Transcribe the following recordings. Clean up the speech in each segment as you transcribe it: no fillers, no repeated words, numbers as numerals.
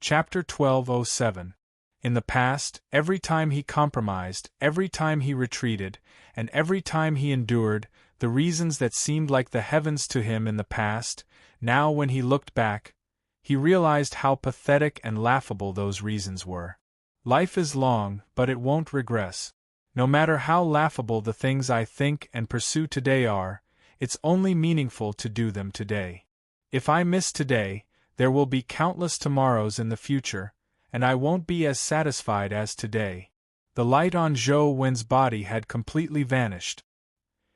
Chapter 1207. In the past, every time he compromised, every time he retreated, and every time he endured, the reasons that seemed like the heavens to him in the past, now when he looked back, he realized how pathetic and laughable those reasons were. Life is long, but it won't regress. No matter how laughable the things I think and pursue today are, it's only meaningful to do them today. If I miss today, there will be countless tomorrows in the future, and I won't be as satisfied as today. The light on Zhou Wen's body had completely vanished.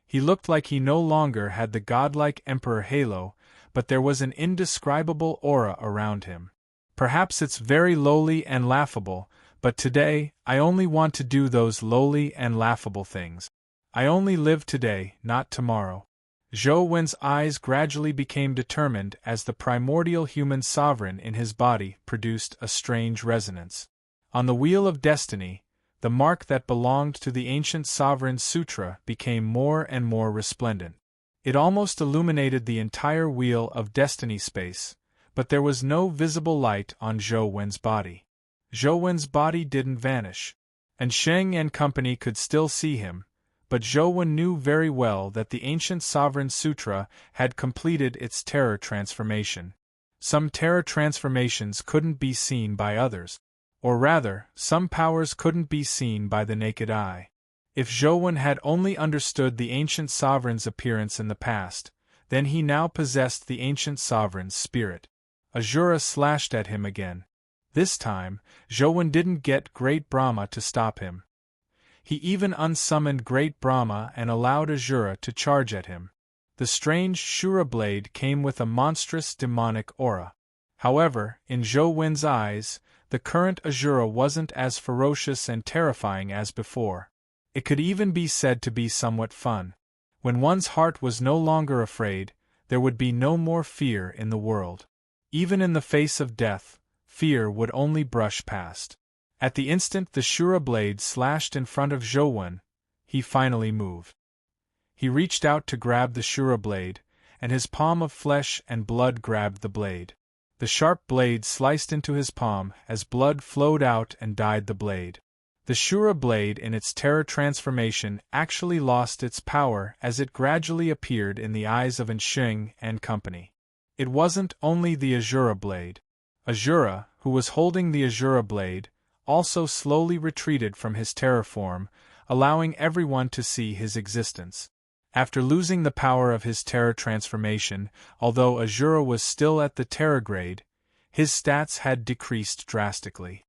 He looked like he no longer had the godlike emperor halo, but there was an indescribable aura around him. Perhaps it's very lowly and laughable, but today, I only want to do those lowly and laughable things. I only live today, not tomorrow. Zhou Wen's eyes gradually became determined as the primordial human sovereign in his body produced a strange resonance. On the wheel of destiny, the mark that belonged to the ancient sovereign sutra became more and more resplendent. It almost illuminated the entire wheel of destiny space, but there was no visible light on Zhou Wen's body. Zhou Wen's body didn't vanish, and Sheng and company could still see him, but Zhou Wen knew very well that the ancient sovereign sutra had completed its terror transformation. Some terror transformations couldn't be seen by others, or rather, some powers couldn't be seen by the naked eye. If Zhou Wen had only understood the ancient sovereign's appearance in the past, then he now possessed the ancient sovereign's spirit. Azura slashed at him again. This time, Zhou Wen didn't get Great Brahma to stop him. He even unsummoned Great Brahma and allowed Azura to charge at him. The strange Shura blade came with a monstrous demonic aura. However, in Zhou Wen's eyes, the current Azura wasn't as ferocious and terrifying as before. It could even be said to be somewhat fun. When one's heart was no longer afraid, there would be no more fear in the world. Even in the face of death, fear would only brush past. At the instant the Shura blade slashed in front of Zhou Wen, he finally moved. He reached out to grab the Shura blade, and his palm of flesh and blood grabbed the blade. The sharp blade sliced into his palm as blood flowed out and dyed the blade. The Shura blade in its terror transformation actually lost its power as it gradually appeared in the eyes of Sheng and company. It wasn't only the Azura blade. Azura, who was holding the Azura blade, also slowly retreated from his terror form, allowing everyone to see his existence. After losing the power of his terror transformation, although Azura was still at the terror grade, his stats had decreased drastically.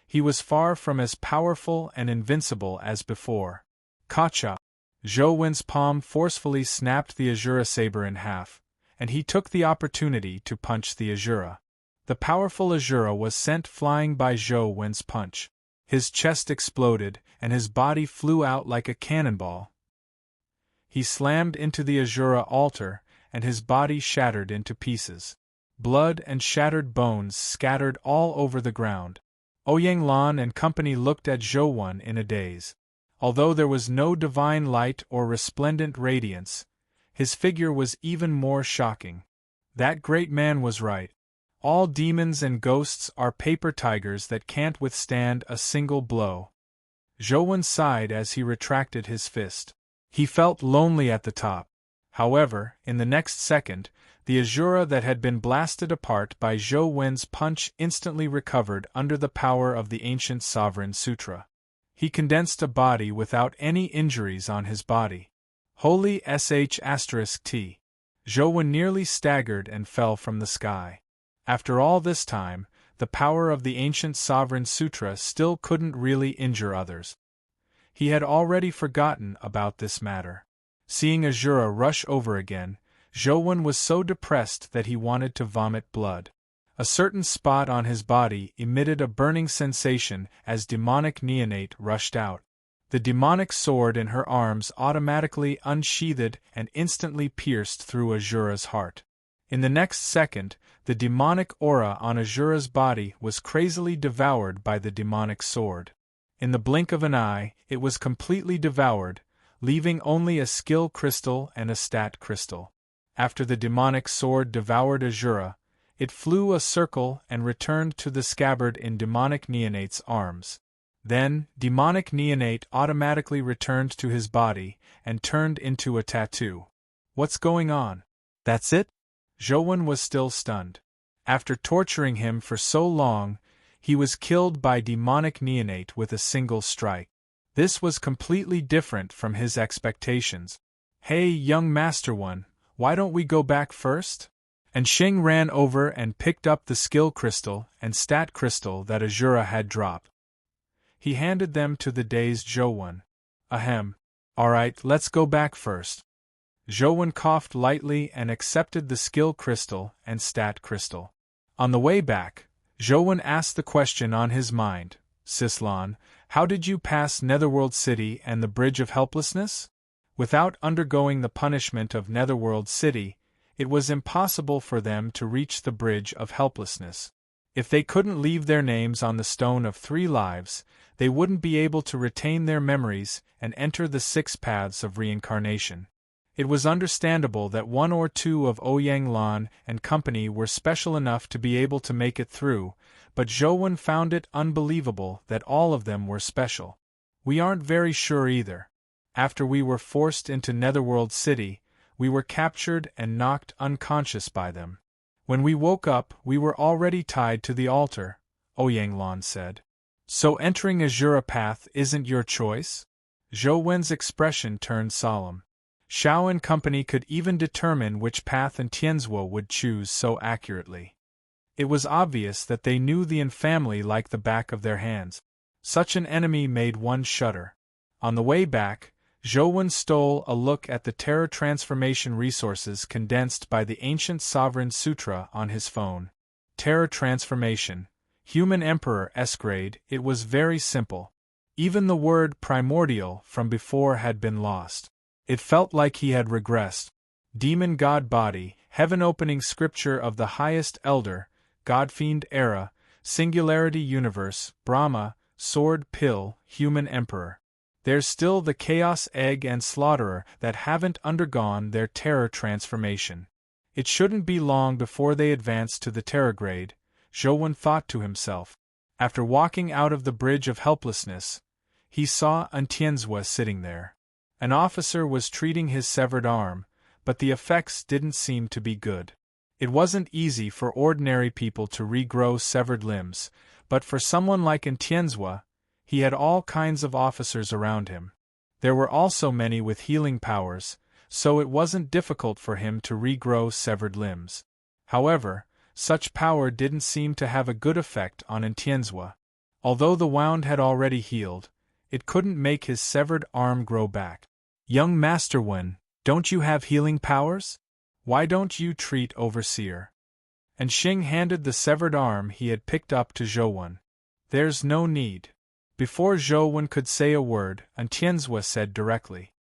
He was far from as powerful and invincible as before. Kacha! Zhou Wen's palm forcefully snapped the Azura saber in half, and he took the opportunity to punch the Azura. The powerful Azura was sent flying by Zhou Wen's punch. His chest exploded, and his body flew out like a cannonball. He slammed into the Azura altar, and his body shattered into pieces. Blood and shattered bones scattered all over the ground. Ouyang Lan and company looked at Zhou Wen in a daze. Although there was no divine light or resplendent radiance, his figure was even more shocking. That great man was right. All demons and ghosts are paper tigers that can't withstand a single blow. Zhou Wen sighed as he retracted his fist. He felt lonely at the top. However, in the next second, the Azura that had been blasted apart by Zhou Wen's punch instantly recovered under the power of the ancient sovereign sutra. He condensed a body without any injuries on his body. Holy sh*t. Zhou Wen nearly staggered and fell from the sky. After all this time, the power of the ancient sovereign sutra still couldn't really injure others. He had already forgotten about this matter. Seeing Azura rush over again, Zhou Wen was so depressed that he wanted to vomit blood. A certain spot on his body emitted a burning sensation as demonic neonate rushed out. The demonic sword in her arms automatically unsheathed and instantly pierced through Azura's heart. In the next second, the demonic aura on Azura's body was crazily devoured by the demonic sword. In the blink of an eye, it was completely devoured, leaving only a skill crystal and a stat crystal. After the demonic sword devoured Azura, It flew a circle and returned to the scabbard in demonic neonate's arms. Then, demonic neonate automatically returned to his body and turned into a tattoo. What's going on? That's it? Zhouwen was still stunned. After torturing him for so long, he was killed by demonic neonate with a single strike. This was completely different from his expectations. Hey, young Master One, why don't we go back first? And Xing ran over and picked up the skill crystal and stat crystal that Azura had dropped. He handed them to the dazed Zhouwen. Ahem. Alright, let's go back first. Zhouwen coughed lightly and accepted the skill crystal and stat crystal. On the way back, Zhouwen asked the question on his mind, Sislan, how did you pass Netherworld City and the Bridge of Helplessness? Without undergoing the punishment of Netherworld City, it was impossible for them to reach the Bridge of Helplessness. If they couldn't leave their names on the Stone of Three Lives, they wouldn't be able to retain their memories and enter the 6 paths of reincarnation. It was understandable that 1 or 2 of Ouyang Lan and company were special enough to be able to make it through, but Zhouwen found it unbelievable that all of them were special. We aren't very sure either. After we were forced into Netherworld City, we were captured and knocked unconscious by them. When we woke up, we were already tied to the altar, Ouyang Lan said. So entering Azura Path isn't your choice? Zhouwen's expression turned solemn. Xiao and company could even determine which path Tianzhuo would choose so accurately. It was obvious that they knew the Yin family like the back of their hands. Such an enemy made one shudder. On the way back, Zhouwen stole a look at the Terra Transformation resources condensed by the Ancient Sovereign Sutra on his phone. Terra Transformation, Human Emperor S-grade, it was very simple. Even the word primordial from before had been lost. It felt like he had regressed. Demon God Body, Heaven Opening Scripture of the Highest Elder, Godfiend Era, Singularity Universe, Brahma, Sword Pill, Human Emperor. There's still the Chaos Egg and Slaughterer that haven't undergone their Terror transformation. It shouldn't be long before they advance to the Terrorgrade, Zhouwen thought to himself. After walking out of the Bridge of Helplessness, he saw Tianzhuo sitting there. An officer was treating his severed arm, but the effects didn't seem to be good. It wasn't easy for ordinary people to regrow severed limbs, but for someone like Tianzhuo, he had all kinds of officers around him. There were also many with healing powers, so it wasn't difficult for him to regrow severed limbs. However, such power didn't seem to have a good effect on Tianzhuo. Although the wound had already healed, it couldn't make his severed arm grow back. Young Master Wen, don't you have healing powers? Why don't you treat Overseer? And Xing handed the severed arm he had picked up to Zhouwen. There's no need. Before Zhouwen could say a word, Tianzhuo said directly.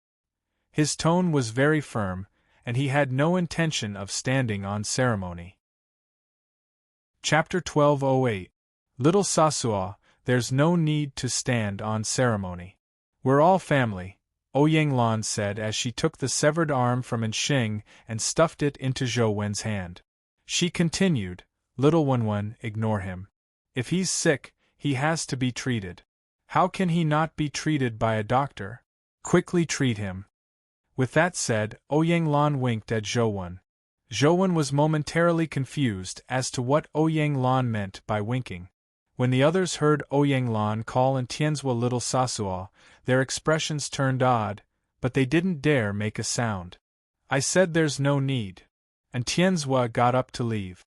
His tone was very firm, and he had no intention of standing on ceremony. Chapter 1208. Little Sasuo, there's no need to stand on ceremony. We're all family, Ouyang Lan said as she took the severed arm from Xing and stuffed it into Zhouwen's hand. She continued, Little Wen, ignore him. If he's sick, he has to be treated. How can he not be treated by a doctor? Quickly treat him. With that said, Ouyang Lan winked at Zhouwen. Zhouwen was momentarily confused as to what Ouyang Lan meant by winking. When the others heard Ouyang Lan call Tianzhuo Little Sasuo, their expressions turned odd, but they didn't dare make a sound. I said there's no need. Tianzhuo got up to leave.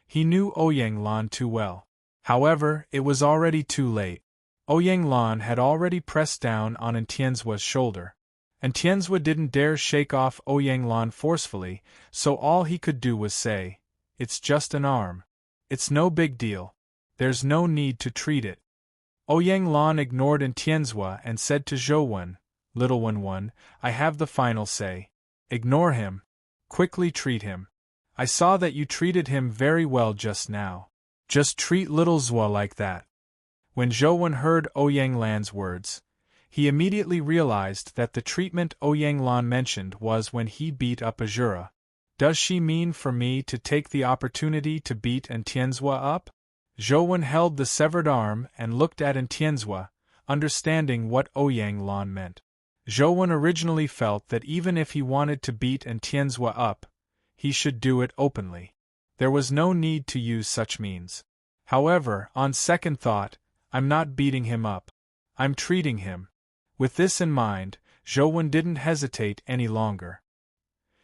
He knew Ouyang Lan too well. However, it was already too late. Ouyang Lan had already pressed down on Tianzhuo's shoulder. Tianzhuo didn't dare shake off Ouyang Lan forcefully, so all he could do was say, It's just an arm. It's no big deal. There's no need to treat it. Ouyang Lan ignored Tianzhuo and said to Zhouwen, Little Wen, I have the final say. Ignore him. Quickly treat him. I saw that you treated him very well just now. Just treat Little Zhuo like that. When Zhouwen heard Ouyang Lan's words, he immediately realized that the treatment Ouyang Lan mentioned was when he beat up Azura. Does she mean for me to take the opportunity to beat Entienzwa up? Zhou held the severed arm and looked at Entienzwa, understanding what Ouyang Lan meant. Zhou originally felt that even if he wanted to beat Entienzwa up, he should do it openly. There was no need to use such means. However, on second thought, I'm not beating him up. I'm treating him. With this in mind, Zhou didn't hesitate any longer.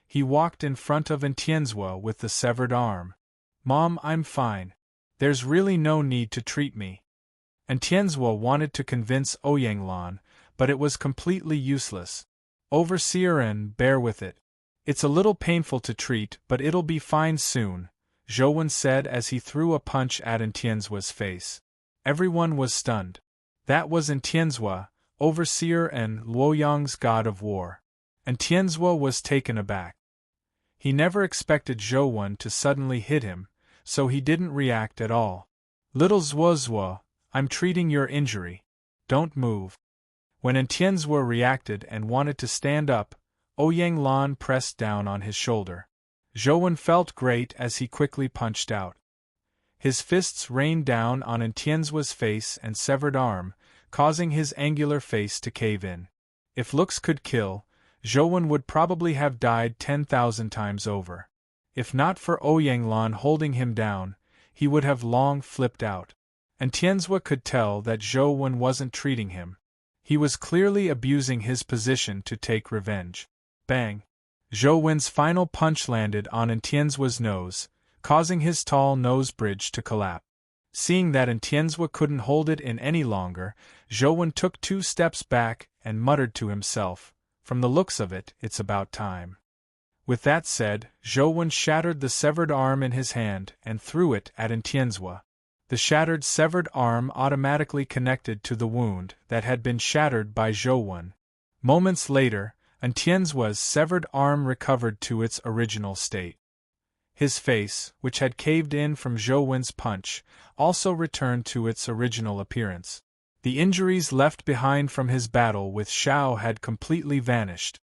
He walked in front of Entienzwa with the severed arm. Mom, I'm fine. There's really no need to treat me. Entienzwa wanted to convince Ouyang Lan, but it was completely useless. Overseer and bear with it. It's a little painful to treat, but it'll be fine soon, Zhou said as he threw a punch at Entienzwa's face. Everyone was stunned. That was Entienzwa, Overseer and Luoyang's god of war. Entienzwa was taken aback. He never expected Zhou to suddenly hit him, so he didn't react at all. Little Zhuozhuo, I'm treating your injury. Don't move. When Entienzwa reacted and wanted to stand up, Ouyang Lan pressed down on his shoulder. Zhou felt great as he quickly punched out. His fists rained down on Entienzwa's face and severed arm, causing his angular face to cave in. If looks could kill, Zhou would probably have died 10,000 times over. If not for Ouyang Lan holding him down, he would have long flipped out. Entienzwa could tell that Zhou wasn't treating him. He was clearly abusing his position to take revenge. Bang! Zhou final punch landed on Entienzwa's nose, causing his tall nose bridge to collapse. Seeing that Entienzwa couldn't hold it in any longer, Zhou took 2 steps back and muttered to himself, "From the looks of it, it's about time." With that said, Zhou shattered the severed arm in his hand and threw it at Entienzwa. The shattered severed arm automatically connected to the wound that had been shattered by Zhou. Moments later, Entienzwa's severed arm recovered to its original state. His face, which had caved in from Zhou's punch, also returned to its original appearance. The injuries left behind from his battle with Xiao had completely vanished.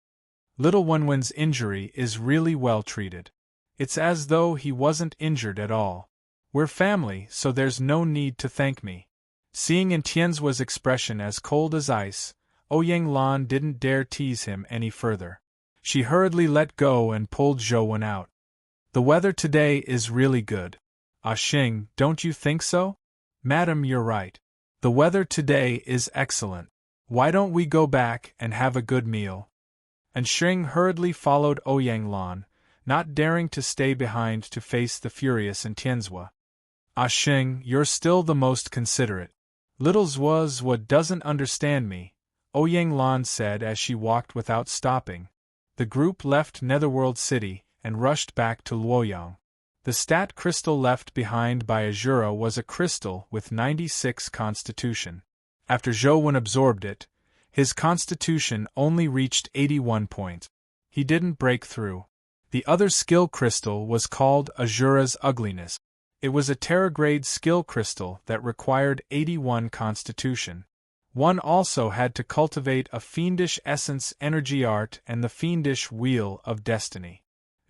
Little Wenwen's injury is really well treated. It's as though he wasn't injured at all. We're family, so there's no need to thank me. Seeing Entienzwa's expression as cold as ice, Ouyang Lan didn't dare tease him any further. She hurriedly let go and pulled Zhou out. The weather today is really good. Ah Xing, don't you think so? Madam, you're right. The weather today is excellent. Why don't we go back and have a good meal? And Xing hurriedly followed Ouyang Lan, not daring to stay behind to face the furious Entienzwa. Ah Xing, you're still the most considerate. Little Zhuozhuo doesn't understand me, Ouyang Lan said as she walked without stopping. The group left Netherworld City and rushed back to Luoyang. The stat crystal left behind by Azura was a crystal with 96 constitution. After Zhou absorbed it, his constitution only reached 81 points. He didn't break through. The other skill crystal was called Azura's Ugliness. It was a Terragrade skill crystal that required 81 constitution. One also had to cultivate a Fiendish Essence energy art and the Fiendish Wheel of Destiny.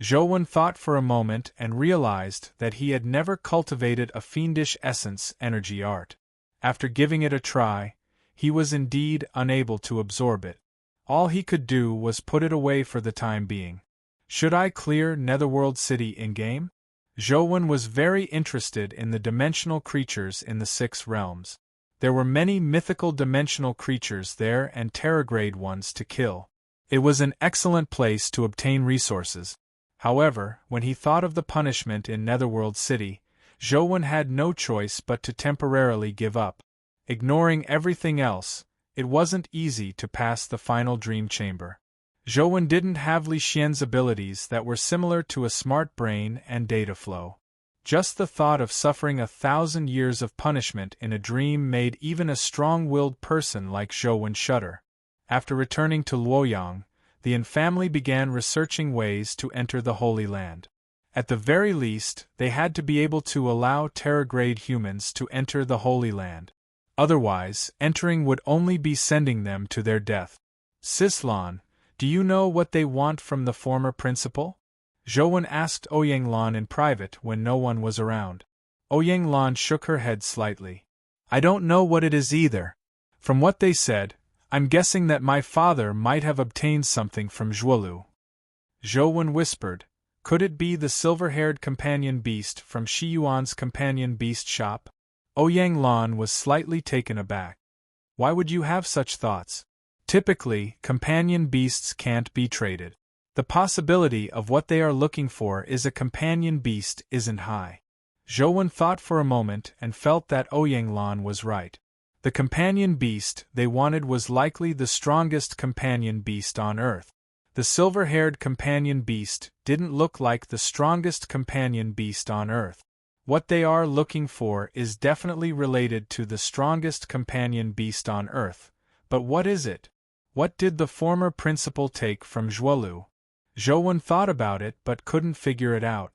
Zhou thought for a moment and realized that he had never cultivated a Fiendish Essence energy art. After giving it a try, he was indeed unable to absorb it. All he could do was put it away for the time being. Should I clear Netherworld City in-game? Zhou was very interested in the dimensional creatures in the 6 realms. There were many mythical dimensional creatures there and Terragrade ones to kill. It was an excellent place to obtain resources. However, when he thought of the punishment in Netherworld City, Zhou had no choice but to temporarily give up. Ignoring everything else, it wasn't easy to pass the final dream chamber. Zhou didn't have Li Xian's abilities that were similar to a smart brain and data flow. Just the thought of suffering 1,000 years of punishment in a dream made even a strong-willed person like Zhou shudder. After returning to Luoyang, the Yin family began researching ways to enter the Holy Land. At the very least, they had to be able to allow Terragrade humans to enter the Holy Land. Otherwise, entering would only be sending them to their death. Sislan, do you know what they want from the former principal? Zhou asked Ouyang Lan in private when no one was around. Ouyang Lan shook her head slightly. I don't know what it is either. From what they said, I'm guessing that my father might have obtained something from Zhuolu. Zhou whispered, could it be the silver-haired companion beast from Shi Yuan's companion beast shop? Ouyang Lan was slightly taken aback. Why would you have such thoughts? Typically, companion beasts can't be traded. The possibility of what they are looking for is a companion beast isn't high. Zhou thought for a moment and felt that Ouyang Lan was right. The companion beast they wanted was likely the strongest companion beast on Earth. The silver-haired companion beast didn't look like the strongest companion beast on Earth. What they are looking for is definitely related to the strongest companion beast on Earth. But what is it? What did the former principal take from Zhuolu? Zhou thought about it but couldn't figure it out.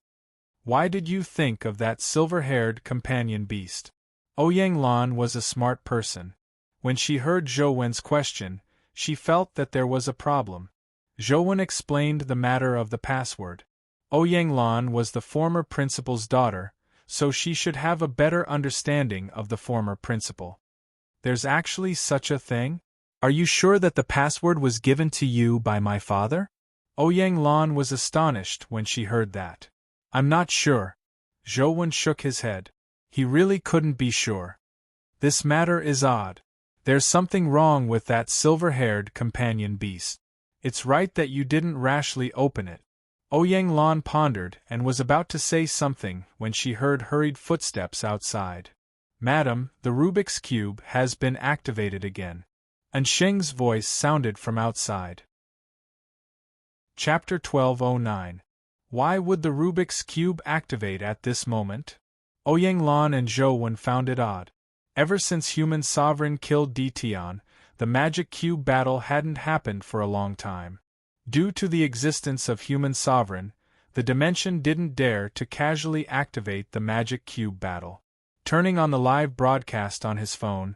Why did you think of that silver-haired companion beast? Ouyang Lan was a smart person. When she heard Zhou question, she felt that there was a problem. Zhou explained the matter of the password. Ouyang Lan was the former principal's daughter, so she should have a better understanding of the former principal. There's actually such a thing? Are you sure that the password was given to you by my father? Ouyang Lan was astonished when she heard that. I'm not sure. Zhou shook his head. He really couldn't be sure. This matter is odd. There's something wrong with that silver-haired companion beast. It's right that you didn't rashly open it. Ouyang Lan pondered and was about to say something when she heard hurried footsteps outside. Madam, the Rubik's Cube has been activated again. And Xing's voice sounded from outside. Chapter 1209. Why would the Rubik's Cube activate at this moment? Ouyang Lan and Zhou found it odd. Ever since human sovereign killed Ditian, the magic cube battle hadn't happened for a long time. Due to the existence of human sovereign, the dimension didn't dare to casually activate the magic cube battle. Turning on the live broadcast on his phone,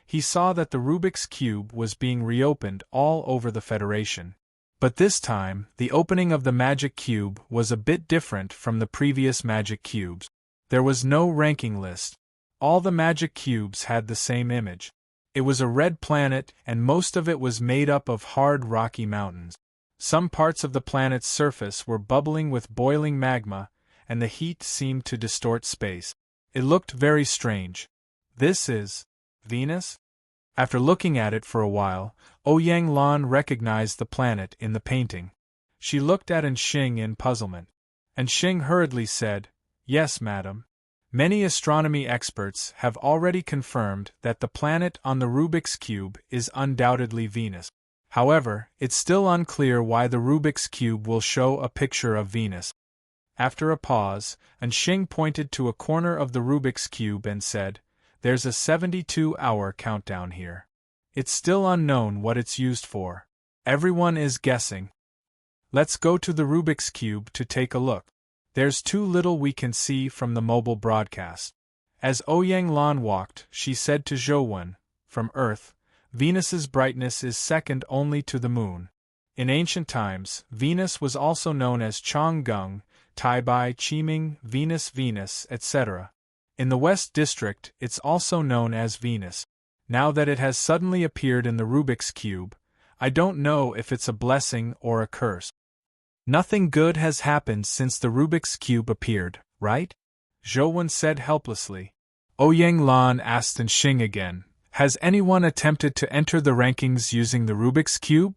he saw that the Rubik's Cube was being reopened all over the Federation. But this time, the opening of the magic cube was a bit different from the previous magic cubes. There was no ranking list. All the magic cubes had the same image. It was a red planet and most of it was made up of hard rocky mountains. Some parts of the planet's surface were bubbling with boiling magma, and the heat seemed to distort space. It looked very strange. This is Venus? After looking at it for a while, Ouyang Lan recognized the planet in the painting. She looked at Xing in puzzlement. Xing hurriedly said, Yes, madam. Many astronomy experts have already confirmed that the planet on the Rubik's Cube is undoubtedly Venus. However, it's still unclear why the Rubik's Cube will show a picture of Venus. After a pause, Xing pointed to a corner of the Rubik's Cube and said, There's a 72-hour countdown here. It's still unknown what it's used for. Everyone is guessing. Let's go to the Rubik's Cube to take a look. There's too little we can see from the mobile broadcast. As Ouyang Lan walked, she said to Zhou, From Earth, Venus's brightness is second only to the moon. In ancient times, Venus was also known as Changgung, Taibai, Qiming, Venus, etc. In the West District, it's also known as Venus. Now that it has suddenly appeared in the Rubik's Cube, I don't know if it's a blessing or a curse. Nothing good has happened since the Rubik's Cube appeared, right? Zhou said helplessly. Ouyang Lan asked Xing again, Has anyone attempted to enter the rankings using the Rubik's Cube?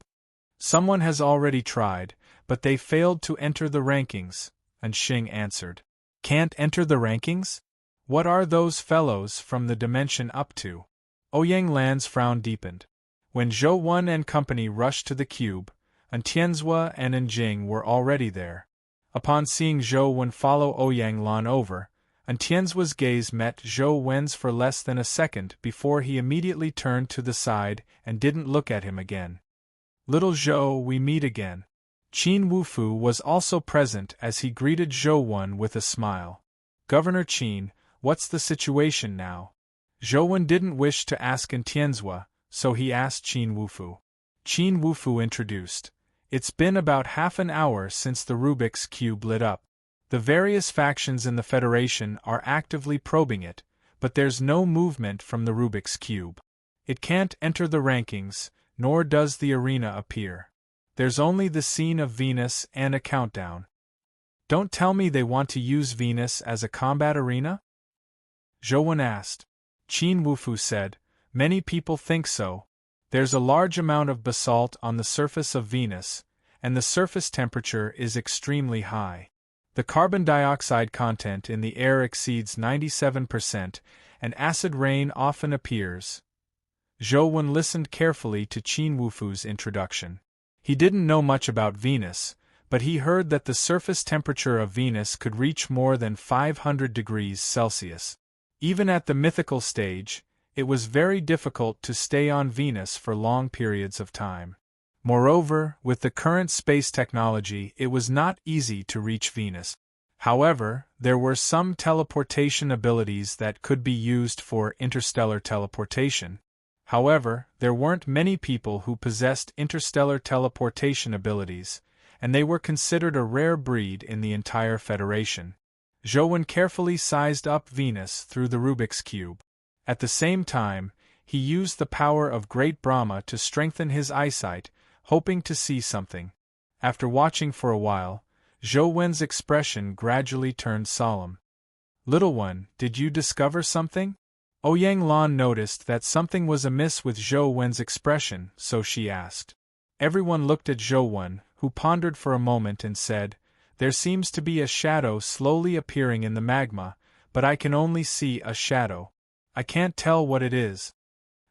Someone has already tried, but they failed to enter the rankings, Xing answered. Can't enter the rankings? What are those fellows from the dimension up to? Ouyang Lan's frown deepened. When Zhou and company rushed to the cube, Tianzhua and Jing were already there. Upon seeing Zhou follow Ouyang Lan over, Tianzhua's gaze met Zhou for less than a second before he immediately turned to the side and didn't look at him again. Little Zhou, we meet again. Qin Wufu was also present as he greeted Zhou with a smile. Governor Qin, what's the situation now? Zhou didn't wish to ask Tianzhua, so he asked Qin Wufu. Qin Wufu introduced. It's been about half an hour since the Rubik's Cube lit up. The various factions in the Federation are actively probing it, but there's no movement from the Rubik's Cube. It can't enter the rankings, nor does the arena appear. There's only the scene of Venus and a countdown. Don't tell me they want to use Venus as a combat arena? Zhou asked. Qin Wufu said, many people think so. There's a large amount of basalt on the surface of Venus, and the surface temperature is extremely high. The carbon dioxide content in the air exceeds 97%, and acid rain often appears. Zhou listened carefully to Qin Wufu's introduction. He didn't know much about Venus, but he heard that the surface temperature of Venus could reach more than 500 degrees Celsius. Even at the mythical stage, it was very difficult to stay on Venus for long periods of time. Moreover, with the current space technology, it was not easy to reach Venus. However, there were some teleportation abilities that could be used for interstellar teleportation. However, there weren't many people who possessed interstellar teleportation abilities, and they were considered a rare breed in the entire Federation. Zhou carefully sized up Venus through the Rubik's Cube. At the same time, he used the power of Great Brahma to strengthen his eyesight, hoping to see something. After watching for a while, Zhou expression gradually turned solemn. Little one, did you discover something? Ouyang Lan noticed that something was amiss with Zhou expression, so she asked. Everyone looked at Zhou, who pondered for a moment and said, there seems to be a shadow slowly appearing in the magma, but I can only see a shadow. I can't tell what it is.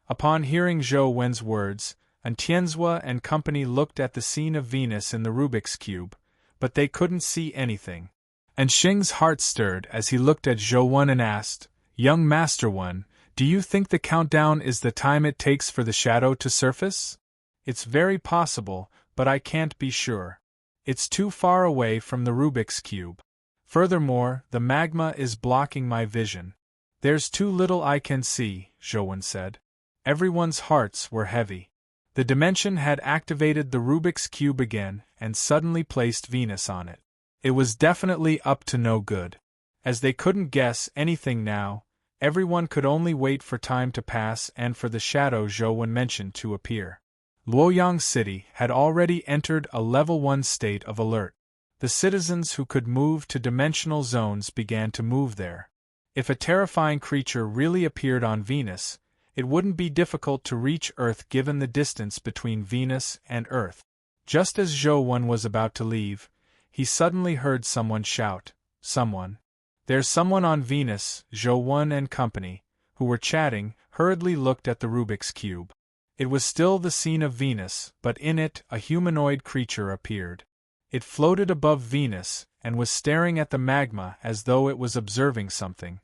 Upon hearing Zhou words, Tianzhua and company looked at the scene of Venus in the Rubik's Cube, but they couldn't see anything. And Xing's heart stirred as he looked at Zhou and asked, Young Master One, do you think the countdown is the time it takes for the shadow to surface? It's very possible, but I can't be sure. It's too far away from the Rubik's Cube. Furthermore, the magma is blocking my vision. There's too little I can see, Zhou said. Everyone's hearts were heavy. The dimension had activated the Rubik's Cube again and suddenly placed Venus on it. It was definitely up to no good. As they couldn't guess anything now, everyone could only wait for time to pass and for the shadow Zhou mentioned to appear. Luoyang City had already entered a level 1 state of alert. The citizens who could move to dimensional zones began to move there. If a terrifying creature really appeared on Venus, it wouldn't be difficult to reach Earth given the distance between Venus and Earth. Just as Zhou was about to leave, he suddenly heard someone shout, Someone! There's someone on Venus. Zhou and company, who were chatting, hurriedly looked at the Rubik's Cube. It was still the scene of Venus, but in it a humanoid creature appeared. It floated above Venus and was staring at the magma as though it was observing something.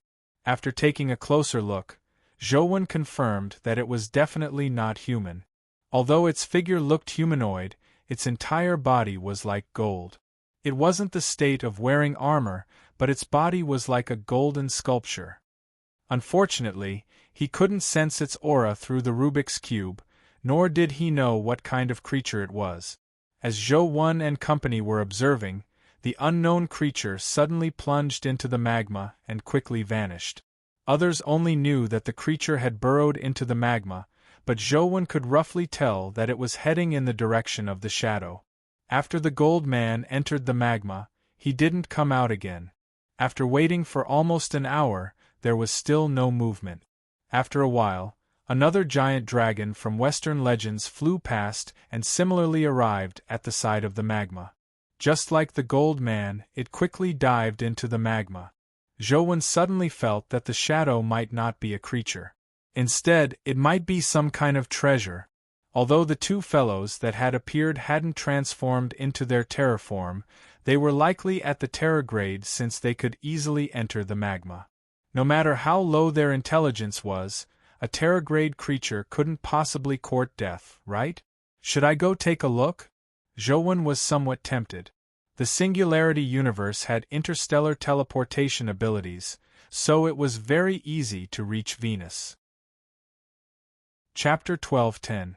After taking a closer look, Zhou confirmed that it was definitely not human. Although its figure looked humanoid, its entire body was like gold. It wasn't the state of wearing armor, but its body was like a golden sculpture. Unfortunately, he couldn't sense its aura through the Rubik's Cube, nor did he know what kind of creature it was. As Zhou and company were observing, the unknown creature suddenly plunged into the magma and quickly vanished. Others only knew that the creature had burrowed into the magma, but Zhou could roughly tell that it was heading in the direction of the shadow. After the gold man entered the magma, he didn't come out again. After waiting for almost an hour, there was still no movement. After a while, another giant dragon from Western legends flew past and similarly arrived at the side of the magma. Just like the gold man, it quickly dived into the magma. Zhou suddenly felt that the shadow might not be a creature. Instead, it might be some kind of treasure. Although the two fellows that had appeared hadn't transformed into their terror form, they were likely at the terror grade since they could easily enter the magma. No matter how low their intelligence was, a terror grade creature couldn't possibly court death, right? Should I go take a look? Zhou was somewhat tempted. The Singularity Universe had interstellar teleportation abilities, so it was very easy to reach Venus. Chapter 12:10.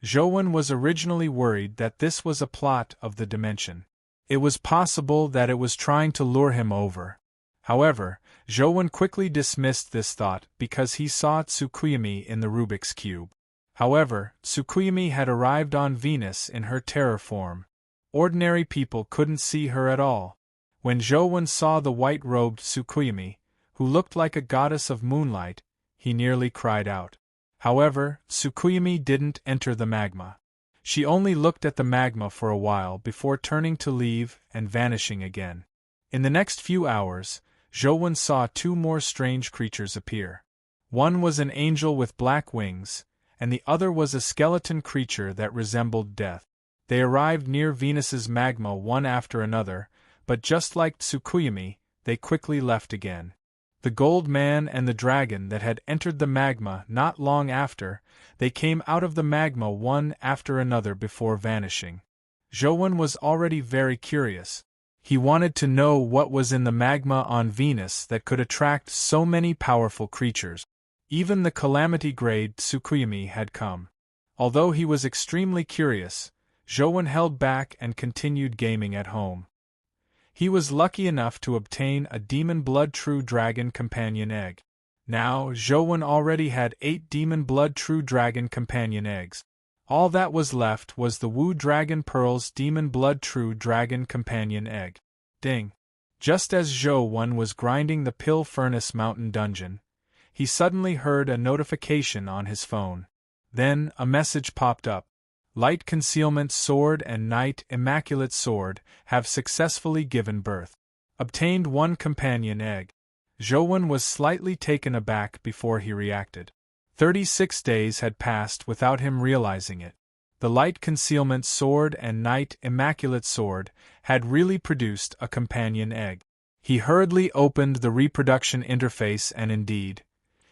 Zhouwen was originally worried that this was a plot of the dimension. It was possible that it was trying to lure him over. However, Zhouwen quickly dismissed this thought because he saw Tsukuyumi in the Rubik's Cube. However, Tsukuyumi had arrived on Venus in her terror form. Ordinary people couldn't see her at all. When Zhouwen saw the white-robed Tsukuyumi, who looked like a goddess of moonlight, he nearly cried out. However, Tsukuyumi didn't enter the magma. She only looked at the magma for a while before turning to leave and vanishing again. In the next few hours, Zhouwen saw two more strange creatures appear. One was an angel with black wings, and the other was a skeleton creature that resembled death. They arrived near Venus's magma one after another, but just like Tsukuyumi, they quickly left again. The gold man and the dragon that had entered the magma not long after, they came out of the magma one after another before vanishing. Zhouwen was already very curious. He wanted to know what was in the magma on Venus that could attract so many powerful creatures. Even the calamity-grade Tsukuyumi had come. Although he was extremely curious, Zhouwen held back and continued gaming at home. He was lucky enough to obtain a Demon Blood True Dragon Companion Egg. Now, Zhouwen already had 8 Demon Blood True Dragon Companion Eggs. All that was left was the Wu Dragon Pearl's Demon Blood True Dragon Companion Egg. Ding! Just as Zhouwen was grinding the Pill Furnace Mountain dungeon, he suddenly heard a notification on his phone. Then, a message popped up. Light Concealment Sword and Night Immaculate Sword have successfully given birth. Obtained 1 companion egg. Zhouwen was slightly taken aback before he reacted. 36 days had passed without him realizing it. The Light Concealment Sword and Night Immaculate Sword had really produced a companion egg. He hurriedly opened the reproduction interface and indeed,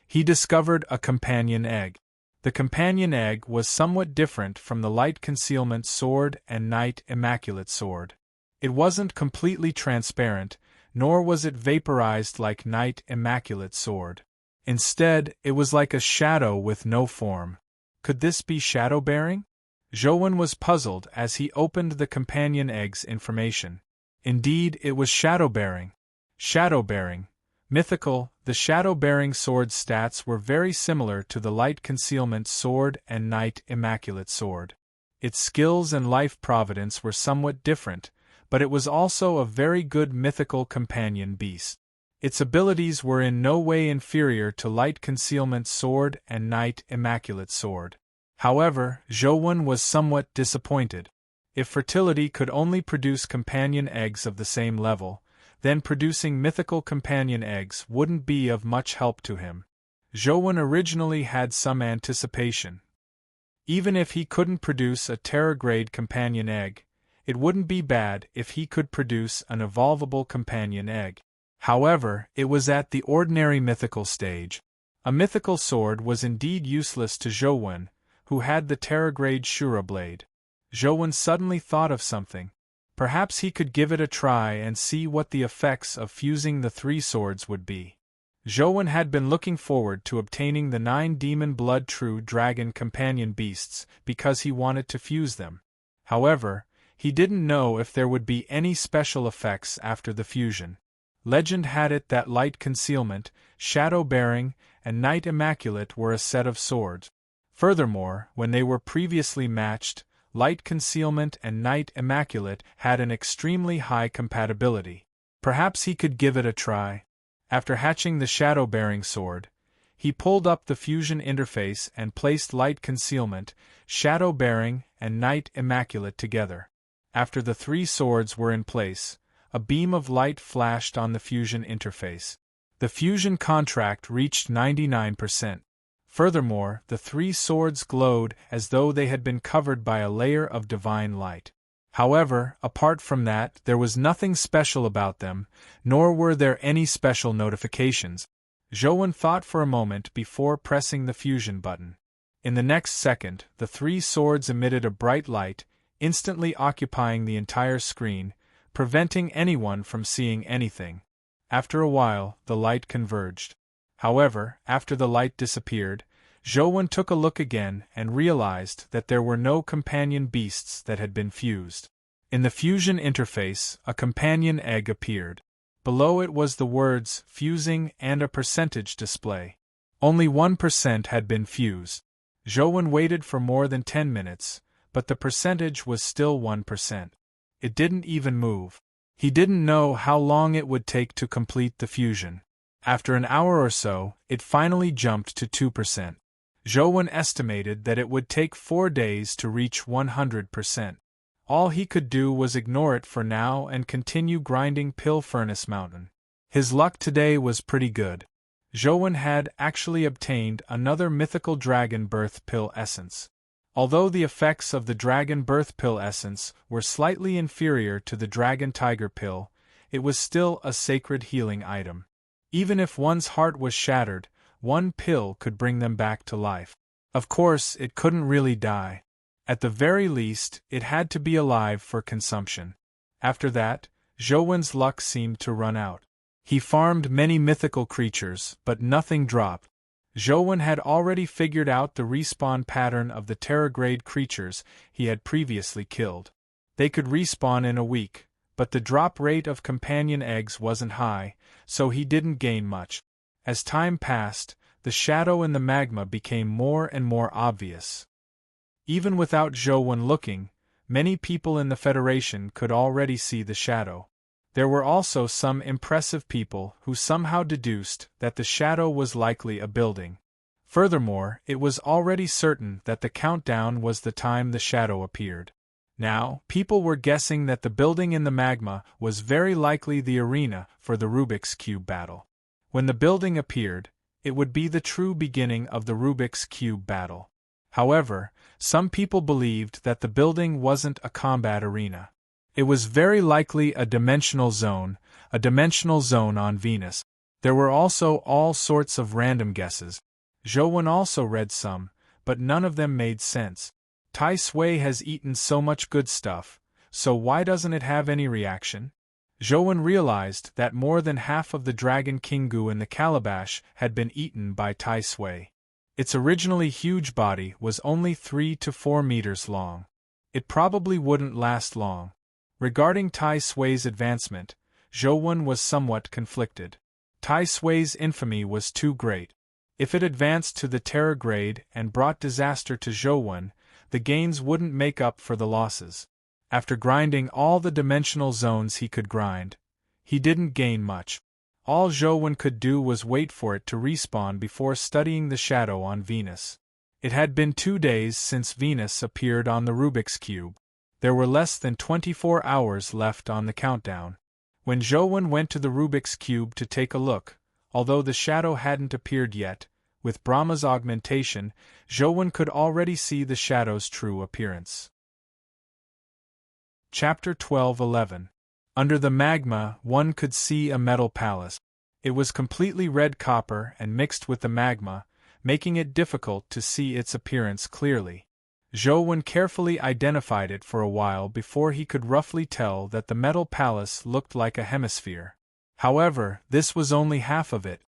he discovered a companion egg. The companion egg was somewhat different from the Light Concealment Sword and Night Immaculate Sword. It wasn't completely transparent, nor was it vaporized like Night Immaculate Sword. Instead, it was like a shadow with no form. Could this be shadow-bearing? Zhouwen was puzzled as he opened the companion egg's information. Indeed, it was shadow-bearing. Shadow-bearing. Mythical, the shadow-bearing sword's stats were very similar to the Light Concealment Sword and Night Immaculate Sword. Its skills and life providence were somewhat different, but it was also a very good mythical companion beast. Its abilities were in no way inferior to Light Concealment Sword and Night Immaculate Sword. However, Zhouwen was somewhat disappointed. If fertility could only produce companion eggs of the same level, then producing mythical companion eggs wouldn't be of much help to him. Zhouwen originally had some anticipation. Even if he couldn't produce a Terra-grade companion egg, it wouldn't be bad if he could produce an evolvable companion egg. However, it was at the ordinary mythical stage. A mythical sword was indeed useless to Zhouwen, who had the Terra-grade Shura blade. Zhouwen suddenly thought of something. Perhaps he could give it a try and see what the effects of fusing the 3 swords would be. Zhouwen had been looking forward to obtaining the 9 Demon Blood True Dragon Companion Beasts because he wanted to fuse them. However, he didn't know if there would be any special effects after the fusion. Legend had it that Light Concealment, Shadow Bearing, and Night Immaculate were a set of swords. Furthermore, when they were previously matched, Light Concealment and Night Immaculate had an extremely high compatibility. Perhaps he could give it a try. After hatching the shadow-bearing sword, he pulled up the fusion interface and placed Light Concealment, Shadow-bearing, and Night Immaculate together. After the 3 swords were in place, a beam of light flashed on the fusion interface. The fusion contract reached 99%. Furthermore, the 3 swords glowed as though they had been covered by a layer of divine light. However, apart from that, there was nothing special about them, nor were there any special notifications. Zhouwen thought for a moment before pressing the fusion button. In the next second, the 3 swords emitted a bright light, instantly occupying the entire screen, preventing anyone from seeing anything. After a while, the light converged. However, after the light disappeared, Zhou took a look again and realized that there were no companion beasts that had been fused. In the fusion interface, a companion egg appeared. Below it was the words "fusing" and a percentage display. Only 1% had been fused. Zhou waited for more than 10 minutes, but the percentage was still 1%. It didn't even move. He didn't know how long it would take to complete the fusion. After an hour or so, it finally jumped to 2%. Zhou estimated that it would take 4 days to reach 100%. All he could do was ignore it for now and continue grinding Pill Furnace Mountain. His luck today was pretty good. Zhou had actually obtained another mythical dragon birth pill essence. Although the effects of the dragon birth pill essence were slightly inferior to the dragon tiger pill, it was still a sacred healing item. Even if one's heart was shattered, one pill could bring them back to life. Of course, it couldn't really die. At the very least, it had to be alive for consumption. After that, Zhou's luck seemed to run out. He farmed many mythical creatures, but nothing dropped. Zhou had already figured out the respawn pattern of the Terragrade creatures he had previously killed. They could respawn in a week, but the drop rate of companion eggs wasn't high, so he didn't gain much. As time passed, the shadow in the magma became more and more obvious. Even without Zhou looking, many people in the Federation could already see the shadow. There were also some impressive people who somehow deduced that the shadow was likely a building. Furthermore, it was already certain that the countdown was the time the shadow appeared. Now, people were guessing that the building in the magma was very likely the arena for the Rubik's Cube battle. When the building appeared, it would be the true beginning of the Rubik's Cube battle. However, some people believed that the building wasn't a combat arena. It was very likely a dimensional zone on Venus. There were also all sorts of random guesses. Zhou also read some, but none of them made sense. Tai Sui has eaten so much good stuff, so why doesn't it have any reaction? Zhou realized that more than half of the Dragon Kingu in the calabash had been eaten by Tai Sui. Its originally huge body was only 3 to 4 meters long. It probably wouldn't last long. Regarding Tai Sui's advancement, Zhou was somewhat conflicted. Tai Sui's infamy was too great. If it advanced to the Terragrade and brought disaster to Zhou, the gains wouldn't make up for the losses. After grinding all the dimensional zones he could grind, he didn't gain much. All Zhou could do was wait for it to respawn before studying the shadow on Venus. It had been 2 days since Venus appeared on the Rubik's Cube. There were less than 24 hours left on the countdown. When Zhou went to the Rubik's Cube to take a look, although the shadow hadn't appeared yet, with Brahma's augmentation, Zhou could already see the shadow's true appearance. Chapter 12:11. Under the magma, one could see a metal palace. It was completely red copper and mixed with the magma, making it difficult to see its appearance clearly. Zhou carefully identified it for a while before he could roughly tell that the metal palace looked like a hemisphere. However, this was only half of it.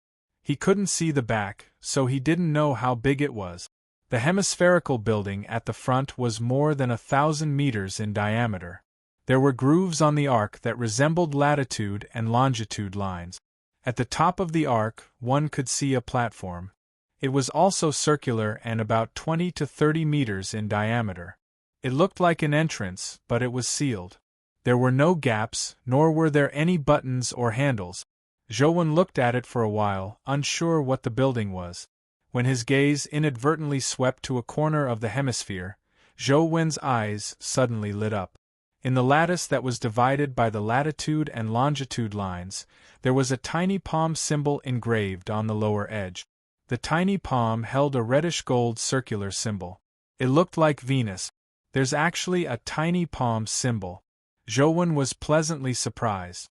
He couldn't see the back, so he didn't know how big it was. The hemispherical building at the front was more than 1,000 meters in diameter. There were grooves on the arc that resembled latitude and longitude lines. At the top of the arc, one could see a platform. It was also circular and about 20 to 30 meters in diameter. It looked like an entrance, but it was sealed. There were no gaps, nor were there any buttons or handles. Zhou looked at it for a while, unsure what the building was. When his gaze inadvertently swept to a corner of the hemisphere, Zhou's eyes suddenly lit up. In the lattice that was divided by the latitude and longitude lines, there was a tiny palm symbol engraved on the lower edge. The tiny palm held a reddish-gold circular symbol. It looked like Venus. There's actually a tiny palm symbol. Zhou was pleasantly surprised.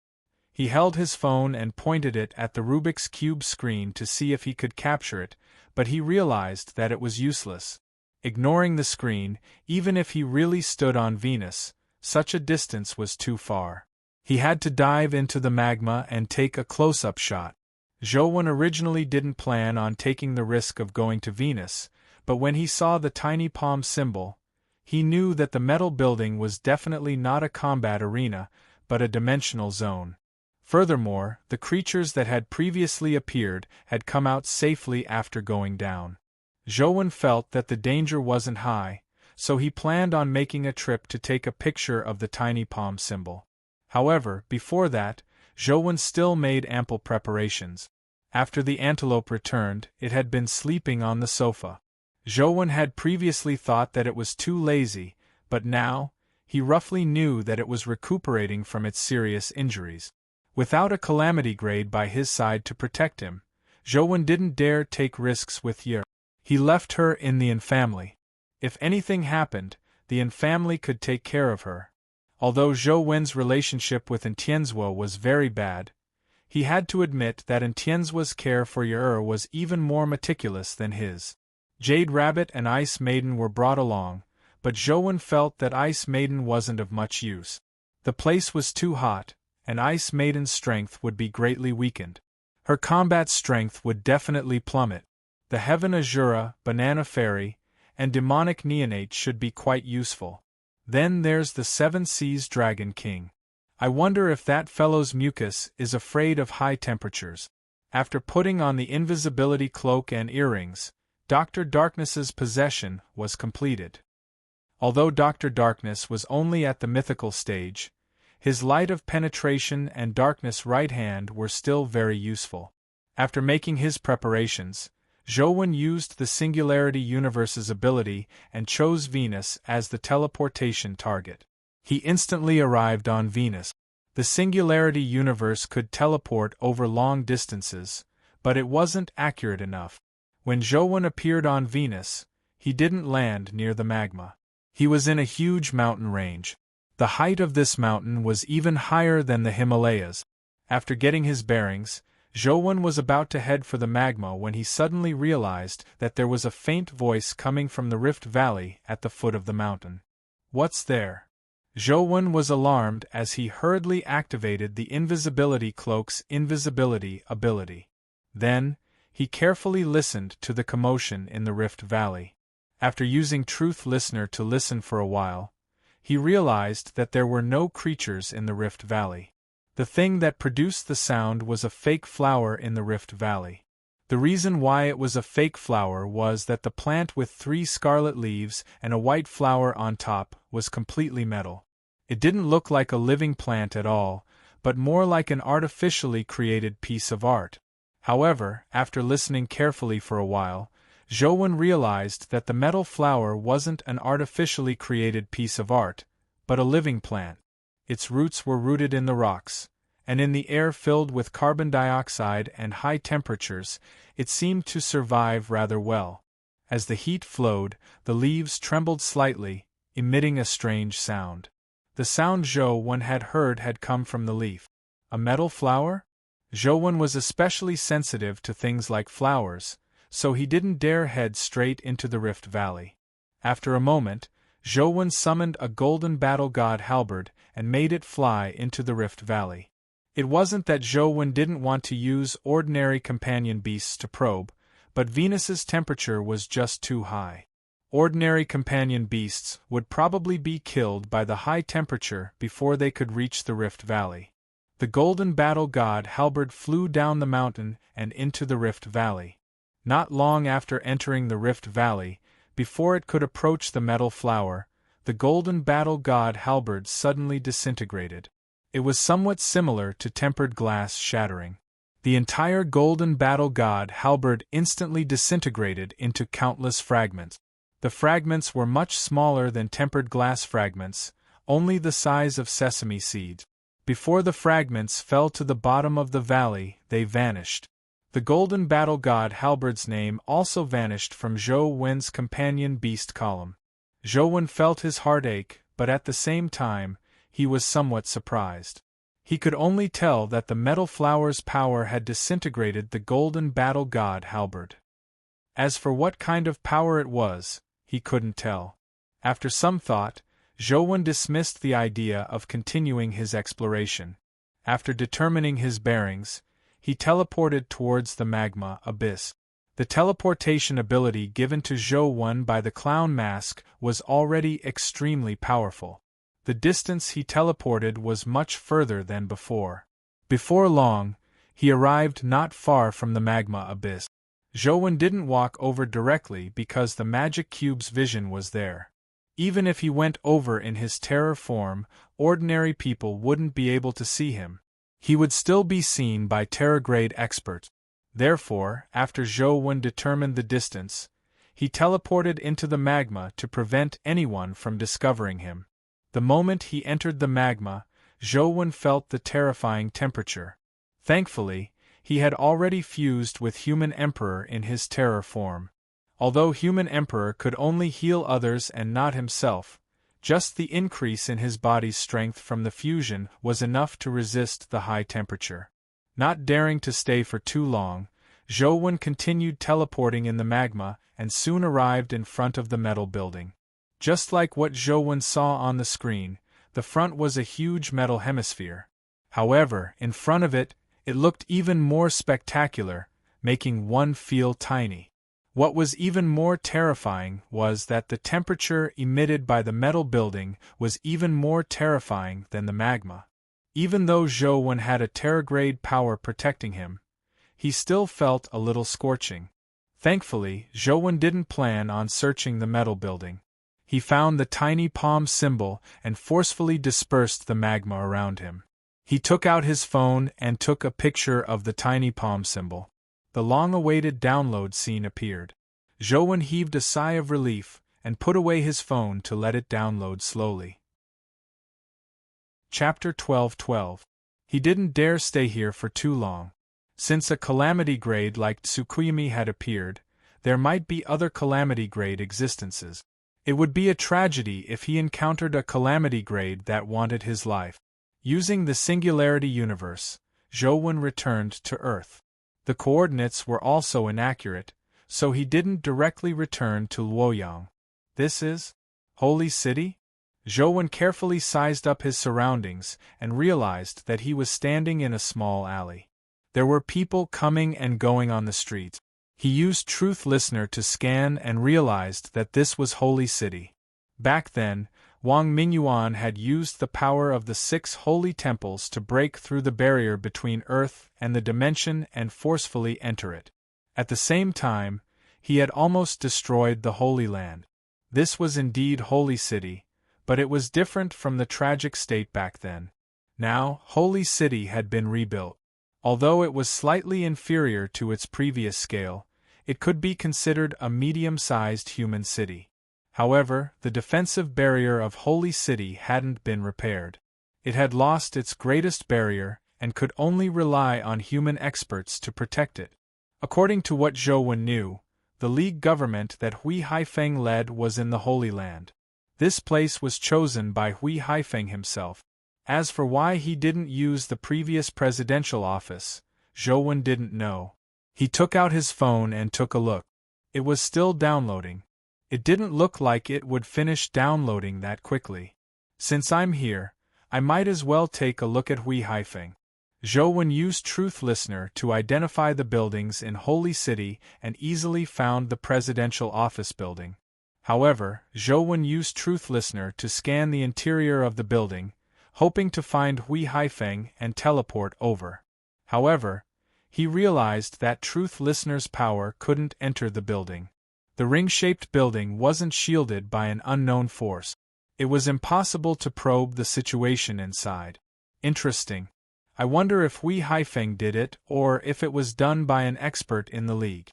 He held his phone and pointed it at the Rubik's Cube screen to see if he could capture it, but he realized that it was useless. Ignoring the screen, even if he really stood on Venus, such a distance was too far. He had to dive into the magma and take a close-up shot. Zhou originally didn't plan on taking the risk of going to Venus, but when he saw the tiny palm symbol, he knew that the metal building was definitely not a combat arena, but a dimensional zone. Furthermore, the creatures that had previously appeared had come out safely after going down. Zhou felt that the danger wasn't high, so he planned on making a trip to take a picture of the tiny palm symbol. However, before that, Zhou still made ample preparations. After the antelope returned, it had been sleeping on the sofa. Zhou had previously thought that it was too lazy, but now, he roughly knew that it was recuperating from its serious injuries. Without a calamity grade by his side to protect him, Zhou didn't dare take risks with Ye. He left her in the infamily. If anything happened, the infamily could take care of her. Although Zhou relationship with Tianzhuo was very bad, he had to admit that Tianzhuo's care for Ye was even more meticulous than his. Jade Rabbit and Ice Maiden were brought along, but Zhou felt that Ice Maiden wasn't of much use. The place was too hot, and Ice Maiden's strength would be greatly weakened. Her combat strength would definitely plummet. The Heaven Azura, Banana Fairy, and Demonic Neonate should be quite useful. Then there's the Seven Seas Dragon King. I wonder if that fellow's mucus is afraid of high temperatures. After putting on the invisibility cloak and earrings, Dr. Darkness's possession was completed. Although Dr. Darkness was only at the mythical stage, his light of penetration and darkness right hand were still very useful. After making his preparations, Zhou used the Singularity Universe's ability and chose Venus as the teleportation target. He instantly arrived on Venus. The Singularity Universe could teleport over long distances, but it wasn't accurate enough. When Zhou appeared on Venus, he didn't land near the magma. He was in a huge mountain range. The height of this mountain was even higher than the Himalayas. After getting his bearings, Zhou was about to head for the magma when he suddenly realized that there was a faint voice coming from the Rift Valley at the foot of the mountain. "What's there?" Zhou was alarmed as he hurriedly activated the invisibility cloak's invisibility ability. Then, he carefully listened to the commotion in the Rift Valley. After using Truth Listener to listen for a while, he realized that there were no creatures in the Rift Valley. The thing that produced the sound was a fake flower in the Rift Valley. The reason why it was a fake flower was that the plant with 3 scarlet leaves and a white flower on top was completely metal. It didn't look like a living plant at all, but more like an artificially created piece of art. However, after listening carefully for a while, Zhou realized that the metal flower wasn't an artificially created piece of art, but a living plant. Its roots were rooted in the rocks, and in the air filled with carbon dioxide and high temperatures, it seemed to survive rather well. As the heat flowed, the leaves trembled slightly, emitting a strange sound. The sound Zhou had heard had come from the leaf. A metal flower? Zhou was especially sensitive to things like flowers, so he didn't dare head straight into the Rift Valley. After a moment, Zhou summoned a golden battle god halberd and made it fly into the Rift Valley. It wasn't that Zhou didn't want to use ordinary companion beasts to probe, but Venus's temperature was just too high. Ordinary companion beasts would probably be killed by the high temperature before they could reach the Rift Valley. The golden battle god halberd flew down the mountain and into the Rift Valley. Not long after entering the Rift Valley, before it could approach the metal flower, the golden battle god halberd suddenly disintegrated. It was somewhat similar to tempered glass shattering. The entire golden battle god halberd instantly disintegrated into countless fragments. The fragments were much smaller than tempered glass fragments, only the size of sesame seeds. Before the fragments fell to the bottom of the valley, they vanished. The golden battle god halberd's name also vanished from Zhou companion beast column. Zhou felt his heart ache, but at the same time, he was somewhat surprised. He could only tell that the metal flower's power had disintegrated the golden battle god halberd. As for what kind of power it was, he couldn't tell. After some thought, Zhou dismissed the idea of continuing his exploration. After determining his bearings, he teleported towards the magma abyss. The teleportation ability given to Zhou by the clown mask was already extremely powerful. The distance he teleported was much further than before. Before long, he arrived not far from the magma abyss. Zhou didn't walk over directly because the magic cube's vision was there. Even if he went over in his terror form, ordinary people wouldn't be able to see him. He would still be seen by terror-grade experts. Therefore, after Zhou determined the distance, he teleported into the magma to prevent anyone from discovering him. The moment he entered the magma, Zhou felt the terrifying temperature. Thankfully, he had already fused with Human Emperor in his terror form. Although Human Emperor could only heal others and not himself, just the increase in his body's strength from the fusion was enough to resist the high temperature. Not daring to stay for too long, Zhou continued teleporting in the magma and soon arrived in front of the metal building. Just like what Zhou saw on the screen, the front was a huge metal hemisphere. However, in front of it, it looked even more spectacular, making one feel tiny. What was even more terrifying was that the temperature emitted by the metal building was even more terrifying than the magma. Even though Zhou had a terror-grade power protecting him, he still felt a little scorching. Thankfully, Zhou didn't plan on searching the metal building. He found the tiny palm symbol and forcefully dispersed the magma around him. He took out his phone and took a picture of the tiny palm symbol. The long-awaited download scene appeared. Zhou heaved a sigh of relief and put away his phone to let it download slowly. Chapter 12:12. He didn't dare stay here for too long. Since a calamity grade like Tsukuyami had appeared, there might be other calamity grade existences. It would be a tragedy if he encountered a calamity grade that wanted his life. Using the Singularity Universe, Zhou returned to Earth. The coordinates were also inaccurate, so he didn't directly return to Luoyang. This is Holy City? Zhou carefully sized up his surroundings and realized that he was standing in a small alley. There were people coming and going on the street. He used Truth Listener to scan and realized that this was Holy City. Back then, Wang Mingyuan had used the power of the 6 holy temples to break through the barrier between Earth and the dimension and forcefully enter it. At the same time, he had almost destroyed the Holy Land. This was indeed Holy City, but it was different from the tragic state back then. Now, Holy City had been rebuilt. Although it was slightly inferior to its previous scale, it could be considered a medium-sized human city. However, the defensive barrier of Holy City hadn't been repaired. It had lost its greatest barrier and could only rely on human experts to protect it. According to what Zhou knew, the League government that Hui Haifeng led was in the Holy Land. This place was chosen by Hui Haifeng himself. As for why he didn't use the previous presidential office, Zhou didn't know. He took out his phone and took a look. It was still downloading. It didn't look like it would finish downloading that quickly. Since I'm here, I might as well take a look at Hui Haifeng. Zhou used Truth Listener to identify the buildings in Holy City and easily found the presidential office building. However, Zhou used Truth Listener to scan the interior of the building, hoping to find Hui Haifeng and teleport over. However, he realized that Truth Listener's power couldn't enter the building. The ring-shaped building wasn't shielded by an unknown force. It was impossible to probe the situation inside. Interesting. I wonder if Hui Haifeng did it or if it was done by an expert in the League.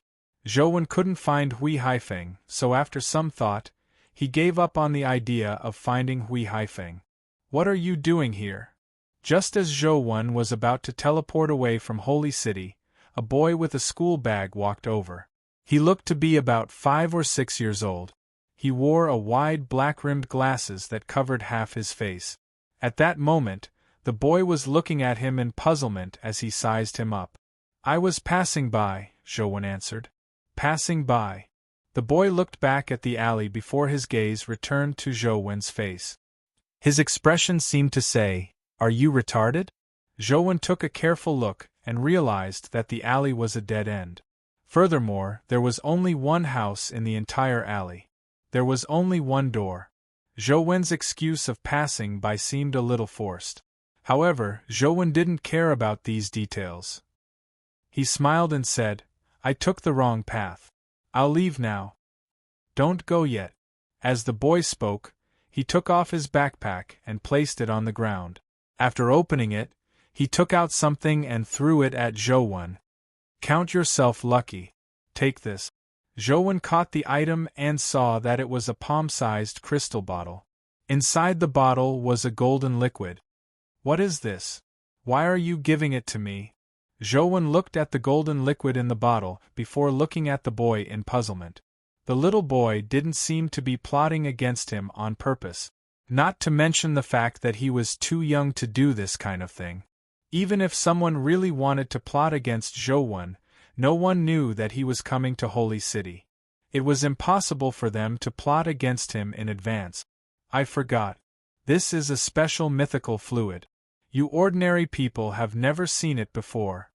Zhou couldn't find Hui Haifeng, so after some thought, he gave up on the idea of finding Hui Haifeng. What are you doing here? Just as Zhou was about to teleport away from Holy City, a boy with a school bag walked over. He looked to be about 5 or 6 years old. He wore a wide black-rimmed glasses that covered half his face. At that moment, the boy was looking at him in puzzlement as he sized him up. I was passing by, Zhou answered. Passing by. The boy looked back at the alley before his gaze returned to Zhou's face. His expression seemed to say, Are you retarded? Zhou took a careful look and realized that the alley was a dead end. Furthermore, there was only one house in the entire alley. There was only one door. Zhou excuse of passing by seemed a little forced. However, Zhou didn't care about these details. He smiled and said, "I took the wrong path. I'll leave now." "Don't go yet." As the boy spoke, he took off his backpack and placed it on the ground. After opening it, he took out something and threw it at Zhou. "Count yourself lucky. Take this." Zhou caught the item and saw that it was a palm-sized crystal bottle. Inside the bottle was a golden liquid. "What is this? Why are you giving it to me?" Zhou looked at the golden liquid in the bottle before looking at the boy in puzzlement. The little boy didn't seem to be plotting against him on purpose, not to mention the fact that he was too young to do this kind of thing. Even if someone really wanted to plot against Zhou, no one knew that he was coming to Holy City. It was impossible for them to plot against him in advance. "I forgot. This is a special mythical fluid. You ordinary people have never seen it before."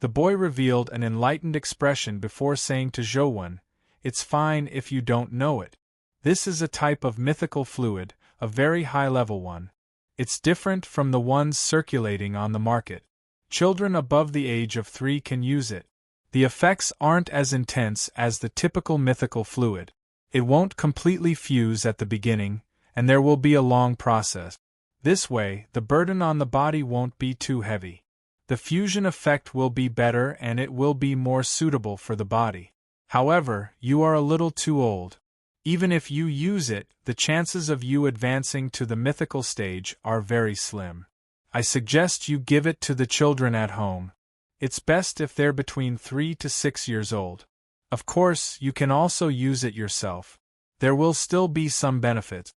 The boy revealed an enlightened expression before saying to Zhou, "It's fine if you don't know it. This is a type of mythical fluid, a very high-level one. It's different from the ones circulating on the market. Children above the age of 3 can use it. The effects aren't as intense as the typical mythical fluid. It won't completely fuse at the beginning, and there will be a long process. This way, the burden on the body won't be too heavy. The fusion effect will be better and it will be more suitable for the body. However, you are a little too old. Even if you use it, the chances of you advancing to the mythical stage are very slim. I suggest you give it to the children at home. It's best if they're between 3 to 6 years old. Of course, you can also use it yourself. There will still be some benefit."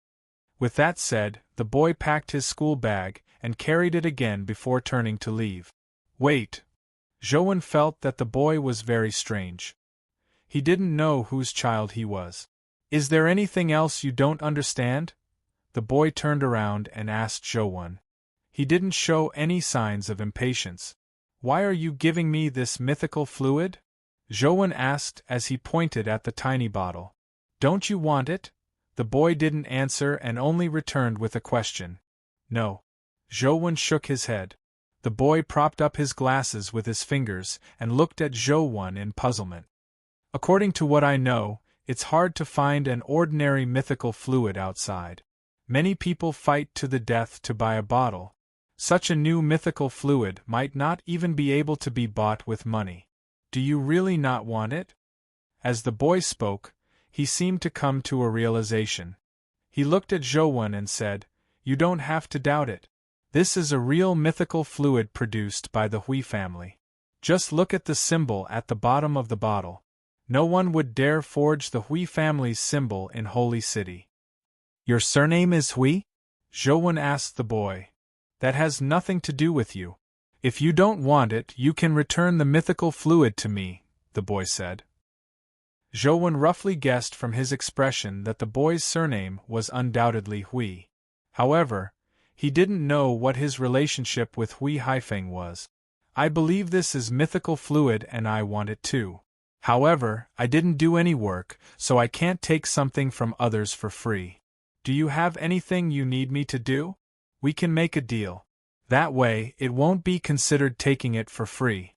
With that said, the boy packed his school bag and carried it again before turning to leave. "Wait." Zhou felt that the boy was very strange. He didn't know whose child he was. "Is there anything else you don't understand?" The boy turned around and asked Zhou. He didn't show any signs of impatience. "Why are you giving me this mythical fluid?" Zhou asked as he pointed at the tiny bottle. "Don't you want it?" The boy didn't answer and only returned with a question. "No." Zhou shook his head. The boy propped up his glasses with his fingers and looked at Zhou in puzzlement. "According to what I know, it's hard to find an ordinary mythical fluid outside. Many people fight to the death to buy a bottle. Such a new mythical fluid might not even be able to be bought with money. Do you really not want it?" As the boy spoke, he seemed to come to a realization. He looked at Zhou and said, "You don't have to doubt it. This is a real mythical fluid produced by the Hui family. Just look at the symbol at the bottom of the bottle. No one would dare forge the Hui family's symbol in Holy City." "Your surname is Hui?" Zhou asked the boy. "That has nothing to do with you. If you don't want it, you can return the mythical fluid to me," the boy said. Zhou roughly guessed from his expression that the boy's surname was undoubtedly Hui. However, he didn't know what his relationship with Hui Haifeng was. "I believe this is mythical fluid and I want it too. However, I didn't do any work, so I can't take something from others for free. Do you have anything you need me to do? We can make a deal. That way, it won't be considered taking it for free."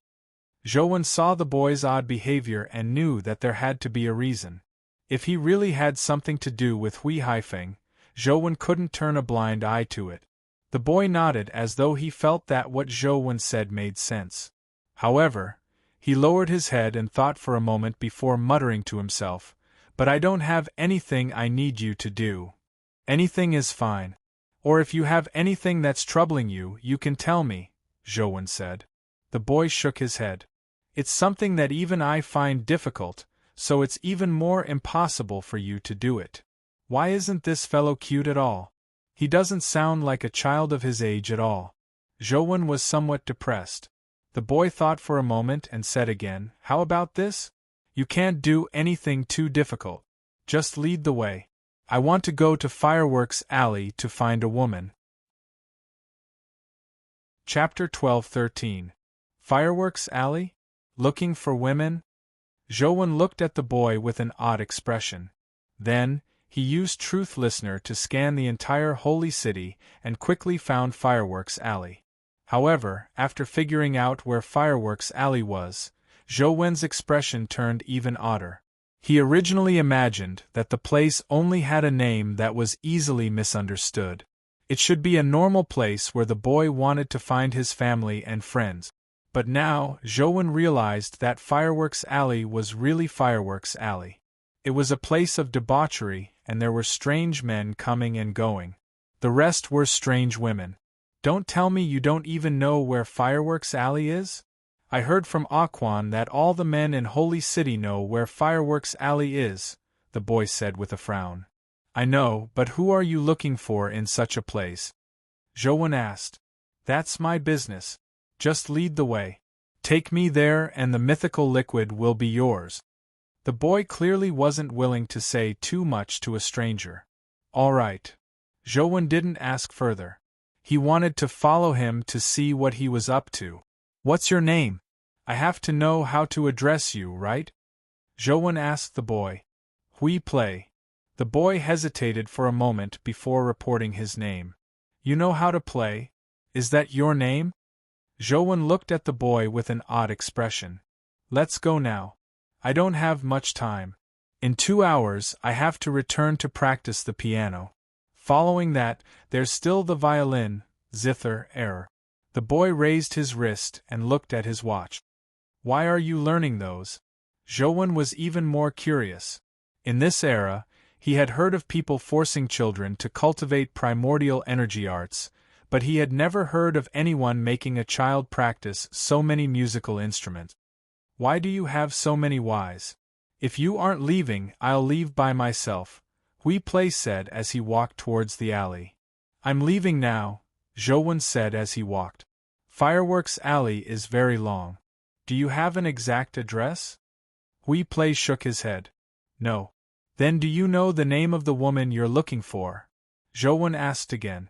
Zhou saw the boy's odd behavior and knew that there had to be a reason. If he really had something to do with Hui Haifeng, Zhou couldn't turn a blind eye to it. The boy nodded as though he felt that what Zhou said made sense. However, he lowered his head and thought for a moment before muttering to himself, "But I don't have anything I need you to do. Anything is fine. Or if you have anything that's troubling you, you can tell me," Zhou said. The boy shook his head. "It's something that even I find difficult, so it's even more impossible for you to do it. Why isn't this fellow cute at all? He doesn't sound like a child of his age at all." Zhou was somewhat depressed. The boy thought for a moment and said again, "How about this? You can't do anything too difficult. Just lead the way. I want to go to Fireworks Alley to find a woman." Chapter 12-13. Fireworks alley? Looking for women? Zhouwen looked at the boy with an odd expression. Then, he used Truth Listener to scan the entire holy city and quickly found Fireworks alley. However, after figuring out where Fireworks alley was, Zhouwen's expression turned even odder. He originally imagined that the place only had a name that was easily misunderstood. It should be a normal place where the boy wanted to find his family and friends. But now, Zhouwen realized that Fireworks alley was really Fireworks alley. It was a place of debauchery, and there were strange men coming and going. The rest were strange women. Don't tell me you don't even know where Fireworks alley is? I heard from Aquan that all the men in Holy City know where Fireworks alley is, the boy said with a frown. I know, but who are you looking for in such a place? Zhouwen asked. That's my business. Just lead the way. Take me there and the mythical liquid will be yours. The boy clearly wasn't willing to say too much to a stranger. All right. Zhouwen didn't ask further. He wanted to follow him to see what he was up to. What's your name? I have to know how to address you, right? Zhouwen asked the boy. We play. The boy hesitated for a moment before reporting his name. You know how to play? Is that your name? Zhouwen looked at the boy with an odd expression. Let's go now. I don't have much time. In 2 hours I have to return to practice the piano. Following that, there's still the violin, zither, error. The boy raised his wrist and looked at his watch. Why are you learning those? Zhouwen was even more curious. In this era, he had heard of people forcing children to cultivate primordial energy arts, but he had never heard of anyone making a child practice so many musical instruments. Why do you have so many whys? If you aren't leaving, I'll leave by myself, Hui Play said as he walked towards the alley. I'm leaving now, Zhouwen said as he walked. Fireworks alley is very long. Do you have an exact address? Hui Play shook his head. No. Then do you know the name of the woman you're looking for? Zhouwen asked again.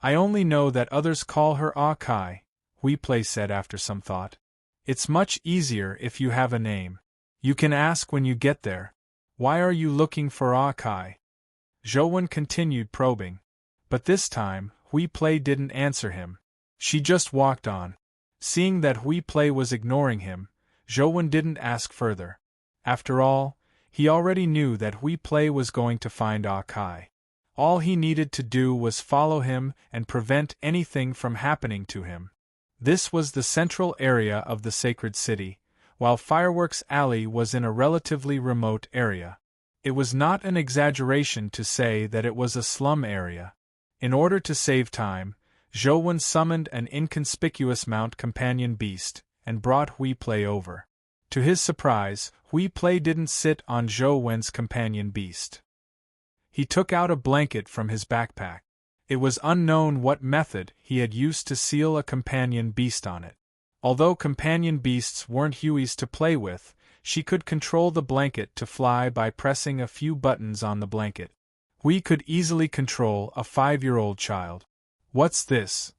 I only know that others call her Ah Kai, Hui Play said after some thought. It's much easier if you have a name. You can ask when you get there. Why are you looking for Ah Kai? Zhouwen continued probing. But this time, Hui Play didn't answer him. She just walked on. Seeing that Hui Play was ignoring him, Zhouwen didn't ask further. After all, he already knew that Hui Play was going to find Ah Kai. All he needed to do was follow him and prevent anything from happening to him. This was the central area of the sacred city, while Fireworks Alley was in a relatively remote area. It was not an exaggeration to say that it was a slum area. In order to save time, Zhouwen summoned an inconspicuous mount companion beast and brought Hui Play over. To his surprise, Hui Play didn't sit on Zhouwen's companion beast. He took out a blanket from his backpack. It was unknown what method he had used to seal a companion beast on it. Although companion beasts weren't Huey's to play with, she could control the blanket to fly by pressing a few buttons on the blanket. Hui could easily control a 5-year-old child. What's this?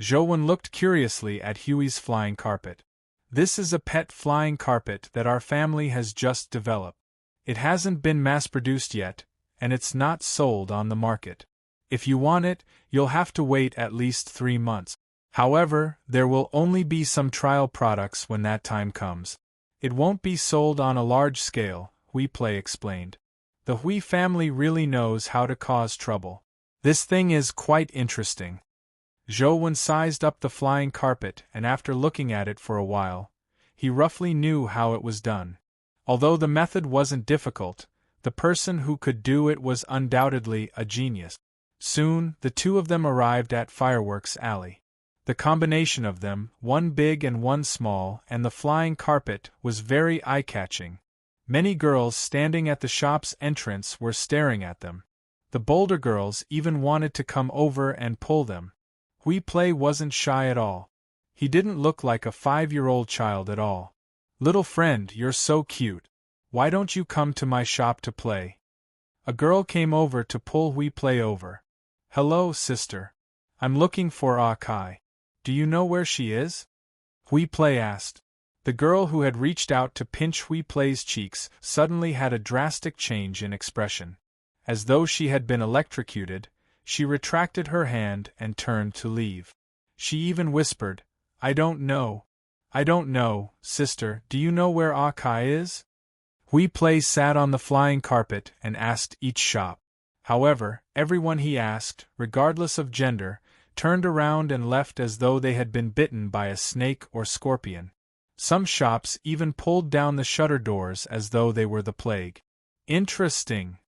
Zhouwen looked curiously at Huey's flying carpet. This is a pet flying carpet that our family has just developed. It hasn't been mass-produced yet, and it's not sold on the market. If you want it, you'll have to wait at least 3 months. However, there will only be some trial products when that time comes. It won't be sold on a large scale, Hui Play explained. The Hui family really knows how to cause trouble. This thing is quite interesting. Zhouwen sized up the flying carpet and after looking at it for a while, he roughly knew how it was done. Although the method wasn't difficult, the person who could do it was undoubtedly a genius. Soon, the two of them arrived at Fireworks Alley. The combination of them, one big and one small, and the flying carpet was very eye-catching. Many girls standing at the shop's entrance were staring at them. The bolder girls even wanted to come over and pull them. Hui Play wasn't shy at all. He didn't look like a 5-year-old child at all. Little friend, you're so cute. Why don't you come to my shop to play? A girl came over to pull Hui Play over. Hello, sister. I'm looking for Ah Kai. Do you know where she is? Hui Play asked. The girl who had reached out to pinch Hui Play's cheeks suddenly had a drastic change in expression. As though she had been electrocuted, she retracted her hand and turned to leave. She even whispered, I don't know. I don't know, sister, do you know where Ah Kai is? Hui Play sat on the flying carpet and asked each shop. However, everyone he asked, regardless of gender, turned around and left as though they had been bitten by a snake or scorpion. Some shops even pulled down the shutter doors as though they were the plague. Interesting.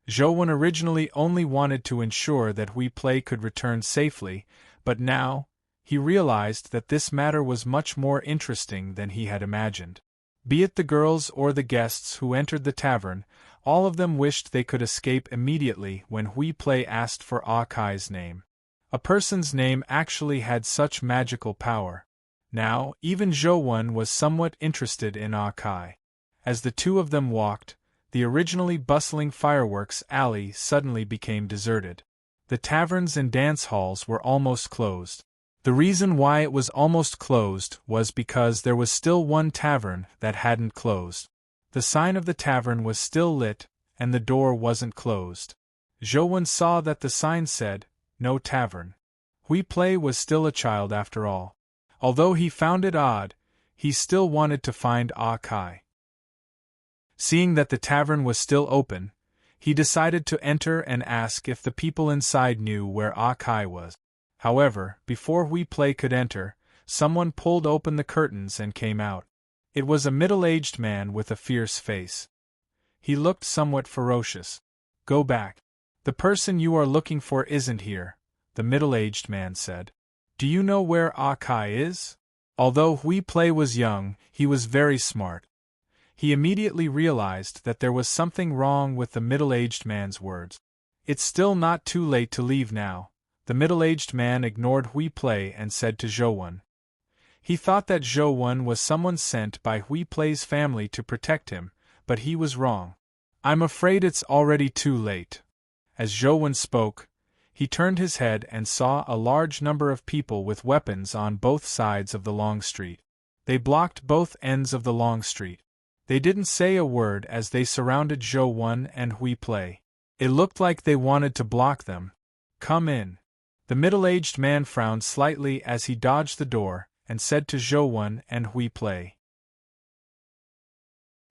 Zhou originally only wanted to ensure that Hui Play could return safely, but now, he realized that this matter was much more interesting than he had imagined. Be it the girls or the guests who entered the tavern, all of them wished they could escape immediately when Hui Play asked for Ah Kai's name. A person's name actually had such magical power. Now, even Zhou was somewhat interested in Ah Kai. As the two of them walked, the originally bustling fireworks alley suddenly became deserted. The taverns and dance halls were almost closed. The reason why it was almost closed was because there was still one tavern that hadn't closed. The sign of the tavern was still lit, and the door wasn't closed. Zhou saw that the sign said, No tavern. Hui Play was still a child after all. Although he found it odd, he still wanted to find Ah Kai. Seeing that the tavern was still open, he decided to enter and ask if the people inside knew where Ah Kai was. However, before Hui Play could enter, someone pulled open the curtains and came out. It was a middle-aged man with a fierce face. He looked somewhat ferocious. Go back. The person you are looking for isn't here, the middle-aged man said. Do you know where Ah Kai is? Although Hui Play was young, he was very smart. He immediately realized that there was something wrong with the middle-aged man's words. It's still not too late to leave now. The middle-aged man ignored Hui Play and said to Zhou. He thought that Zhou was someone sent by Hui Play's family to protect him, but he was wrong. I'm afraid it's already too late. As Zhou spoke, he turned his head and saw a large number of people with weapons on both sides of the long street. They blocked both ends of the long street. They didn't say a word as they surrounded Zhou and Hui Play. It looked like they wanted to block them. Come in. The middle-aged man frowned slightly as he dodged the door, and said to Zhou and Hui Play.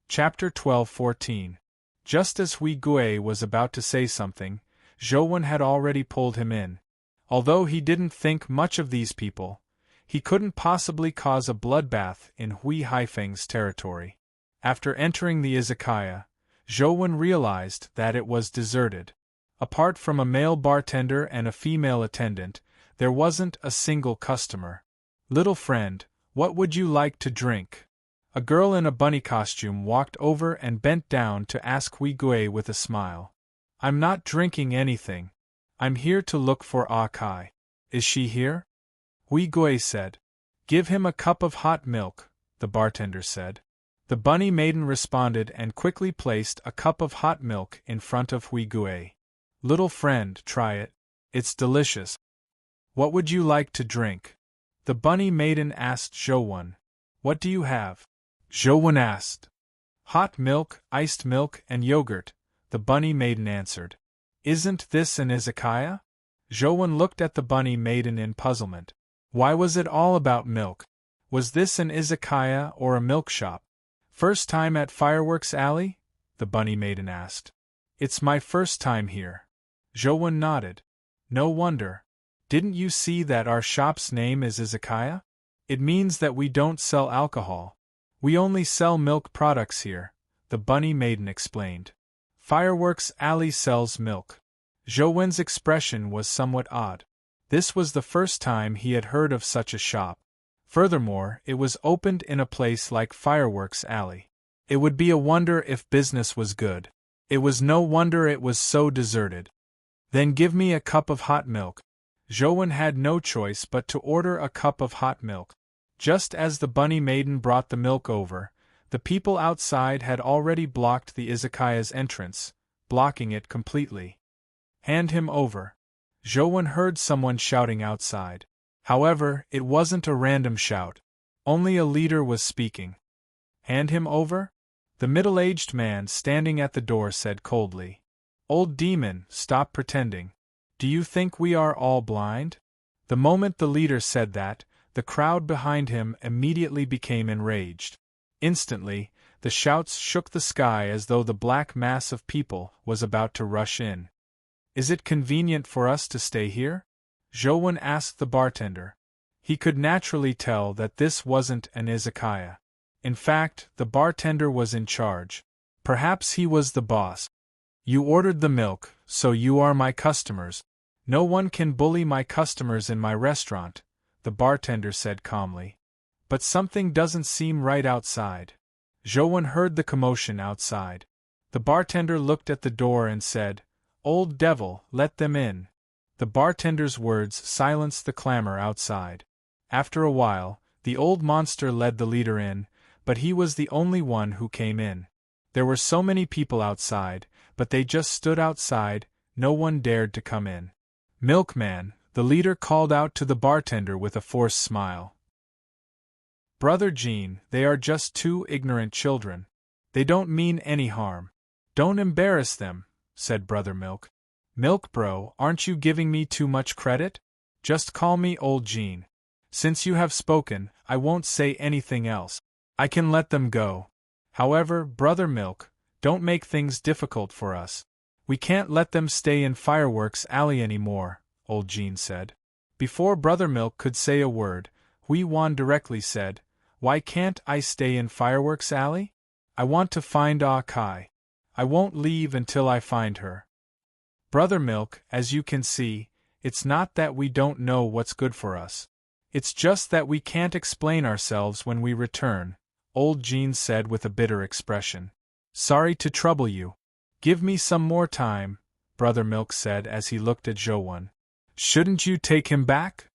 Chapter 12-14. Just as Hui Gui was about to say something, Zhou had already pulled him in. Although he didn't think much of these people, he couldn't possibly cause a bloodbath in Hui Haifeng's territory. After entering the izakaya, Zhou realized that it was deserted. Apart from a male bartender and a female attendant, there wasn't a single customer. Little friend, what would you like to drink? A girl in a bunny costume walked over and bent down to ask Hui Gui with a smile. I'm not drinking anything. I'm here to look for Ah Kai. Is she here? Hui Gui said. Give him a cup of hot milk, the bartender said. The bunny maiden responded and quickly placed a cup of hot milk in front of Hui Gui. Little friend, try it. It's delicious. What would you like to drink? The bunny maiden asked Zhou. What do you have? Zhou asked. Hot milk, iced milk, and yogurt, the bunny maiden answered. Isn't this an izakaya? Zhou looked at the bunny maiden in puzzlement. Why was it all about milk? Was this an izakaya or a milk shop? First time at Fireworks Alley? The bunny maiden asked. It's my first time here. Zhou nodded. No wonder. Didn't you see that our shop's name is izakaya? It means that we don't sell alcohol. We only sell milk products here, the bunny maiden explained. Fireworks Alley sells milk. Zhou's expression was somewhat odd. This was the first time he had heard of such a shop. Furthermore, it was opened in a place like Fireworks Alley. It would be a wonder if business was good. It was no wonder it was so deserted. Then give me a cup of hot milk. Zhou had no choice but to order a cup of hot milk. Just as the bunny maiden brought the milk over, the people outside had already blocked the izakaya's entrance, blocking it completely. Hand him over. Zhou heard someone shouting outside. However, it wasn't a random shout. Only a leader was speaking. Hand him over? The middle-aged man standing at the door said coldly. Old demon, stop pretending. Do you think we are all blind? The moment the leader said that, the crowd behind him immediately became enraged. Instantly, the shouts shook the sky as though the black mass of people was about to rush in. Is it convenient for us to stay here? Joan asked the bartender. He could naturally tell that this wasn't an izakaya. In fact, the bartender was in charge. Perhaps he was the boss. You ordered the milk, so you are my customers. No one can bully my customers in my restaurant, the bartender said calmly. But something doesn't seem right outside. Joan heard the commotion outside. The bartender looked at the door and said, Old devil, let them in. The bartender's words silenced the clamor outside. After a while, the old monster led the leader in, but he was the only one who came in. There were so many people outside, but they just stood outside, no one dared to come in. Milkman, the leader called out to the bartender with a forced smile. Brother Jean, they are just two ignorant children. They don't mean any harm. Don't embarrass them, said Brother Milk. Milk bro, aren't you giving me too much credit? Just call me Old Jean. Since you have spoken, I won't say anything else. I can let them go. However, Brother Milk, don't make things difficult for us. We can't let them stay in Fireworks Alley anymore, Old Jean said. Before Brother Milk could say a word, Hui Wan directly said, Why can't I stay in Fireworks Alley? I want to find Ah Kai. I won't leave until I find her. Brother Milk, as you can see, it's not that we don't know what's good for us. It's just that we can't explain ourselves when we return, Old Jean said with a bitter expression. Sorry to trouble you. Give me some more time, Brother Milk said as he looked at Joan. Shouldn't you take him back?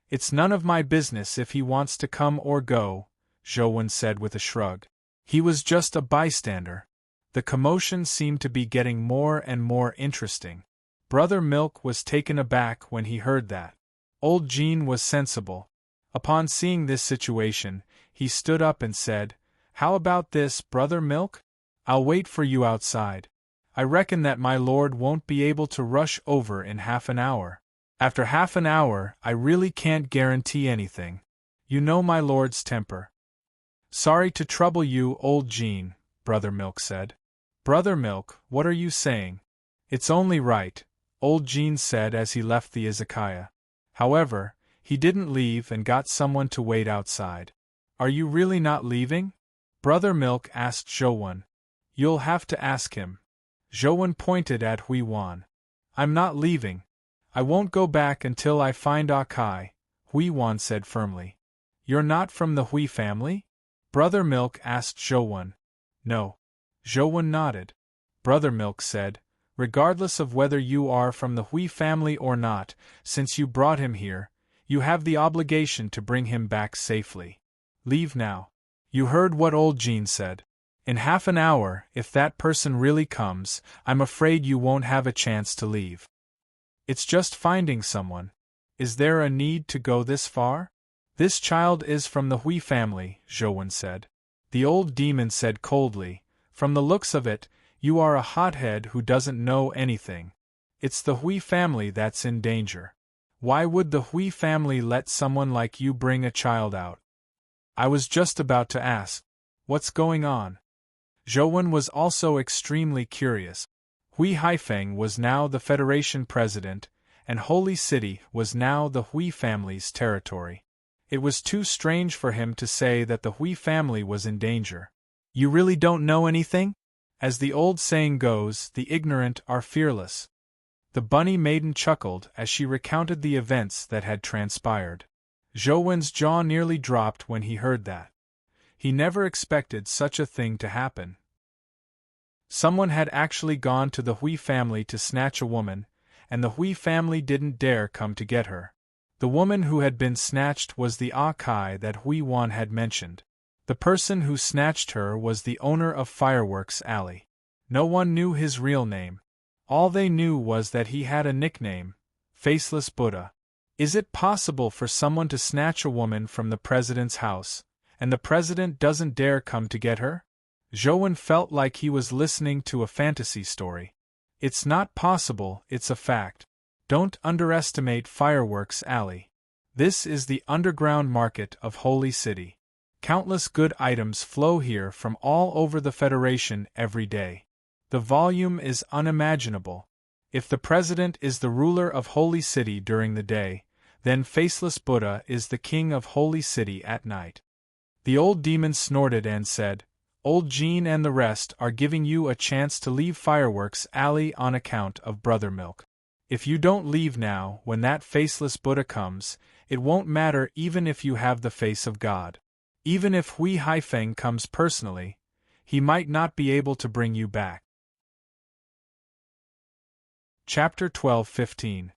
It's none of my business if he wants to come or go, Joan said with a shrug. He was just a bystander. The commotion seemed to be getting more and more interesting. Brother Milk was taken aback when he heard that. Old Jean was sensible. Upon seeing this situation, he stood up and said, How about this, Brother Milk? I'll wait for you outside. I reckon that my lord won't be able to rush over in half an hour. After half an hour, I really can't guarantee anything. You know my lord's temper. Sorry to trouble you, Old Jean, Brother Milk said. Brother Milk, what are you saying? It's only right, Old Jean said as he left the izakaya. However, he didn't leave and got someone to wait outside. Are you really not leaving? Brother Milk asked Joan. You'll have to ask him. Joan pointed at Hui Wan. I'm not leaving. I won't go back until I find Ah Kai, Hui Wan said firmly. You're not from the Hui family? Brother Milk asked Joan. No. Joan nodded. Brother Milk said, Regardless of whether you are from the Hui family or not, since you brought him here, you have the obligation to bring him back safely. Leave now. You heard what Old Jean said. In half an hour, if that person really comes, I'm afraid you won't have a chance to leave. It's just finding someone. Is there a need to go this far? This child is from the Hui family, Joan said. The old demon said coldly, From the looks of it, you are a hothead who doesn't know anything. It's the Hui family that's in danger. Why would the Hui family let someone like you bring a child out? I was just about to ask. What's going on? Joan was also extremely curious. Hui Haifeng was now the Federation president, and Holy City was now the Hui family's territory. It was too strange for him to say that the Hui family was in danger. You really don't know anything? As the old saying goes, the ignorant are fearless. The bunny maiden chuckled as she recounted the events that had transpired. Joan's jaw nearly dropped when he heard that. He never expected such a thing to happen. Someone had actually gone to the Hui family to snatch a woman, and the Hui family didn't dare come to get her. The woman who had been snatched was the Ah Kai that Hui Wan had mentioned. The person who snatched her was the owner of Fireworks Alley. No one knew his real name. All they knew was that he had a nickname, Faceless Buddha. Is it possible for someone to snatch a woman from the president's house, and the president doesn't dare come to get her? Zhouwen felt like he was listening to a fantasy story. It's not possible, it's a fact. Don't underestimate Fireworks Alley. This is the underground market of Holy City. Countless good items flow here from all over the Federation every day. The volume is unimaginable. If the president is the ruler of Holy City during the day, then Faceless Buddha is the king of Holy City at night. The old demon snorted and said, Old Jean and the rest are giving you a chance to leave Fireworks Alley on account of Brother Milk. If you don't leave now, when that Faceless Buddha comes, it won't matter even if you have the face of God. Even if Hui Haifeng comes personally, he might not be able to bring you back. Chapter 12:15.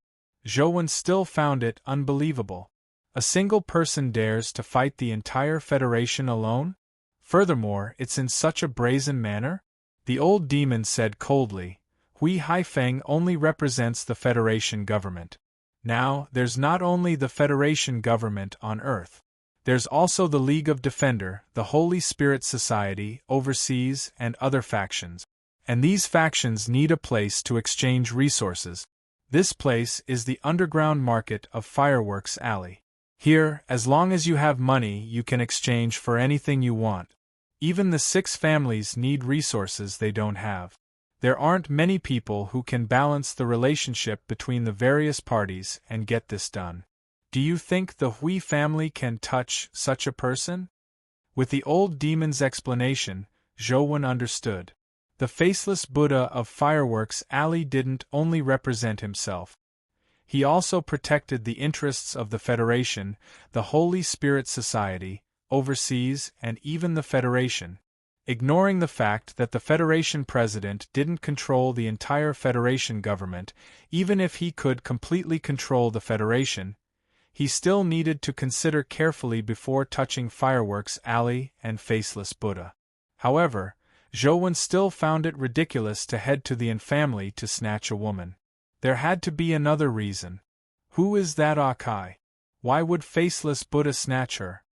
Zhouwen still found it unbelievable. A single person dares to fight the entire Federation alone? Furthermore, it's in such a brazen manner? The old demon said coldly, Hui Haifeng only represents the Federation government. Now, there's not only the Federation government on Earth. There's also the League of Defender, the Holy Spirit Society, overseas, and other factions. And these factions need a place to exchange resources. This place is the underground market of Fireworks Alley. Here, as long as you have money, you can exchange for anything you want. Even the 6 families need resources they don't have. There aren't many people who can balance the relationship between the various parties and get this done. Do you think the Hui family can touch such a person? With the old demon's explanation, Zhouwen understood. The Faceless Buddha of Fireworks Alley didn't only represent himself. He also protected the interests of the Federation, the Holy Spirit Society, overseas, and even the Federation. Ignoring the fact that the Federation president didn't control the entire Federation government, even if he could completely control the Federation, he still needed to consider carefully before touching Fireworks Alley and Faceless Buddha. However, Zhouwen still found it ridiculous to head to the infamily to snatch a woman. There had to be another reason. Who is that Akai? Why would Faceless Buddha snatch her?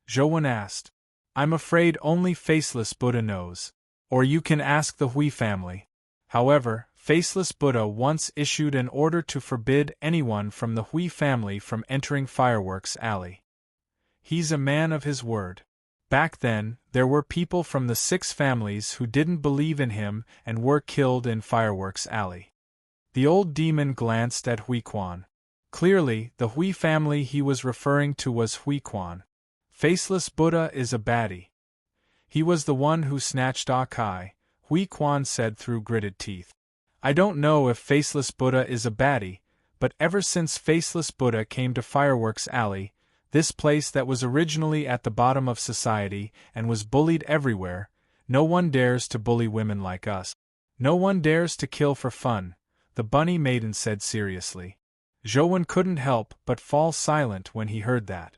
Zhouwen asked. I'm afraid only Faceless Buddha knows. Or you can ask the Hui family. However, Faceless Buddha once issued an order to forbid anyone from the Hui family from entering Fireworks Alley. He's a man of his word. Back then, there were people from the 6 families who didn't believe in him and were killed in Fireworks Alley. The old demon glanced at Hui Quan. Clearly, the Hui family he was referring to was Hui Quan. Faceless Buddha is a baddie. He was the one who snatched Akai, Hui Quan said through gritted teeth. I don't know if Faceless Buddha is a baddie, but ever since Faceless Buddha came to Fireworks Alley, this place that was originally at the bottom of society and was bullied everywhere, no one dares to bully women like us. No one dares to kill for fun, the bunny maiden said seriously. Zhouwen couldn't help but fall silent when he heard that.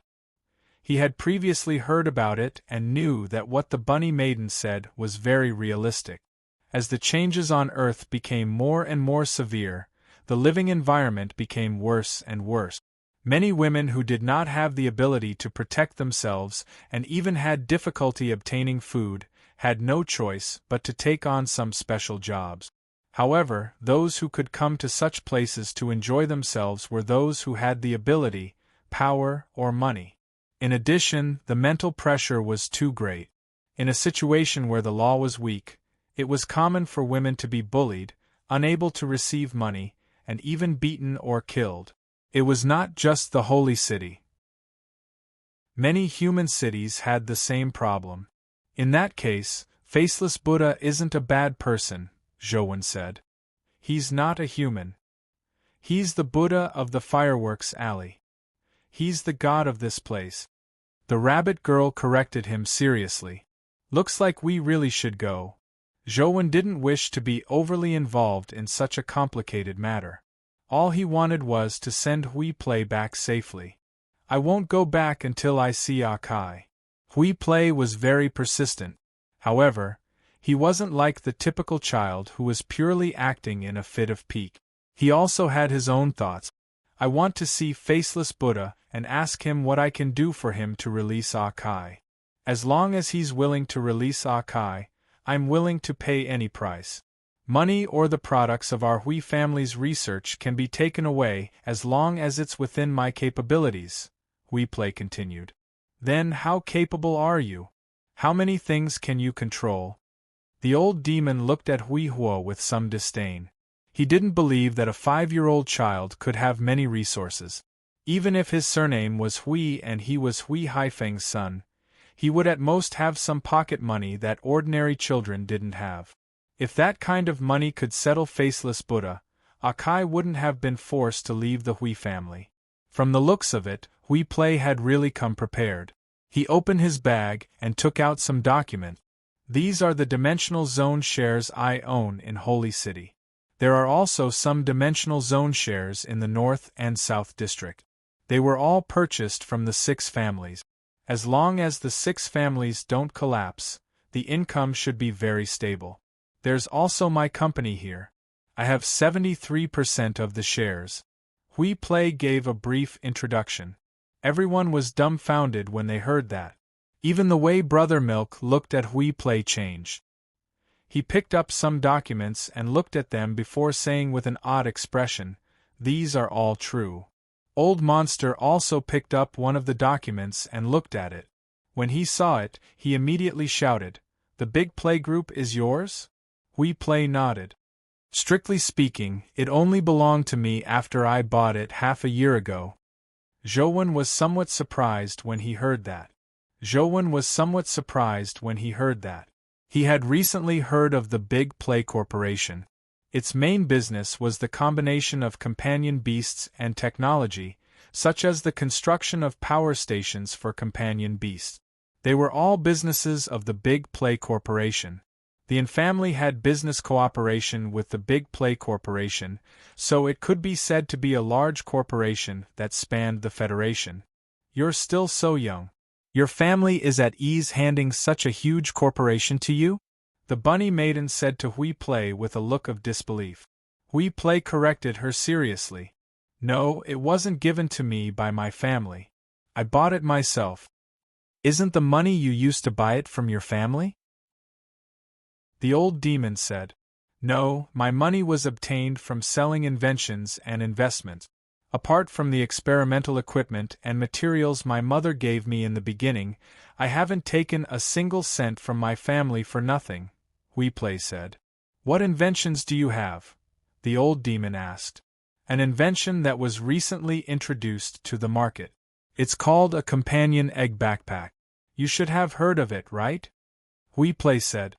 He had previously heard about it and knew that what the bunny maiden said was very realistic. As the changes on Earth became more and more severe, the living environment became worse and worse. Many women who did not have the ability to protect themselves and even had difficulty obtaining food had no choice but to take on some special jobs. However, those who could come to such places to enjoy themselves were those who had the ability, power, or money. In addition, the mental pressure was too great. In a situation where the law was weak, it was common for women to be bullied, unable to receive money, and even beaten or killed. It was not just the Holy City. Many human cities had the same problem. In that case, Faceless Buddha isn't a bad person, Zhouwen said. He's not a human. He's the Buddha of the Fireworks Alley. He's the god of this place. The rabbit girl corrected him seriously. Looks like we really should go. Zhouwen didn't wish to be overly involved in such a complicated matter. All he wanted was to send Hui Play back safely. I won't go back until I see Akai. Hui Play was very persistent. However, he wasn't like the typical child who was purely acting in a fit of pique. He also had his own thoughts. I want to see Faceless Buddha and ask him what I can do for him to release Akai. As long as he's willing to release Akai, I'm willing to pay any price. Money or the products of our Hui family's research can be taken away as long as it's within my capabilities, Hui Play continued. Then how capable are you? How many things can you control? The old demon looked at Hui Huo with some disdain. He didn't believe that a 5-year-old child could have many resources. Even if his surname was Hui and he was Hui Haifeng's son, he would at most have some pocket money that ordinary children didn't have. If that kind of money could settle Faceless Buddha, Akai wouldn't have been forced to leave the Hui family. From the looks of it, Hui Play had really come prepared. He opened his bag and took out some document. These are the dimensional zone shares I own in Holy City. There are also some dimensional zone shares in the North and South District. They were all purchased from the 6 families. As long as the 6 families don't collapse, the income should be very stable. There's also my company here. I have 73% of the shares. Hui Play gave a brief introduction. Everyone was dumbfounded when they heard that. Even the way Brother Milk looked at Hui Play changed. He picked up some documents and looked at them before saying with an odd expression, "These are all true." Old Monster also picked up one of the documents and looked at it. When he saw it, he immediately shouted, "The big play group is yours?" Hui Play nodded. "Strictly speaking, it only belonged to me after I bought it half a year ago." Zhouwen was somewhat surprised when he heard that. He had recently heard of the Big Play Corporation. Its main business was the combination of companion beasts and technology, such as the construction of power stations for companion beasts. They were all businesses of the Big Play Corporation. The Yin family had business cooperation with the Big Play Corporation, so it could be said to be a large corporation that spanned the Federation. "You're still so young. Your family is at ease handing such a huge corporation to you?" the bunny maiden said to Hui Play with a look of disbelief. Hui Play corrected her seriously. "No, it wasn't given to me by my family. I bought it myself." "Isn't the money you used to buy it from your family?" The old demon said. "No, my money was obtained from selling inventions and investments. Apart from the experimental equipment and materials my mother gave me in the beginning, I haven't taken a single cent from my family for nothing," Hui Play said. "What inventions do you have?" the old demon asked. "An invention that was recently introduced to the market. It's called a companion egg backpack. You should have heard of it, right?" Hui Play said.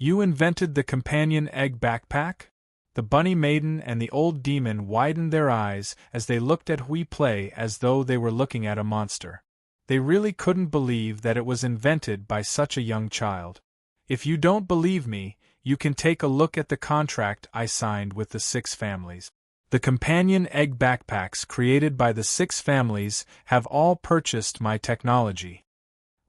"You invented the companion egg backpack?" The bunny maiden and the old demon widened their eyes as they looked at Hui Play as though they were looking at a monster. They really couldn't believe that it was invented by such a young child. "If you don't believe me, you can take a look at the contract I signed with the 6 families. The companion egg backpacks created by the 6 families have all purchased my technology."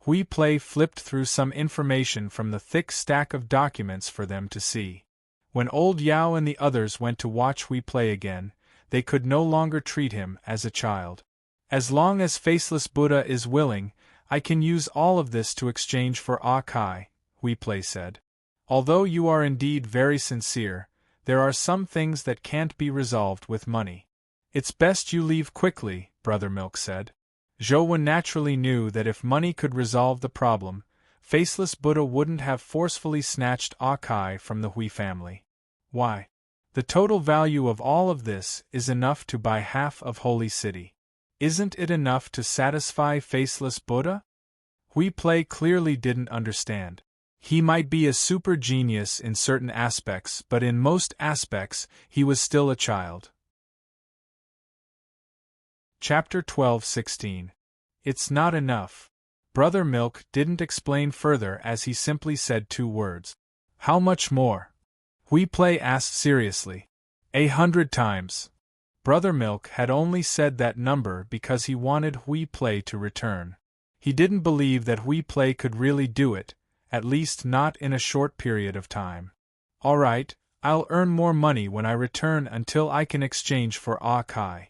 Hui Play flipped through some information from the thick stack of documents for them to see. When old Yao and the others went to watch Hui Play again, they could no longer treat him as a child. "As long as Faceless Buddha is willing, I can use all of this to exchange for Akai," Hui Play said. "Although you are indeed very sincere, there are some things that can't be resolved with money. It's best you leave quickly," Brother Milk said. Zhouwen naturally knew that if money could resolve the problem, Faceless Buddha wouldn't have forcefully snatched Akai from the Hui family. Why? The total value of all of this is enough to buy half of Holy City. Isn't it enough to satisfy Faceless Buddha? Hui Play clearly didn't understand. He might be a super genius in certain aspects, but in most aspects, he was still a child. Chapter 12:16. It's not enough. Brother Milk didn't explain further as he simply said 2 words. "How much more?" Hui Play asked seriously. 100 times. Brother Milk had only said that number because he wanted Hui Play to return. He didn't believe that Hui Play could really do it, at least not in a short period of time. "All right, I'll earn more money when I return until I can exchange for Akai."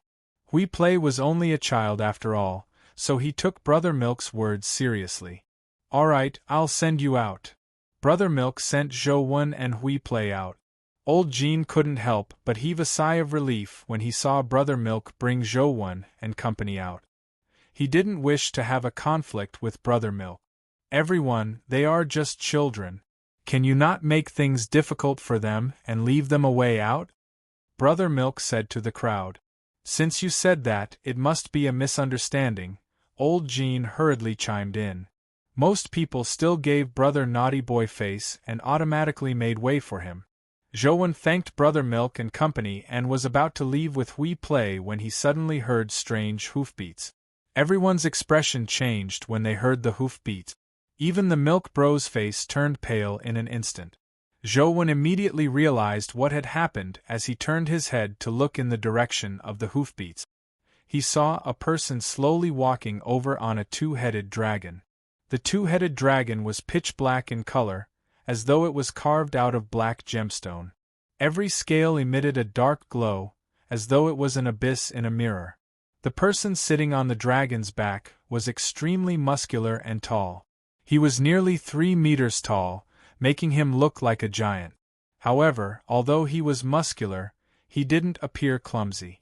Hui Play was only a child after all, so he took Brother Milk's words seriously. All right, I'll send you out. Brother Milk sent Zhou and Hui Play out. Old Jean couldn't help but heave a sigh of relief when he saw Brother Milk bring Zhou and company out. He didn't wish to have a conflict with Brother Milk. Everyone, they are just children. Can you not make things difficult for them and leave them a way out? Brother Milk said to the crowd. Since you said that, it must be a misunderstanding. Old Jean hurriedly chimed in. Most people still gave Brother Naughty Boy face and automatically made way for him. Zhou thanked Brother Milk and company and was about to leave with Hui Play when he suddenly heard strange hoofbeats. Everyone's expression changed when they heard the hoofbeat. Even the Milk Bro's face turned pale in an instant. Zhou immediately realized what had happened as he turned his head to look in the direction of the hoofbeats. He saw a person slowly walking over on a two-headed dragon. The two-headed dragon was pitch black in color, as though it was carved out of black gemstone. Every scale emitted a dark glow, as though it was an abyss in a mirror. The person sitting on the dragon's back was extremely muscular and tall. He was nearly 3 meters tall, making him look like a giant. However, although he was muscular, he didn't appear clumsy.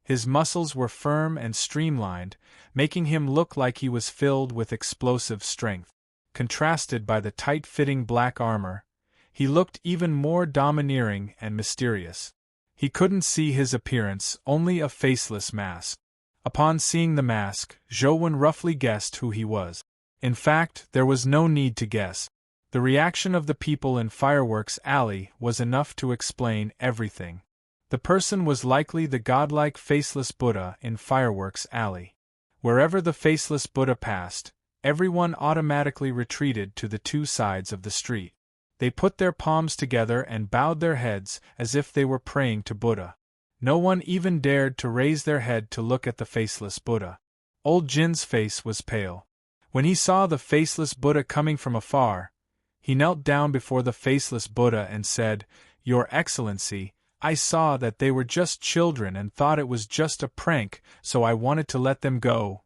His muscles were firm and streamlined, making him look like he was filled with explosive strength. Contrasted by the tight-fitting black armor, he looked even more domineering and mysterious. He couldn't see his appearance, only a faceless mask. Upon seeing the mask, Zhou roughly guessed who he was. In fact, there was no need to guess. The reaction of the people in Fireworks Alley was enough to explain everything. The person was likely the godlike faceless Buddha in Fireworks Alley. Wherever the faceless Buddha passed, everyone automatically retreated to the two sides of the street. They put their palms together and bowed their heads as if they were praying to Buddha. No one even dared to raise their head to look at the faceless Buddha. Old Jin's face was pale. When he saw the faceless Buddha coming from afar, he knelt down before the faceless Buddha and said, "Your Excellency, I saw that they were just children and thought it was just a prank, so I wanted to let them go."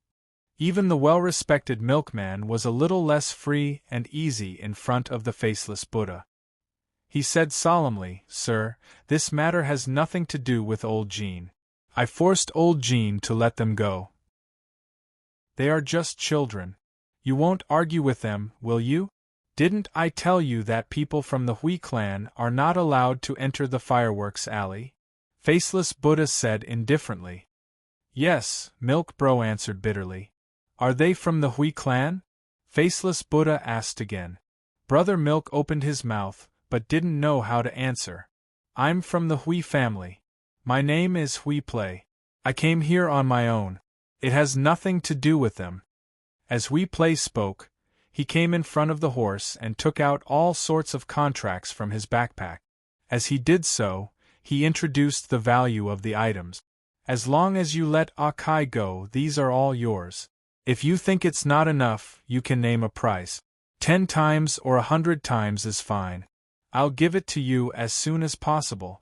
Even the well-respected milkman was a little less free and easy in front of the faceless Buddha. He said solemnly, "Sir, this matter has nothing to do with Old Jean. I forced Old Jean to let them go. They are just children. You won't argue with them, will you? Didn't I tell you that people from the Hui clan are not allowed to enter the Fireworks Alley?" Faceless Buddha said indifferently. "Yes," Milk Bro answered bitterly. "Are they from the Hui clan?" Faceless Buddha asked again. Brother Milk opened his mouth, but didn't know how to answer. "I'm from the Hui family. My name is Hui Play. I came here on my own. It has nothing to do with them." As Hui Play spoke, he came in front of the horse and took out all sorts of contracts from his backpack. As he did so, he introduced the value of the items. "As long as you let Akai go, these are all yours. If you think it's not enough, you can name a price. 10 times or 100 times is fine. I'll give it to you as soon as possible."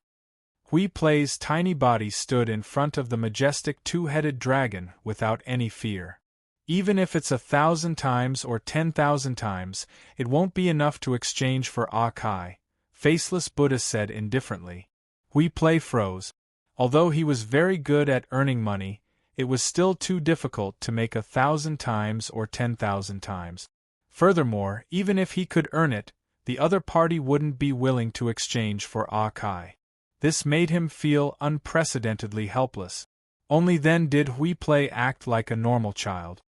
Hui Play's tiny body stood in front of the majestic two-headed dragon without any fear. "Even if it's 1,000 times or 10,000 times, it won't be enough to exchange for Akai," Faceless Buddha said indifferently. Hui Play froze. Although he was very good at earning money, it was still too difficult to make 1,000 times or 10,000 times. Furthermore, even if he could earn it, the other party wouldn't be willing to exchange for Akai. This made him feel unprecedentedly helpless. Only then did Hui Play act like a normal child.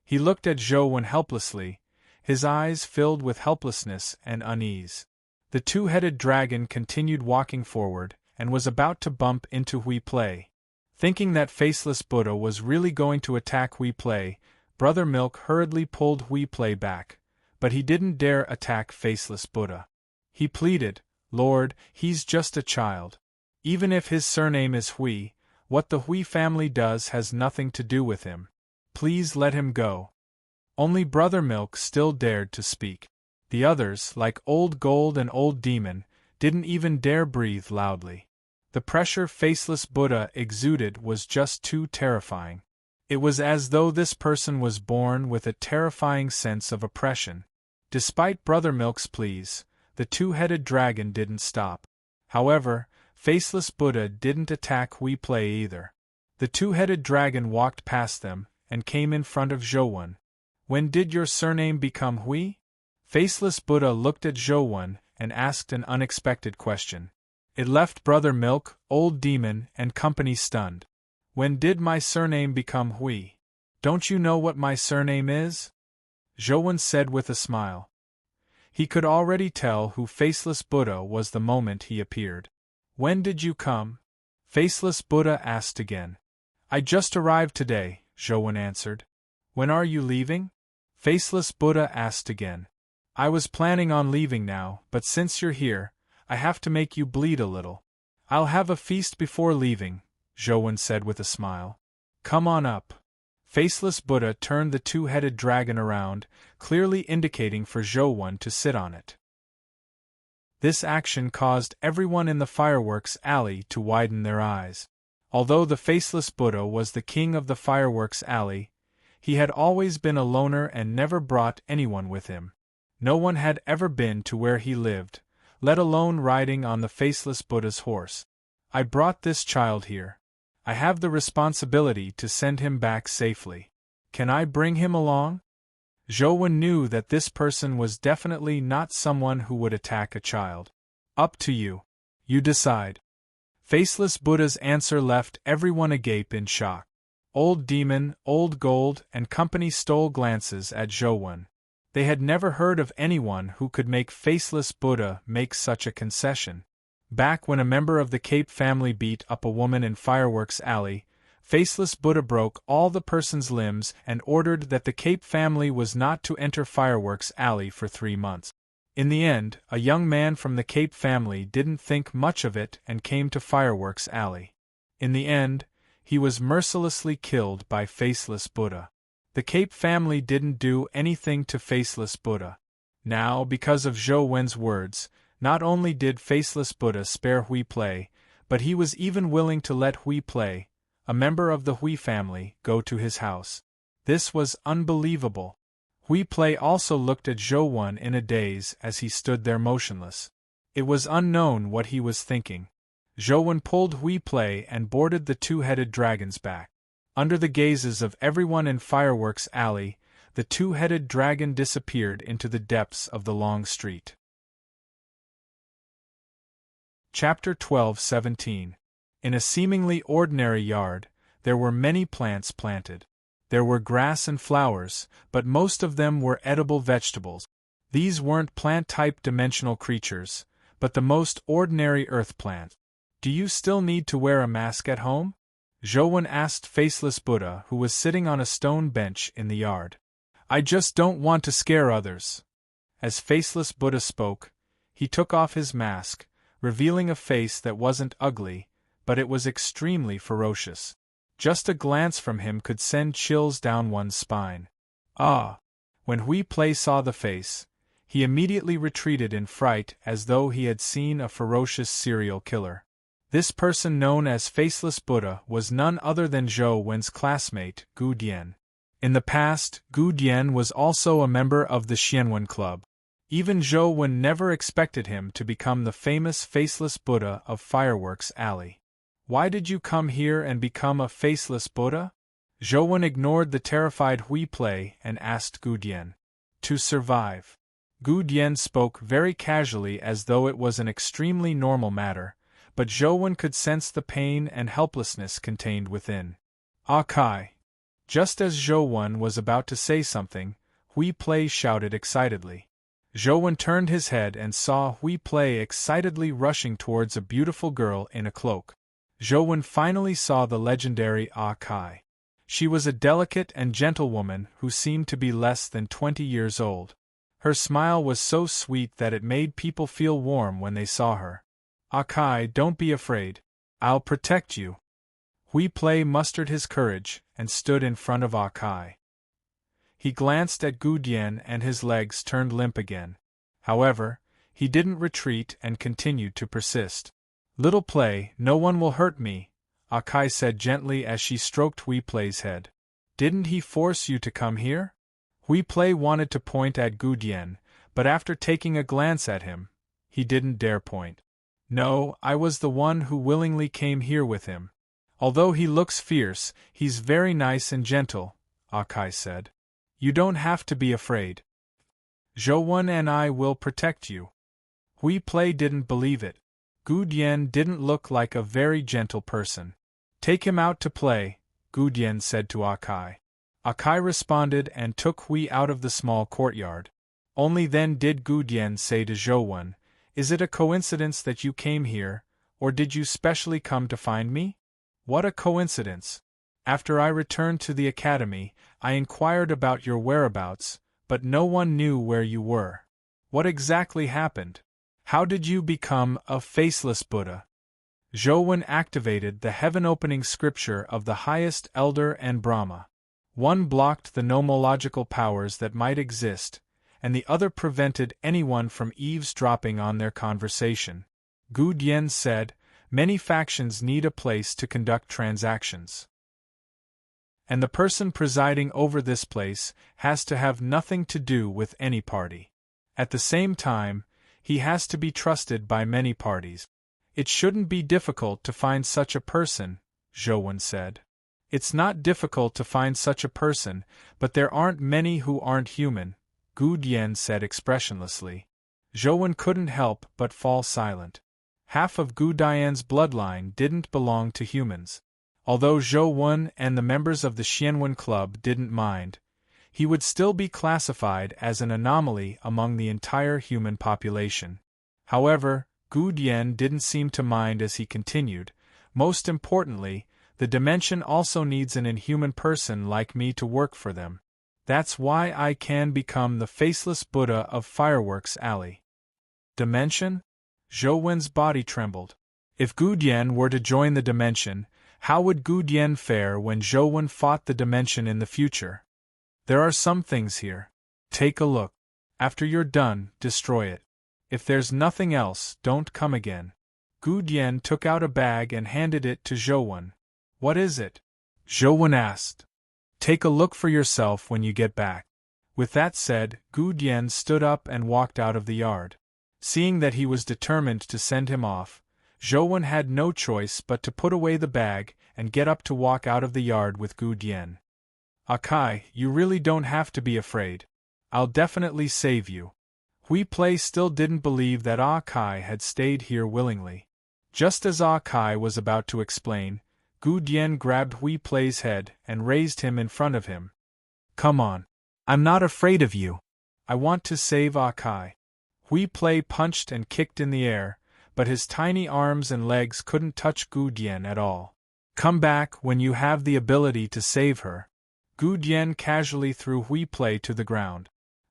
He looked at Zhou helplessly, his eyes filled with helplessness and unease. The two-headed dragon continued walking forward, and was about to bump into Hui Play. Thinking that Faceless Buddha was really going to attack Hui Play, Brother Milk hurriedly pulled Hui Play back, but he didn't dare attack Faceless Buddha. He pleaded, "Lord, he's just a child. Even if his surname is Hui, what the Hui family does has nothing to do with him. Please let him go." Only Brother Milk still dared to speak. The others, like Old Gold and Old Demon, didn't even dare breathe loudly. The pressure Faceless Buddha exuded was just too terrifying. It was as though this person was born with a terrifying sense of oppression. Despite Brother Milk's pleas, the two-headed dragon didn't stop. However, Faceless Buddha didn't attack Hui Play either. The two-headed dragon walked past them, and came in front of Zhouwen. When did your surname become Hui? Faceless Buddha looked at Zhouwen, and asked an unexpected question. It left Brother Milk, Old Demon, and company stunned. When did my surname become Hui? Don't you know what my surname is? Zhouwen said with a smile. He could already tell who Faceless Buddha was the moment he appeared. When did you come? Faceless Buddha asked again. I just arrived today, Zhouwen answered. When are you leaving? Faceless Buddha asked again. I was planning on leaving now, but since you're here, I have to make you bleed a little. I'll have a feast before leaving, Zhouwen said with a smile. Come on up. Faceless Buddha turned the two-headed dragon around, clearly indicating for Zhouwen to sit on it. This action caused everyone in the fireworks alley to widen their eyes. Although the Faceless Buddha was the king of the fireworks alley, he had always been a loner and never brought anyone with him. No one had ever been to where he lived, let alone riding on the Faceless Buddha's horse. I brought this child here. I have the responsibility to send him back safely. Can I bring him along? Zhouwen knew that this person was definitely not someone who would attack a child. Up to you. You decide. Faceless Buddha's answer left everyone agape in shock. Old Demon, Old Gold, and company stole glances at Zhouwen. They had never heard of anyone who could make Faceless Buddha make such a concession. Back when a member of the Cape family beat up a woman in Fireworks Alley, Faceless Buddha broke all the person's limbs and ordered that the Cape family was not to enter Fireworks Alley for 3 months. In the end, a young man from the Cape family didn't think much of it and came to Fireworks Alley. In the end, he was mercilessly killed by Faceless Buddha. The Cape family didn't do anything to Faceless Buddha. Now, because of Zhouwen's words, not only did Faceless Buddha spare Hui Play, but he was even willing to let Hui Play, a member of the Hui family, go to his house. This was unbelievable. Hui Play also looked at Zhouwen in a daze as he stood there motionless. It was unknown what he was thinking. Zhouwen pulled Hui Play and boarded the two-headed dragon's back. Under the gazes of everyone in Fireworks Alley, the two-headed dragon disappeared into the depths of the long street. Chapter 12:17. In a seemingly ordinary yard, there were many plants planted. There were grass and flowers, but most of them were edible vegetables. These weren't plant-type dimensional creatures, but the most ordinary earth plant. Do you still need to wear a mask at home? Zhouwen asked Faceless Buddha, who was sitting on a stone bench in the yard. I just don't want to scare others. As Faceless Buddha spoke, he took off his mask, revealing a face that wasn't ugly, but it was extremely ferocious. Just a glance from him could send chills down one's spine. Ah! When Hui Play saw the face, he immediately retreated in fright as though he had seen a ferocious serial killer. This person known as Faceless Buddha was none other than Zhou Wen's classmate, Gu Dian. In the past, Gu Dian was also a member of the Xianwen Club. Even Zhou Wen never expected him to become the famous Faceless Buddha of Fireworks Alley. Why did you come here and become a Faceless Buddha? Zhouwen ignored the terrified Hui Play and asked Gu Dian. To survive. Gu Dian spoke very casually as though it was an extremely normal matter, but Zhouwen could sense the pain and helplessness contained within. Ah Kai! Just as Zhouwen was about to say something, Hui Play shouted excitedly. Zhouwen turned his head and saw Hui Play excitedly rushing towards a beautiful girl in a cloak. Zhouwen finally saw the legendary Ah Kai. She was a delicate and gentle woman who seemed to be less than 20 years old. Her smile was so sweet that it made people feel warm when they saw her. Ah Kai, don't be afraid. I'll protect you. Hui Play mustered his courage and stood in front of Ah Kai. He glanced at Gu Dian and his legs turned limp again. However, he didn't retreat and continued to persist. Little Play, no one will hurt me, Ah Kai said gently as she stroked Hui Play's head. Didn't he force you to come here? Hui Play wanted to point at Gu Dian, but after taking a glance at him, he didn't dare point. No, I was the one who willingly came here with him. Although he looks fierce, he's very nice and gentle, Akai said. You don't have to be afraid. Zhou and I will protect you. Hui Play didn't believe it. Gu Dian didn't look like a very gentle person. Take him out to play, Gu Dian said to Akai. Akai responded and took Hui out of the small courtyard. Only then did Gu Dian say to Zhou, Is it a coincidence that you came here, or did you specially come to find me? What a coincidence! After I returned to the academy, I inquired about your whereabouts, but no one knew where you were. What exactly happened? How did you become a faceless Buddha? Zhou activated the heaven-opening scripture of the highest elder and Brahma. One blocked the nomological powers that might exist, and the other prevented anyone from eavesdropping on their conversation. Gu Dian said, Many factions need a place to conduct transactions. And the person presiding over this place has to have nothing to do with any party. At the same time, he has to be trusted by many parties. It shouldn't be difficult to find such a person, Zhou said. It's not difficult to find such a person, but there aren't many who aren't human, Gu Dian said expressionlessly. Zhou couldn't help but fall silent. Half of Gu Dian's bloodline didn't belong to humans. Although Zhou and the members of the Xianwen Club didn't mind, he would still be classified as an anomaly among the entire human population. However, Gu Dian didn't seem to mind as he continued. Most importantly, the dimension also needs an inhuman person like me to work for them. That's why I can become the faceless Buddha of Fireworks Alley. Dimension? Zhou body trembled. If Gu Dian were to join the dimension, how would Gu Dian fare when Zhou fought the dimension in the future? There are some things here. Take a look. After you're done, destroy it. If there's nothing else, don't come again. Gu Dian took out a bag and handed it to Zhou. What is it? Zhou asked. Take a look for yourself when you get back. With that said, Gu Dian stood up and walked out of the yard. Seeing that he was determined to send him off, Zhou had no choice but to put away the bag and get up to walk out of the yard with Gu Dian. Akai, you really don't have to be afraid. I'll definitely save you. Hui Play still didn't believe that Akai had stayed here willingly. Just as Akai was about to explain, Gu Dian grabbed Hui Play's head and raised him in front of him. Come on. I'm not afraid of you. I want to save Akai. Hui Play punched and kicked in the air, but his tiny arms and legs couldn't touch Gu Dian at all. Come back when you have the ability to save her. Gu Dian casually threw Hui Play to the ground.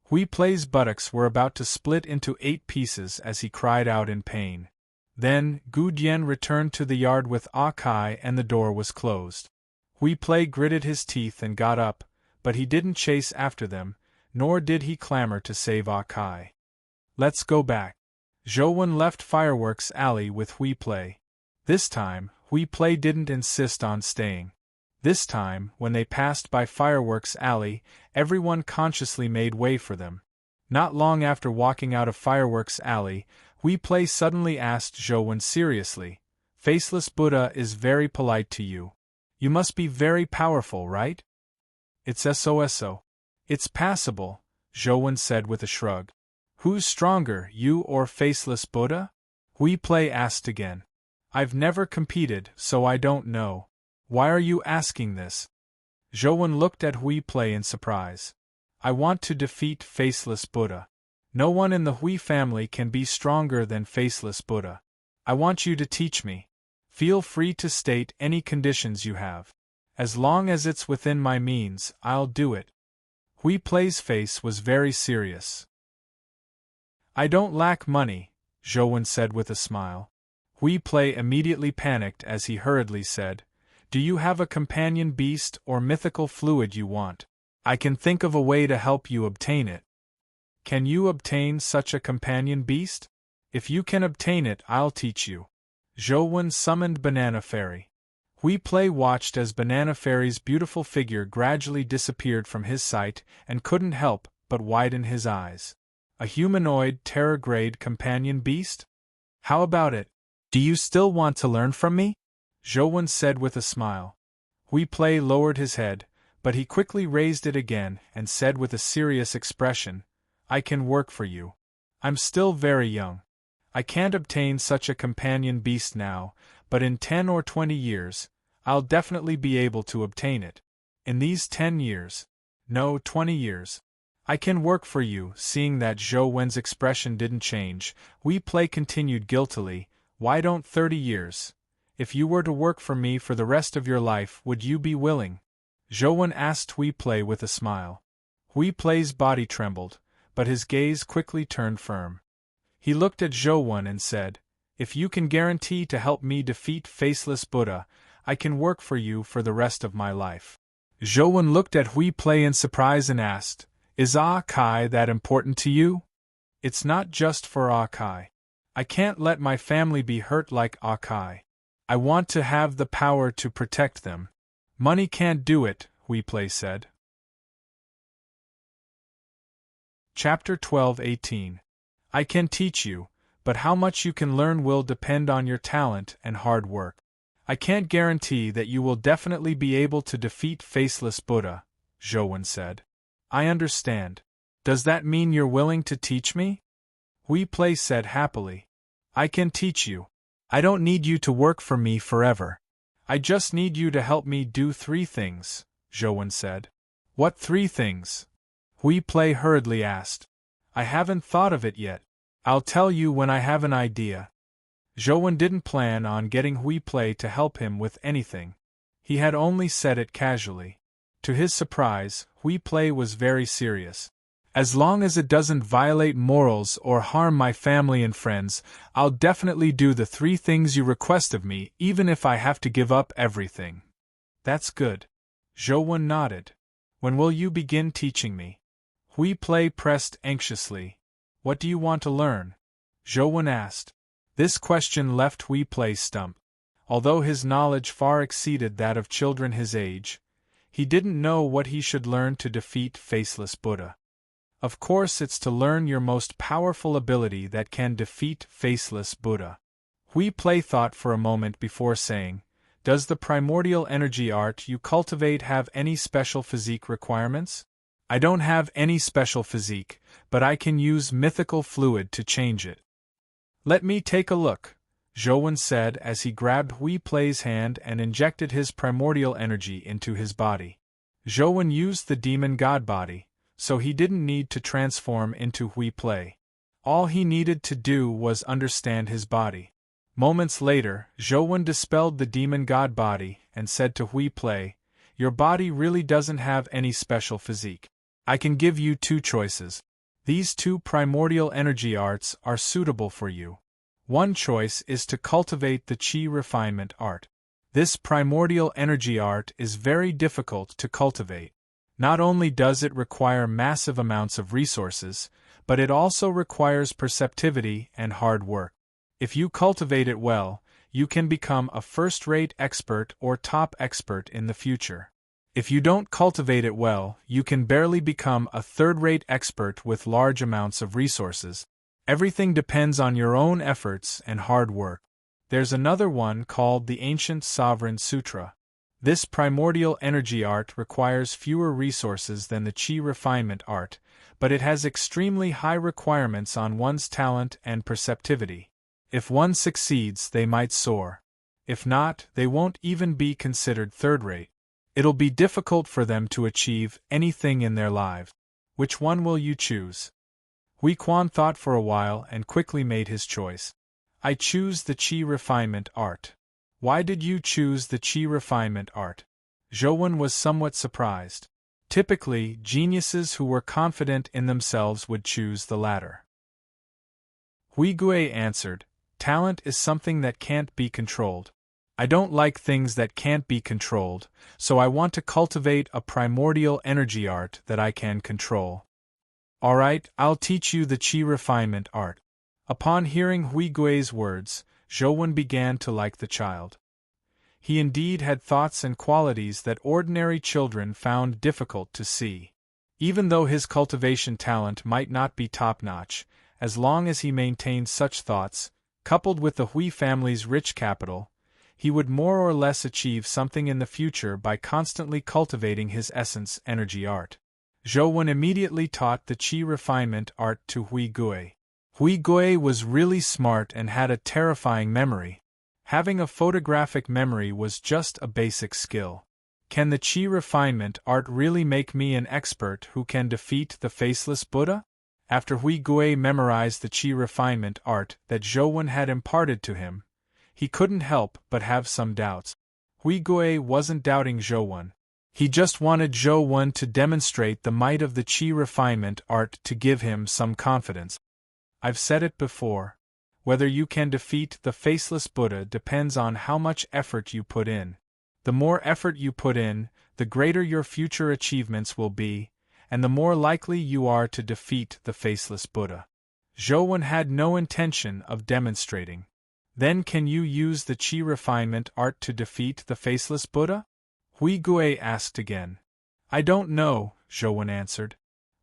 Hui Play's buttocks were about to split into 8 pieces as he cried out in pain. Then, Gu Dian returned to the yard with Akai and the door was closed. Hui Play gritted his teeth and got up, but he didn't chase after them, nor did he clamor to save Akai. Let's go back. Zhou left Fireworks Alley with Hui Play. This time, Hui Play didn't insist on staying. This time, when they passed by Fireworks Alley, everyone consciously made way for them. Not long after walking out of Fireworks Alley, Hui Play suddenly asked Zhou seriously, Faceless Buddha is very polite to you. You must be very powerful, right? It's so. It's passable, Zhou said with a shrug. Who's stronger, you or Faceless Buddha? Hui Play asked again. I've never competed, so I don't know. Why are you asking this? Zhou looked at Hui Play in surprise. I want to defeat Faceless Buddha. No one in the Hui family can be stronger than Faceless Buddha. I want you to teach me. Feel free to state any conditions you have. As long as it's within my means, I'll do it. Hui Play's face was very serious. I don't lack money, Zhou said with a smile. Hui Play immediately panicked as he hurriedly said, Do you have a companion beast or mythical fluid you want? I can think of a way to help you obtain it. Can you obtain such a companion beast? If you can obtain it, I'll teach you. Zhou summoned Banana Fairy. Hui Play watched as Banana Fairy's beautiful figure gradually disappeared from his sight and couldn't help but widen his eyes. A humanoid, terror-grade companion beast? How about it? Do you still want to learn from me? Zhou said with a smile. Hui Play lowered his head, but he quickly raised it again and said with a serious expression, I can work for you. I'm still very young. I can't obtain such a companion beast now, but in 10 or 20 years, I'll definitely be able to obtain it. In these 10 years, no, 20 years, I can work for you. Seeing that Zhou Wen's expression didn't change, Hui Play continued guiltily, why don't 30 years? If you were to work for me for the rest of your life, would you be willing? Zhou Wen asked Hui Play with a smile. Hui Play's body trembled, but his gaze quickly turned firm. He looked at Zhou Wen and said, if you can guarantee to help me defeat Faceless Buddha, I can work for you for the rest of my life. Zhou Wen looked at Hui Play in surprise and asked, is Kai that important to you? It's not just for Kai. I can't let my family be hurt like Kai. I want to have the power to protect them. Money can't do it, Hui Play said. Chapter 12:18. I can teach you, but how much you can learn will depend on your talent and hard work. I can't guarantee that you will definitely be able to defeat Faceless Buddha, Zhou Wen said. I understand. Does that mean you're willing to teach me? Hui Play said happily. I can teach you. I don't need you to work for me forever. I just need you to help me do 3 things, Zhou Wen said. What 3 things? Hui Play hurriedly asked. I haven't thought of it yet. I'll tell you when I have an idea. Zhou Wen didn't plan on getting Hui Play to help him with anything. He had only said it casually. To his surprise, Hui Play was very serious. As long as it doesn't violate morals or harm my family and friends, I'll definitely do the 3 things you request of me, even if I have to give up everything. That's good. Zhou Wen nodded. When will you begin teaching me? Hui Play pressed anxiously. What do you want to learn? Zhou Wen asked. This question left Hui Play stumped. Although his knowledge far exceeded that of children his age, he didn't know what he should learn to defeat Faceless Buddha. Of course, it's to learn your most powerful ability that can defeat Faceless Buddha. Hui Play thought for a moment before saying, does the primordial energy art you cultivate have any special physique requirements? I don't have any special physique, but I can use mythical fluid to change it. Let me take a look, Zhou Wen said as he grabbed Hui Play's hand and injected his primordial energy into his body. Zhou Wen used the demon god body, so he didn't need to transform into Hui Play. All he needed to do was understand his body. Moments later, Zhou Wen dispelled the demon god body and said to Hui Play, your body really doesn't have any special physique. I can give you 2 choices. These 2 primordial energy arts are suitable for you. One choice is to cultivate the Qi refinement art. This primordial energy art is very difficult to cultivate. Not only does it require massive amounts of resources, but it also requires perceptivity and hard work. If you cultivate it well, you can become a first-rate expert or top expert in the future. If you don't cultivate it well, you can barely become a third-rate expert with large amounts of resources. Everything depends on your own efforts and hard work. There's another one called the Ancient Sovereign Sutra. This primordial energy art requires fewer resources than the Qi refinement art, but it has extremely high requirements on one's talent and perceptivity. If one succeeds, they might soar. If not, they won't even be considered third-rate. It'll be difficult for them to achieve anything in their lives. Which one will you choose? Hui Quan thought for a while and quickly made his choice. I choose the Qi refinement art. Why did you choose the Qi refinement art? Zhou Wen was somewhat surprised. Typically, geniuses who were confident in themselves would choose the latter. Hui Gui answered, talent is something that can't be controlled. I don't like things that can't be controlled, so I want to cultivate a primordial energy art that I can control. Alright, I'll teach you the Qi refinement art. Upon hearing Hui Gui's words, Zhou Wen began to like the child. He indeed had thoughts and qualities that ordinary children found difficult to see. Even though his cultivation talent might not be top-notch, as long as he maintained such thoughts, coupled with the Hui family's rich capital, he would more or less achieve something in the future by constantly cultivating his essence energy art. Zhou Wen immediately taught the Qi refinement art to Hui Gui. Hui Gui was really smart and had a terrifying memory. Having a photographic memory was just a basic skill. Can the Qi refinement art really make me an expert who can defeat the faceless Buddha? After Hui Gui memorized the Qi refinement art that Zhou Wen had imparted to him, he couldn't help but have some doubts. Hui Gui wasn't doubting Zhou Wen. He just wanted Zhou Wen to demonstrate the might of the Qi refinement art to give him some confidence. I've said it before. Whether you can defeat the faceless Buddha depends on how much effort you put in. The more effort you put in, the greater your future achievements will be, and the more likely you are to defeat the faceless Buddha. Zhou Wen had no intention of demonstrating. Then can you use the Qi refinement art to defeat the faceless Buddha? Hui Gui asked again. I don't know, Zhou Wen answered.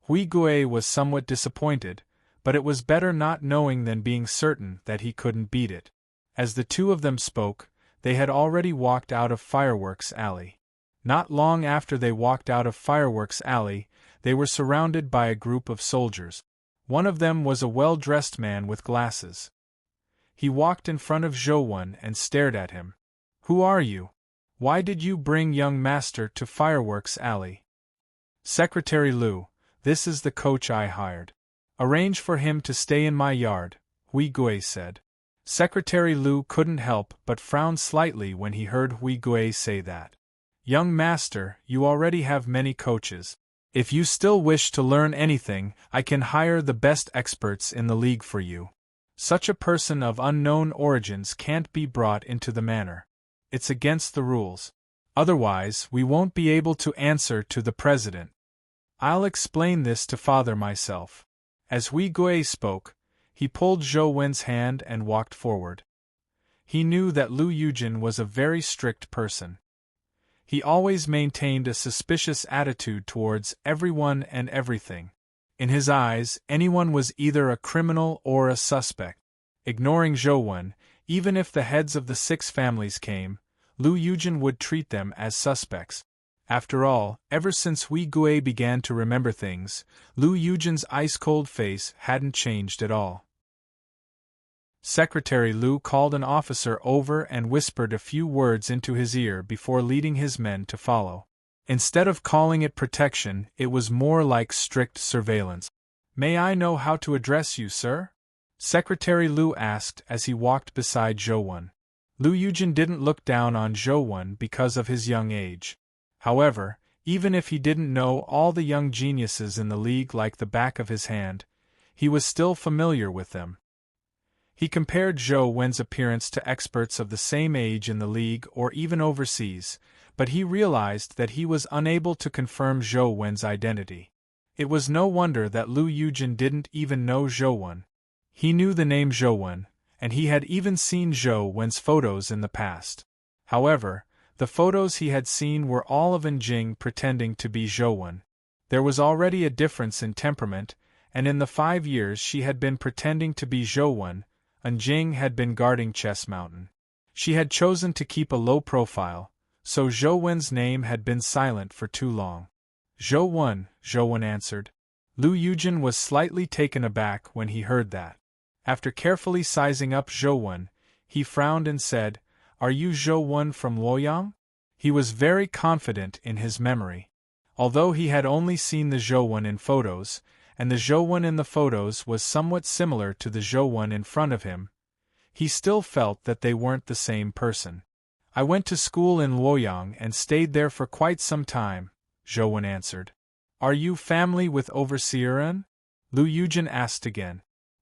Hui Gui was somewhat disappointed, but it was better not knowing than being certain that he couldn't beat it. As the two of them spoke, they had already walked out of Fireworks Alley. Not long after they walked out of Fireworks Alley, they were surrounded by a group of soldiers. One of them was a well-dressed man with glasses. He walked in front of Zhou Wen and stared at him. Who are you? Why did you bring young master to Fireworks Alley? Secretary Liu, this is the coach I hired. Arrange for him to stay in my yard, Hui Gui said. Secretary Liu couldn't help but frown slightly when he heard Hui Gui say that. Young master, you already have many coaches. If you still wish to learn anything, I can hire the best experts in the league for you. Such a person of unknown origins can't be brought into the manor. It's against the rules. Otherwise, we won't be able to answer to the president. I'll explain this to father myself. As Hui Gui spoke, he pulled Zhou Wen's hand and walked forward. He knew that Liu Yujin was a very strict person. He always maintained a suspicious attitude towards everyone and everything. In his eyes, anyone was either a criminal or a suspect. Ignoring Zhou Wen, even if the heads of the 6 families came, Liu Yujin would treat them as suspects. After all, ever since Hui Gui began to remember things, Liu Yujin's ice-cold face hadn't changed at all. Secretary Liu called an officer over and whispered a few words into his ear before leading his men to follow. Instead of calling it protection, it was more like strict surveillance. May I know how to address you, sir? Secretary Liu asked as he walked beside Zhou Wen. Liu Yujin didn't look down on Zhou Wen because of his young age. However, even if he didn't know all the young geniuses in the league like the back of his hand, he was still familiar with them. He compared Zhou Wen's appearance to experts of the same age in the league or even overseas, but he realized that he was unable to confirm Zhou Wen's identity. It was no wonder that Liu Yujin didn't even know Zhou Wen. He knew the name Zhou Wen, and he had even seen Zhou Wen's photos in the past. However, the photos he had seen were all of Jing pretending to be Zhou Wen. There was already a difference in temperament, and in the 5 years she had been pretending to be Zhou Wen, Jing had been guarding Chess Mountain. She had chosen to keep a low profile, so Zhou Wen's name had been silent for too long. Zhou Wen answered. Liu Yujin was slightly taken aback when he heard that. After carefully sizing up Zhou Wen, he frowned and said, Are you Zhou Wen from Luoyang? He was very confident in his memory. Although he had only seen the Zhou Wen in photos, and the Zhou Wen in the photos was somewhat similar to the Zhou Wen in front of him, he still felt that they weren't the same person. I went to school in Luoyang and stayed there for quite some time, Zhou Wen answered. Are you family with Overseerin? Liu Yujin asked again.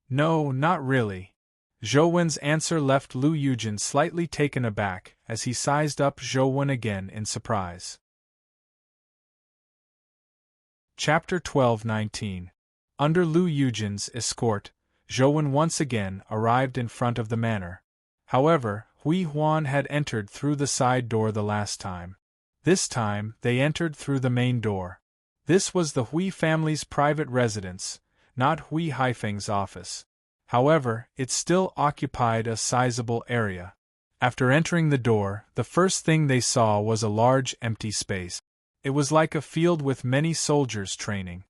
No, not really. Zhou Wen's answer left Liu Yujin slightly taken aback as he sized up Zhou Wen again in surprise. Chapter 12-19. Under Liu Yujin's escort, Zhou Wen once again arrived in front of the manor. However, Hui Huan had entered through the side door the last time. This time, they entered through the main door. This was the Hui family's private residence, not Hui Haifeng's office. However, it still occupied a sizable area. After entering the door, the first thing they saw was a large empty space. It was like a field with many soldiers training.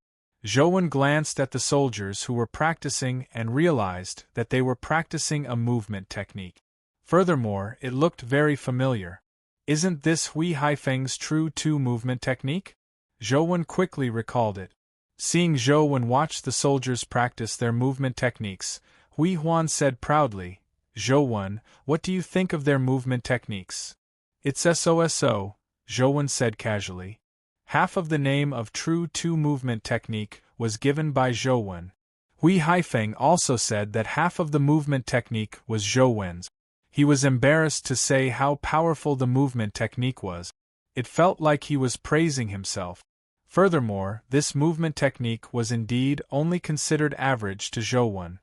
Zhou glanced at the soldiers who were practicing and realized that they were practicing a movement technique. Furthermore, it looked very familiar. Isn't this Hui Haifeng's true two movement technique? Zhou quickly recalled it. Seeing Zhou watch the soldiers practice their movement techniques, Hui Huan said proudly, "Zhou, what do you think of their movement techniques?" "It's SOSO," Zhou said casually. Half of the name of true two movement technique was given by Zhou. Hui Haifeng also said that half of the movement technique was Zhou's. He was embarrassed to say how powerful the movement technique was. It felt like he was praising himself. Furthermore, this movement technique was indeed only considered average to Zhou.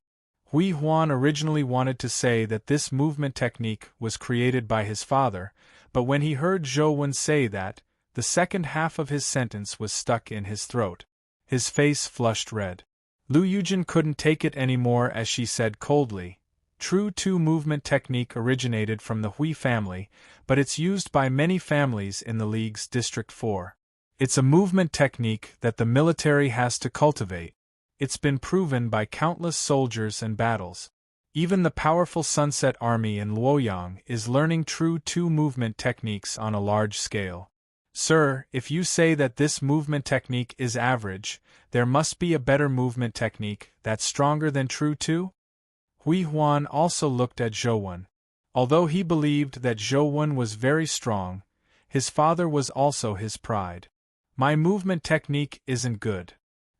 Hui Huan originally wanted to say that this movement technique was created by his father, but when he heard Zhou say that, the second half of his sentence was stuck in his throat. His face flushed red. Lu Yujin couldn't take it anymore as she said coldly, "True two movement technique originated from the Hui family, but it's used by many families in the League's District 4. It's a movement technique that the military has to cultivate. It's been proven by countless soldiers and battles. Even the powerful Sunset Army in Luoyang is learning true two movement techniques on a large scale. Sir, if you say that this movement technique is average, there must be a better movement technique that's stronger than true two?" Hui Huan also looked at Zhou. Although he believed that Zhou was very strong, his father was also his pride. "My movement technique isn't good."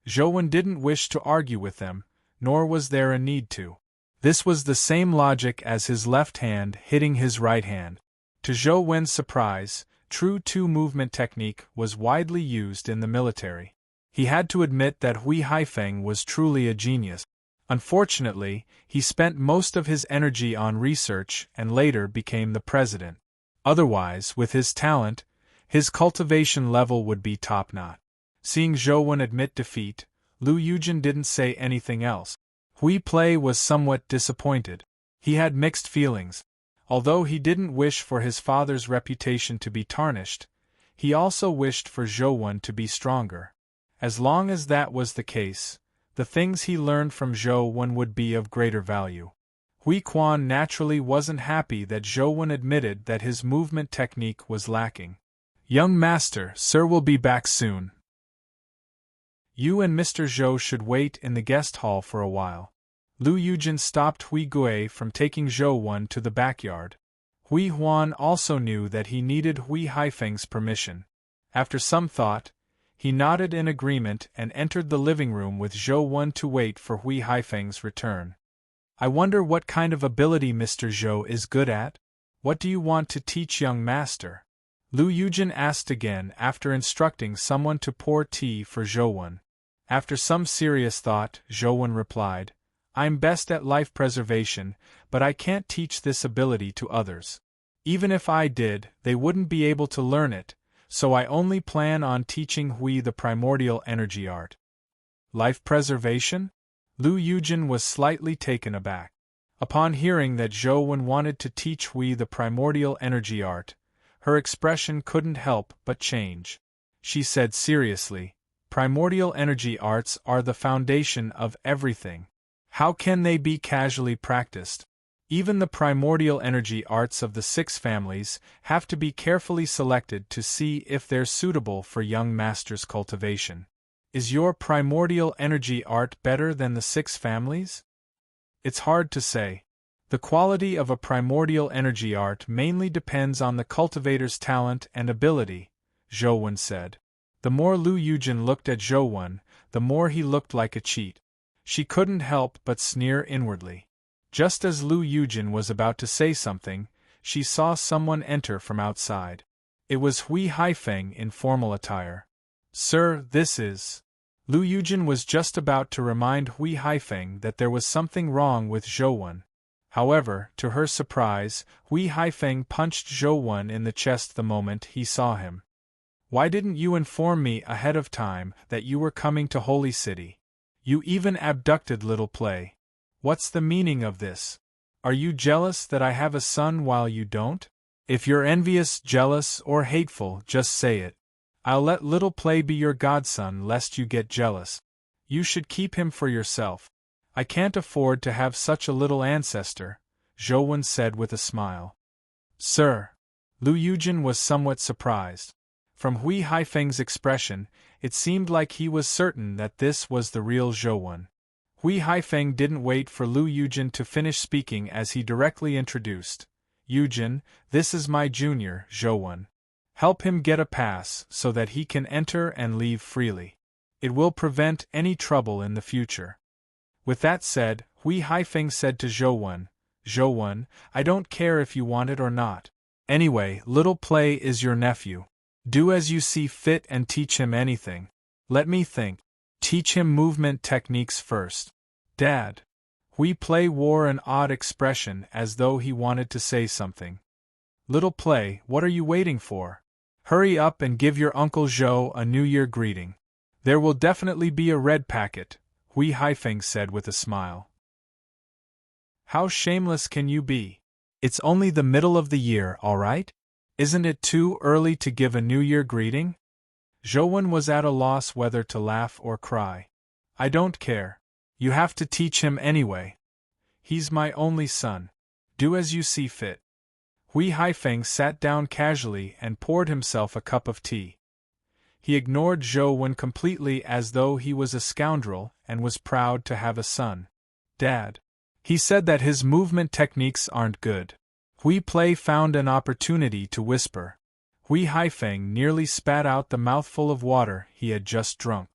Zhou didn't wish to argue with them, nor was there a need to. This was the same logic as his left hand hitting his right hand. To Zhou's surprise, true two movement technique was widely used in the military. He had to admit that Hui Haifeng was truly a genius. Unfortunately, he spent most of his energy on research and later became the president. Otherwise, with his talent, his cultivation level would be top-notch. Seeing Zhou admit defeat, Lu Yujin didn't say anything else. Hui Plei was somewhat disappointed. He had mixed feelings. Although he didn't wish for his father's reputation to be tarnished, he also wished for Zhou to be stronger. As long as that was the case, the things he learned from Zhou would be of greater value. Hui Quan naturally wasn't happy that Zhou admitted that his movement technique was lacking. "Young master, sir will be back soon. You and Mr. Zhou should wait in the guest hall for a while." Lu Yujin stopped Hui Gui from taking Zhou to the backyard. Hui Huan also knew that he needed Hui Haifeng's permission. After some thought, he nodded in agreement and entered the living room with Zhou to wait for Hui Haifeng's return. "I wonder what kind of ability Mr. Zhou is good at? What do you want to teach young master?" Lu Yujin asked again after instructing someone to pour tea for Zhou. After some serious thought, Zhou replied, "I'm best at life preservation, but I can't teach this ability to others. Even if I did, they wouldn't be able to learn it, so I only plan on teaching Hui the primordial energy art." "Life preservation?" Lu Yujin was slightly taken aback. Upon hearing that Zhou wanted to teach Hui the primordial energy art, her expression couldn't help but change. She said seriously, "Primordial energy arts are the foundation of everything. How can they be casually practiced? Even the primordial energy arts of the 6 families have to be carefully selected to see if they're suitable for young master's cultivation. Is your primordial energy art better than the 6 families?" "It's hard to say. The quality of a primordial energy art mainly depends on the cultivator's talent and ability," Zhou said. The more Lu Yujin looked at Zhou, the more he looked like a cheat. She couldn't help but sneer inwardly. Just as Lu Yujin was about to say something, she saw someone enter from outside. It was Hui Haifeng in formal attire. "Sir, this is..." Lu Yujin was just about to remind Hui Haifeng that there was something wrong with Zhou. However, to her surprise, Hui Haifeng punched Zhou Wen in the chest the moment he saw him. "Why didn't you inform me ahead of time that you were coming to Holy City? You even abducted little Play. What's the meaning of this? Are you jealous that I have a son while you don't? If you're envious, jealous, or hateful, just say it. I'll let little Play be your godson lest you get jealous. You should keep him for yourself. I can't afford to have such a little ancestor," Zhou Wen said with a smile. "Sir." Lu Yujin was somewhat surprised. From Hui Haifeng's expression, it seemed like he was certain that this was the real Zhou Wen. Hui Haifeng didn't wait for Lu Yujin to finish speaking as he directly introduced, "Yujin, this is my junior, Zhou Wen. Help him get a pass so that he can enter and leave freely. It will prevent any trouble in the future." With that said, Hui Haifeng said to Zhou Wen, "Zhou Wen, I don't care if you want it or not. Anyway, little Play is your nephew. Do as you see fit and teach him anything. Let me think. Teach him movement techniques first." "Dad." Hui Play wore an odd expression as though he wanted to say something. "Little Play, what are you waiting for? Hurry up and give your Uncle Zhou a New Year greeting. There will definitely be a red packet," Hui Haifeng said with a smile. "How shameless can you be? It's only the middle of the year, all right? Isn't it too early to give a New Year greeting?" Zhou Wen was at a loss whether to laugh or cry. "I don't care. You have to teach him anyway. He's my only son. Do as you see fit." Hui Haifeng sat down casually and poured himself a cup of tea. He ignored Zhou Wen completely as though he was a scoundrel and was proud to have a son. "Dad." He said that his movement techniques aren't good. Hui Play found an opportunity to whisper. Hui Haifeng nearly spat out the mouthful of water he had just drunk.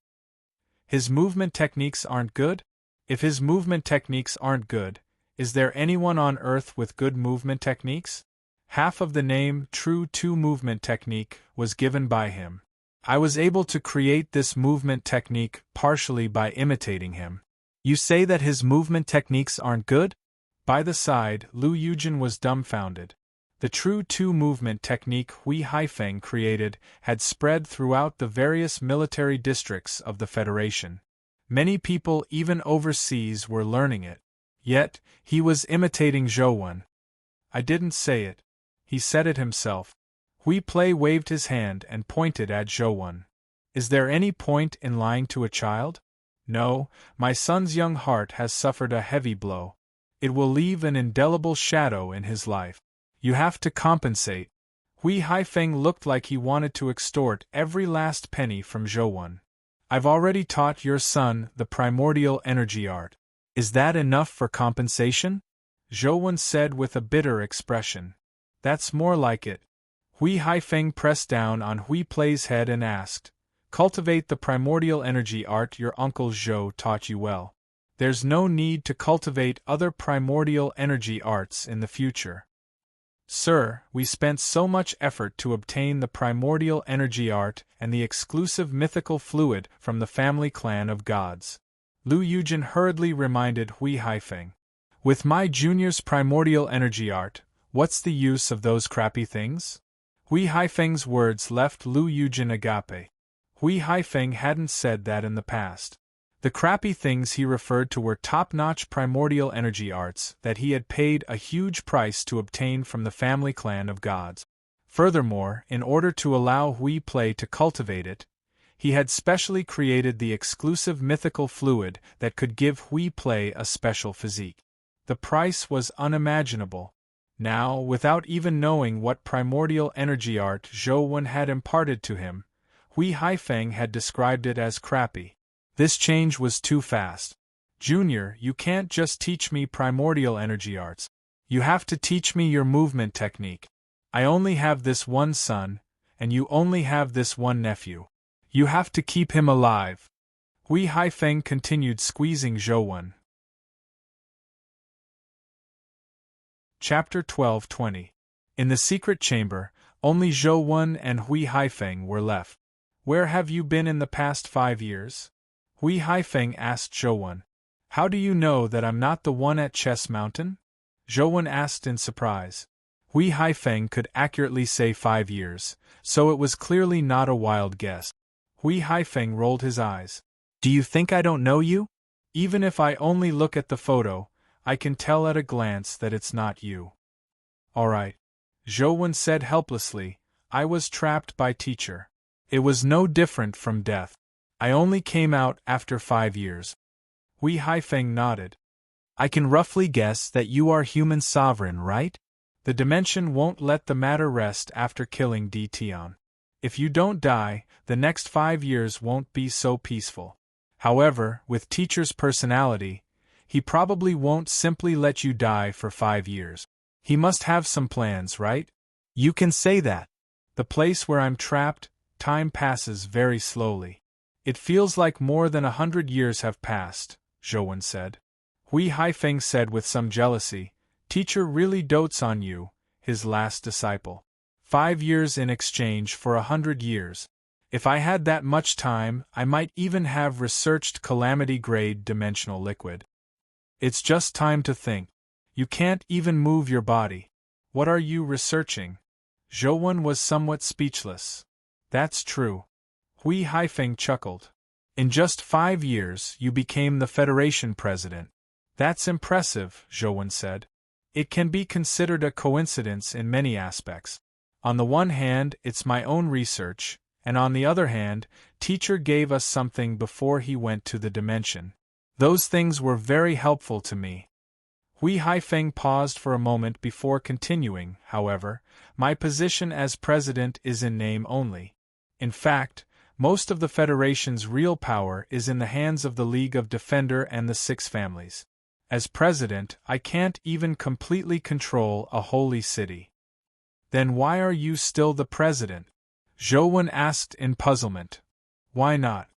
His movement techniques aren't good? If his movement techniques aren't good, is there anyone on earth with good movement techniques? Half of the name True 2 movement technique was given by him. I was able to create this movement technique partially by imitating him. You say that his movement techniques aren't good? By the side, Lu Yujin was dumbfounded. The True 2 movement technique Hui Haifeng created had spread throughout the various military districts of the Federation. Many people even overseas were learning it. Yet, he was imitating Zhou Wen. "I didn't say it. He said it himself." Hui Play waved his hand and pointed at Zhou Wen. "Is there any point in lying to a child? No, my son's young heart has suffered a heavy blow. It will leave an indelible shadow in his life. You have to compensate." Hui Haifeng looked like he wanted to extort every last penny from Zhou Wen. "I've already taught your son the primordial energy art. Is that enough for compensation?" Zhou Wen said with a bitter expression. "That's more like it." Hui Haifeng pressed down on Hui Play's head and asked, "Cultivate the primordial energy art your uncle Zhou taught you well. There's no need to cultivate other primordial energy arts in the future." "Sir, we spent so much effort to obtain the primordial energy art and the exclusive mythical fluid from the family clan of gods," Lu Yujin hurriedly reminded Hui Haifeng. "With my junior's primordial energy art, what's the use of those crappy things?" Hui Haifeng's words left Lu Yujin agape. Hui Haifeng hadn't said that in the past. The crappy things he referred to were top-notch primordial energy arts that he had paid a huge price to obtain from the family clan of gods. Furthermore, in order to allow Hui Play to cultivate it, he had specially created the exclusive mythical fluid that could give Hui Play a special physique. The price was unimaginable. Now, without even knowing what primordial energy art Zhou Wen had imparted to him, Hui Haifeng had described it as crappy. This change was too fast. "Junior, you can't just teach me primordial energy arts. You have to teach me your movement technique. I only have this one son, and you only have this one nephew. You have to keep him alive." Hui Haifeng continued squeezing Zhou Wen. Chapter 12:20. In the secret chamber, only Zhou Wen and Hui Haifeng were left. "Where have you been in the past 5 years?" Hui Haifeng asked Zhou Wen. "How do you know that I'm not the one at Chess Mountain?" Zhou asked in surprise. Hui Haifeng could accurately say 5 years, so it was clearly not a wild guess. Hui Haifeng rolled his eyes. Do you think I don't know you? Even if I only look at the photo, I can tell at a glance that it's not you. All right, Zhou said helplessly, I was trapped by teacher. It was no different from death. I only came out after 5 years. Hui Haifeng nodded. I can roughly guess that you are human sovereign, right? The dimension won't let the matter rest after killing Di Tian. If you don't die, the next 5 years won't be so peaceful. However, with teacher's personality, he probably won't simply let you die for 5 years. He must have some plans, right? You can say that. The place where I'm trapped, time passes very slowly. It feels like more than 100 years have passed, Zhou said. Hui Haifeng said with some jealousy, Teacher really dotes on you, his last disciple. 5 years in exchange for 100 years. If I had that much time, I might even have researched calamity-grade dimensional liquid. It's just time to think. You can't even move your body. What are you researching? Zhou was somewhat speechless. That's true. Hui Haifeng chuckled. In just 5 years, you became the Federation president. That's impressive, Zhou said. It can be considered a coincidence in many aspects. On the one hand, it's my own research, and on the other hand, teacher gave us something before he went to the dimension. Those things were very helpful to me. Hui Haifeng paused for a moment before continuing, however, my position as president is in name only. In fact, most of the Federation's real power is in the hands of the League of Defender and the 6 families. As president, I can't even completely control a holy city. Then why are you still the president? Zhou asked in puzzlement. Why not?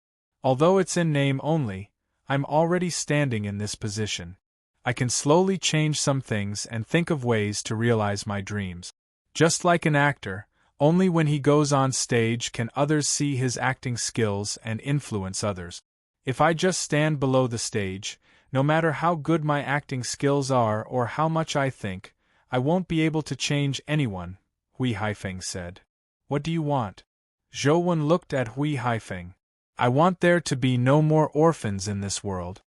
Although it's in name only, I'm already standing in this position. I can slowly change some things and think of ways to realize my dreams. Just like an actor, only when he goes on stage can others see his acting skills and influence others. If I just stand below the stage, no matter how good my acting skills are or how much I think, I won't be able to change anyone, Hui Haifeng said. What do you want? Zhou looked at Hui Haifeng. I want there to be no more orphans in this world.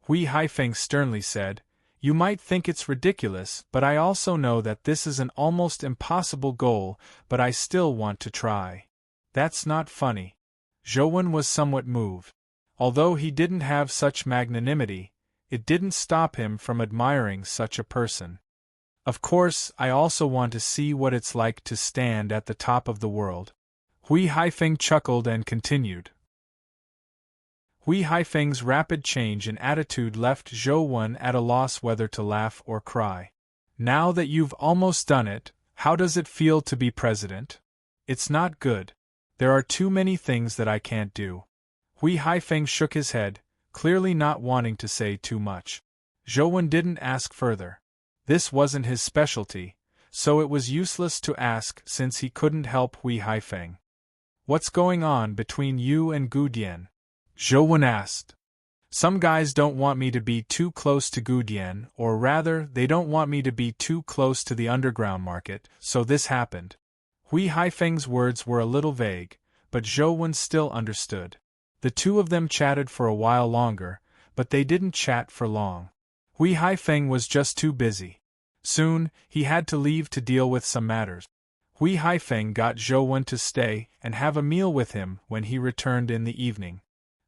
Hui Haifeng sternly said, You might think it's ridiculous, but I also know that this is an almost impossible goal, but I still want to try. That's not funny. Zhou was somewhat moved. Although he didn't have such magnanimity, it didn't stop him from admiring such a person. Of course, I also want to see what it's like to stand at the top of the world. Hui Haifeng chuckled and continued. Hui Haifeng's rapid change in attitude left Zhou at a loss whether to laugh or cry. Now that you've almost done it, how does it feel to be president? It's not good. There are too many things that I can't do. Hui Haifeng shook his head, clearly not wanting to say too much. Zhou didn't ask further. This wasn't his specialty, so it was useless to ask since he couldn't help Hui Haifeng. What's going on between you and Gu Dian? Zhou asked. Some guys don't want me to be too close to Gu Dian, or rather, they don't want me to be too close to the underground market, so this happened. Hui Haifeng's words were a little vague, but Zhou still understood. The two of them chatted for a while longer, but they didn't chat for long. Hui Haifeng was just too busy. Soon, he had to leave to deal with some matters. Hui Haifeng got Zhou to stay and have a meal with him when he returned in the evening.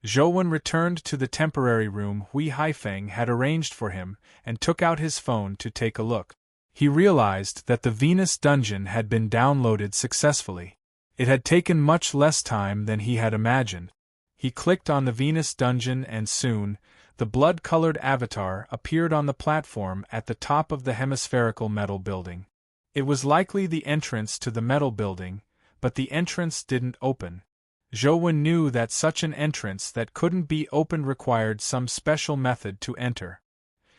Zhou returned to the temporary room Hui Haifeng had arranged for him and took out his phone to take a look. He realized that the Venus dungeon had been downloaded successfully. It had taken much less time than he had imagined. He clicked on the Venus dungeon and soon, the blood-colored avatar appeared on the platform at the top of the hemispherical metal building. It was likely the entrance to the metal building, but the entrance didn't open. Zhou knew that such an entrance that couldn't be opened required some special method to enter.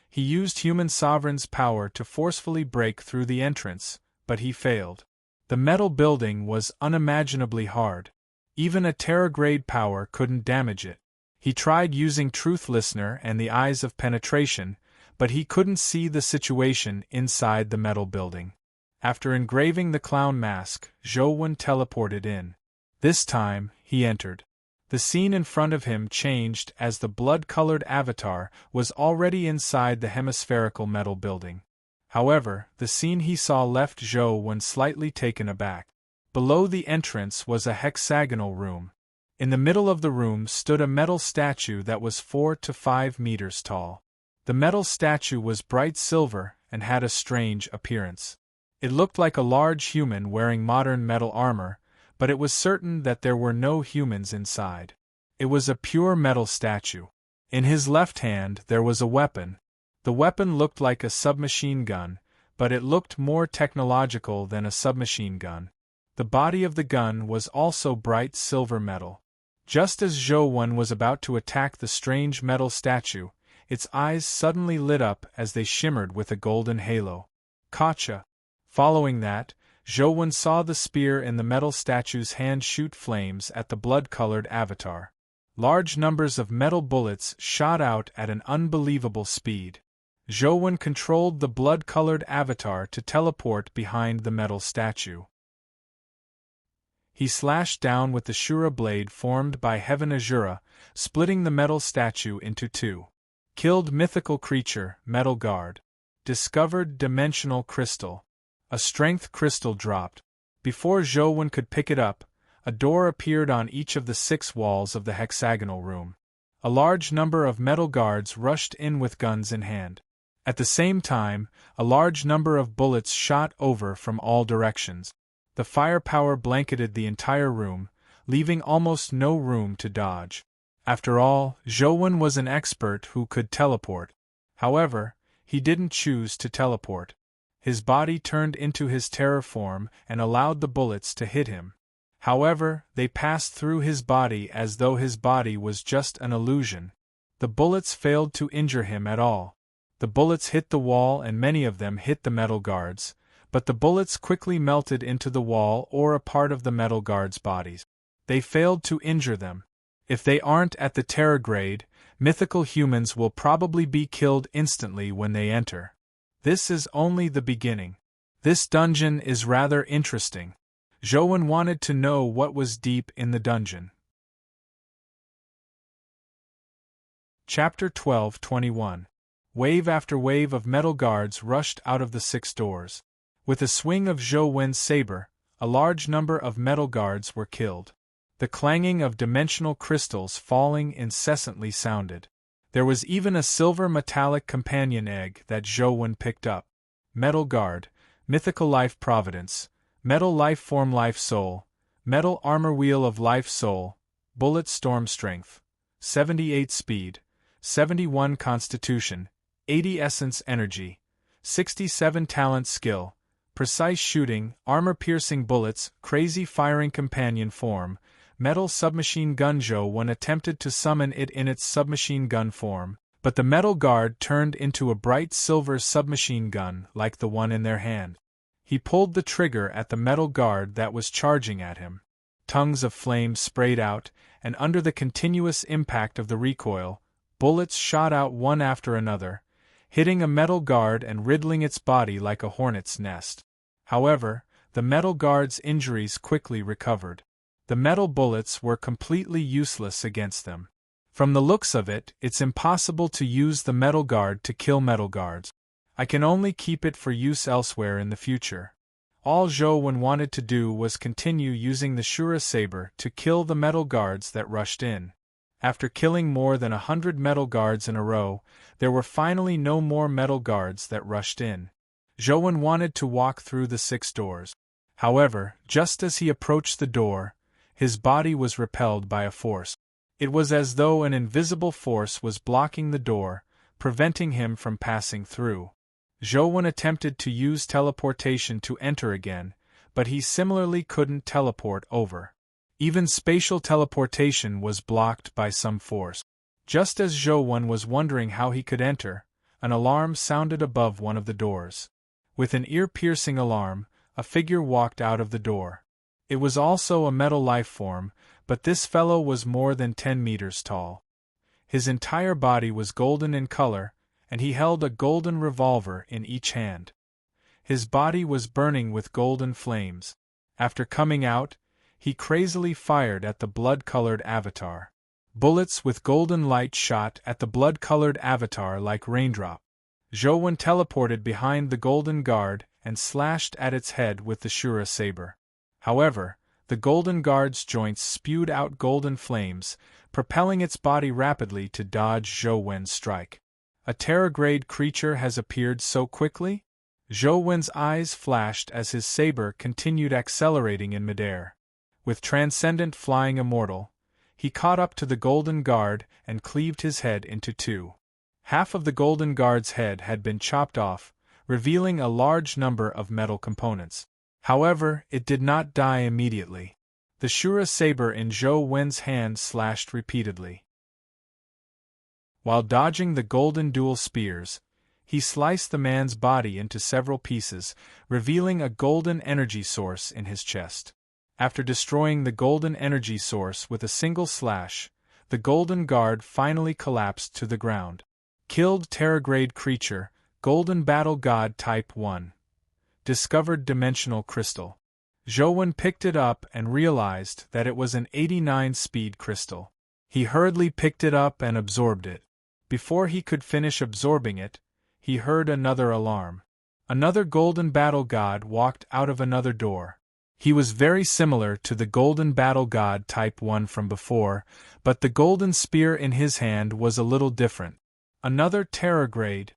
He used human sovereign's power to forcefully break through the entrance, but he failed. The metal building was unimaginably hard. Even a Terra-grade power couldn't damage it. He tried using Truth Listener and the Eyes of Penetration, but he couldn't see the situation inside the metal building. After engraving the clown mask, Zhou teleported in. This time, he entered. The scene in front of him changed as the blood-colored avatar was already inside the hemispherical metal building. However, the scene he saw left Zhou slightly taken aback. Below the entrance was a hexagonal room. In the middle of the room stood a metal statue that was 4 to 5 meters tall. The metal statue was bright silver and had a strange appearance. It looked like a large human wearing modern metal armor, but it was certain that there were no humans inside. It was a pure metal statue. In his left hand there was a weapon. The weapon looked like a submachine gun, but it looked more technological than a submachine gun. The body of the gun was also bright silver metal. Just as Zhou was about to attack the strange metal statue, its eyes suddenly lit up as they shimmered with a golden halo. Gotcha! Following that, Zhou saw the spear in the metal statue's hand shoot flames at the blood-colored avatar. Large numbers of metal bullets shot out at an unbelievable speed. Zhou controlled the blood-colored avatar to teleport behind the metal statue. He slashed down with the Shura blade formed by Heaven Azura, splitting the metal statue into two. Killed mythical creature, Metal Guard. Discovered dimensional crystal. A strength crystal dropped. Before Zhou could pick it up, a door appeared on each of the 6 walls of the hexagonal room. A large number of metal guards rushed in with guns in hand. At the same time, a large number of bullets shot over from all directions. The firepower blanketed the entire room, leaving almost no room to dodge. After all, Zhou was an expert who could teleport. However, he didn't choose to teleport. His body turned into his terror form and allowed the bullets to hit him. However, they passed through his body as though his body was just an illusion. The bullets failed to injure him at all. The bullets hit the wall and many of them hit the metal guards, but the bullets quickly melted into the wall or a part of the metal guards' bodies. They failed to injure them. If they aren't at the terror grade, mythical humans will probably be killed instantly when they enter. This is only the beginning. This dungeon is rather interesting. Zhou wanted to know what was deep in the dungeon. Chapter 12:21. Wave after wave of metal guards rushed out of the 6 doors. With a swing of Zhou saber, a large number of metal guards were killed. The clanging of dimensional crystals falling incessantly sounded. There was even a silver metallic companion egg that Zhou picked up. Metal Guard, Mythical Life Providence, Metal Life Form Life Soul, Metal Armor Wheel of Life Soul, Bullet Storm Strength, 78 Speed, 71 Constitution, 80 Essence Energy, 67 Talent Skill, Precise Shooting, Armor-Piercing Bullets, Crazy Firing Companion Form, Metal Submachine Gun. Zhou attempted to summon it in its submachine gun form, but the metal guard turned into a bright silver submachine gun like the one in their hand. He pulled the trigger at the metal guard that was charging at him. Tongues of flame sprayed out, and under the continuous impact of the recoil, bullets shot out one after another, hitting a metal guard and riddling its body like a hornet's nest. However, the metal guard's injuries quickly recovered. The metal bullets were completely useless against them. From the looks of it, it's impossible to use the metal guard to kill metal guards. I can only keep it for use elsewhere in the future. All Zhou wanted to do was continue using the Shura saber to kill the metal guards that rushed in. After killing more than 100 metal guards in a row, there were finally no more metal guards that rushed in. Zhou wanted to walk through the 6 doors. However, just as he approached the door, his body was repelled by a force. It was as though an invisible force was blocking the door, preventing him from passing through. Zhou attempted to use teleportation to enter again, but he similarly couldn't teleport over. Even spatial teleportation was blocked by some force. Just as Zhou was wondering how he could enter, an alarm sounded above one of the doors. With an ear-piercing alarm, a figure walked out of the door. It was also a metal life form, but this fellow was more than 10 meters tall. His entire body was golden in color, and he held a golden revolver in each hand. His body was burning with golden flames. After coming out, he crazily fired at the blood-colored avatar. Bullets with golden light shot at the blood-colored avatar like raindrops. Zhou teleported behind the golden guard and slashed at its head with the Shura saber. However, the golden guard's joints spewed out golden flames, propelling its body rapidly to dodge Zhou strike. A Terragrade creature has appeared so quickly? Zhou eyes flashed as his saber continued accelerating in midair. With transcendent flying immortal, he caught up to the golden guard and cleaved his head into two. Half of the golden guard's head had been chopped off, revealing a large number of metal components. However, it did not die immediately. The Shura saber in Zhou hand slashed repeatedly. While dodging the golden dual spears, he sliced the man's body into several pieces, revealing a golden energy source in his chest. After destroying the golden energy source with a single slash, the golden guard finally collapsed to the ground. Killed Terragrade creature, Golden Battle God Type 1. Discovered dimensional crystal. Zhou picked it up and realized that it was an 89-speed crystal. He hurriedly picked it up and absorbed it. Before he could finish absorbing it, he heard another alarm. Another Golden Battle God walked out of another door. He was very similar to the Golden Battle God Type 1 from before, but the golden spear in his hand was a little different. Another Terragrade.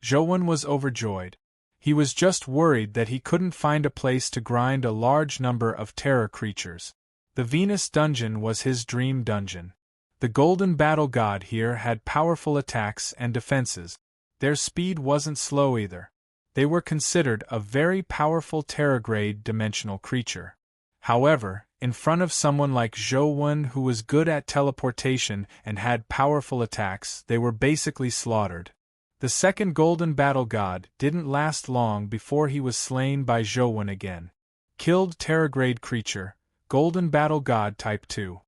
Zhou was overjoyed. He was just worried that he couldn't find a place to grind a large number of Terra creatures. The Venus dungeon was his dream dungeon. The Golden Battle God here had powerful attacks and defenses. Their speed wasn't slow either. They were considered a very powerful Terragrade dimensional creature. However, in front of someone like Zhou who was good at teleportation and had powerful attacks, they were basically slaughtered. The second Golden Battle God didn't last long before he was slain by Zhou again. Killed Terragrade creature, Golden Battle God Type 2.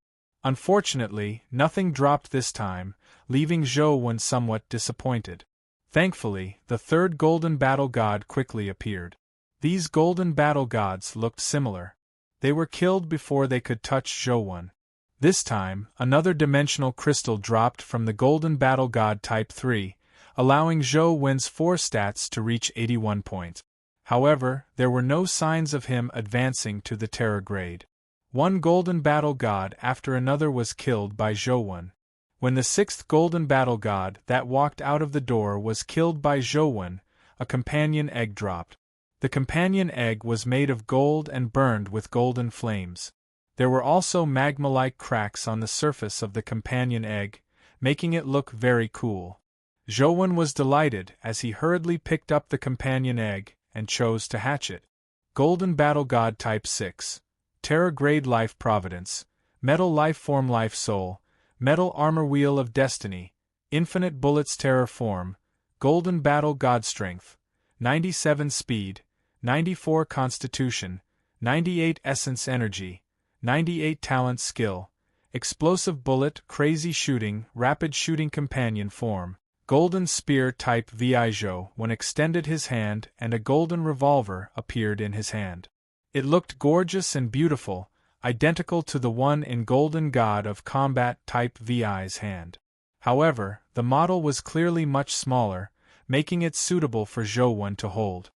Unfortunately, nothing dropped this time, leaving Zhou somewhat disappointed. Thankfully, the third Golden Battle God quickly appeared. These Golden Battle Gods looked similar. They were killed before they could touch Zhou. This time, another dimensional crystal dropped from the Golden Battle God Type 3, allowing Zhou 4 stats to reach 81 points. However, there were no signs of him advancing to the Terragrade. One Golden Battle God after another was killed by Zhou. When the sixth Golden Battle God that walked out of the door was killed by Zhou, a companion egg dropped. The companion egg was made of gold and burned with golden flames. There were also magma-like cracks on the surface of the companion egg, making it look very cool. Zhou was delighted as he hurriedly picked up the companion egg and chose to hatch it. Golden Battle God Type 6. Terragrade Life Providence, Metal Life Form Life Soul, Metal Armor Wheel of Destiny, Infinite Bullets Terror Form, Golden Battle God Strength, 97 Speed, 94 Constitution, 98 Essence Energy, 98 Talent Skill, Explosive Bullet Crazy Shooting Rapid Shooting Companion Form, Golden Spear Type Vi. Zhou extended his hand and a golden revolver appeared in his hand. It looked gorgeous and beautiful, identical to the one in Golden God of Combat Type Vi's hand. However, the model was clearly much smaller, making it suitable for Zhou to hold.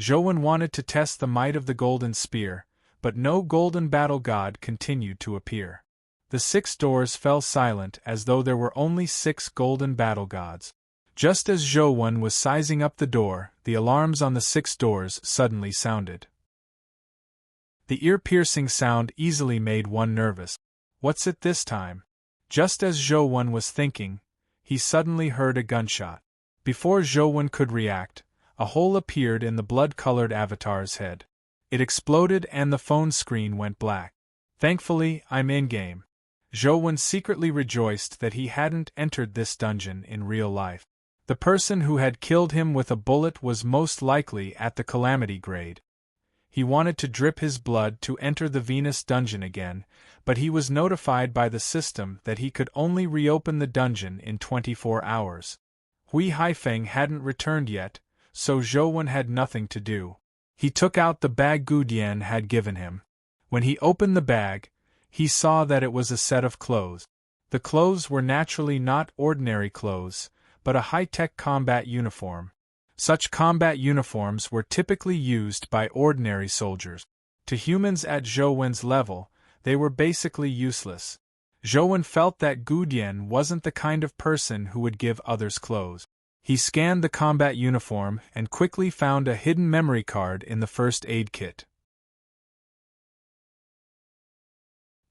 Zhou wanted to test the might of the Golden Spear, but no Golden Battle God continued to appear. The 6 doors fell silent as though there were only 6 Golden Battle Gods. Just as Zhou was sizing up the door, the alarms on the 6 doors suddenly sounded. The ear-piercing sound easily made one nervous. What's it this time? Just as Zhou was thinking, he suddenly heard a gunshot. Before Zhou could react, a hole appeared in the blood-colored avatar's head. It exploded and the phone screen went black. Thankfully, I'm in-game. Zhou secretly rejoiced that he hadn't entered this dungeon in real life. The person who had killed him with a bullet was most likely at the Calamity grade. He wanted to drip his blood to enter the Venus dungeon again, but he was notified by the system that he could only reopen the dungeon in 24 hours. Hui Haifeng hadn't returned yet, so Zhou Wen had nothing to do. He took out the bag Gu Dian had given him. When he opened the bag, he saw that it was a set of clothes. The clothes were naturally not ordinary clothes, but a high-tech combat uniform. Such combat uniforms were typically used by ordinary soldiers. To humans at Zhou Wen's level, they were basically useless. Zhou Wen felt that Gu Dian wasn't the kind of person who would give others clothes. He scanned the combat uniform and quickly found a hidden memory card in the first aid kit.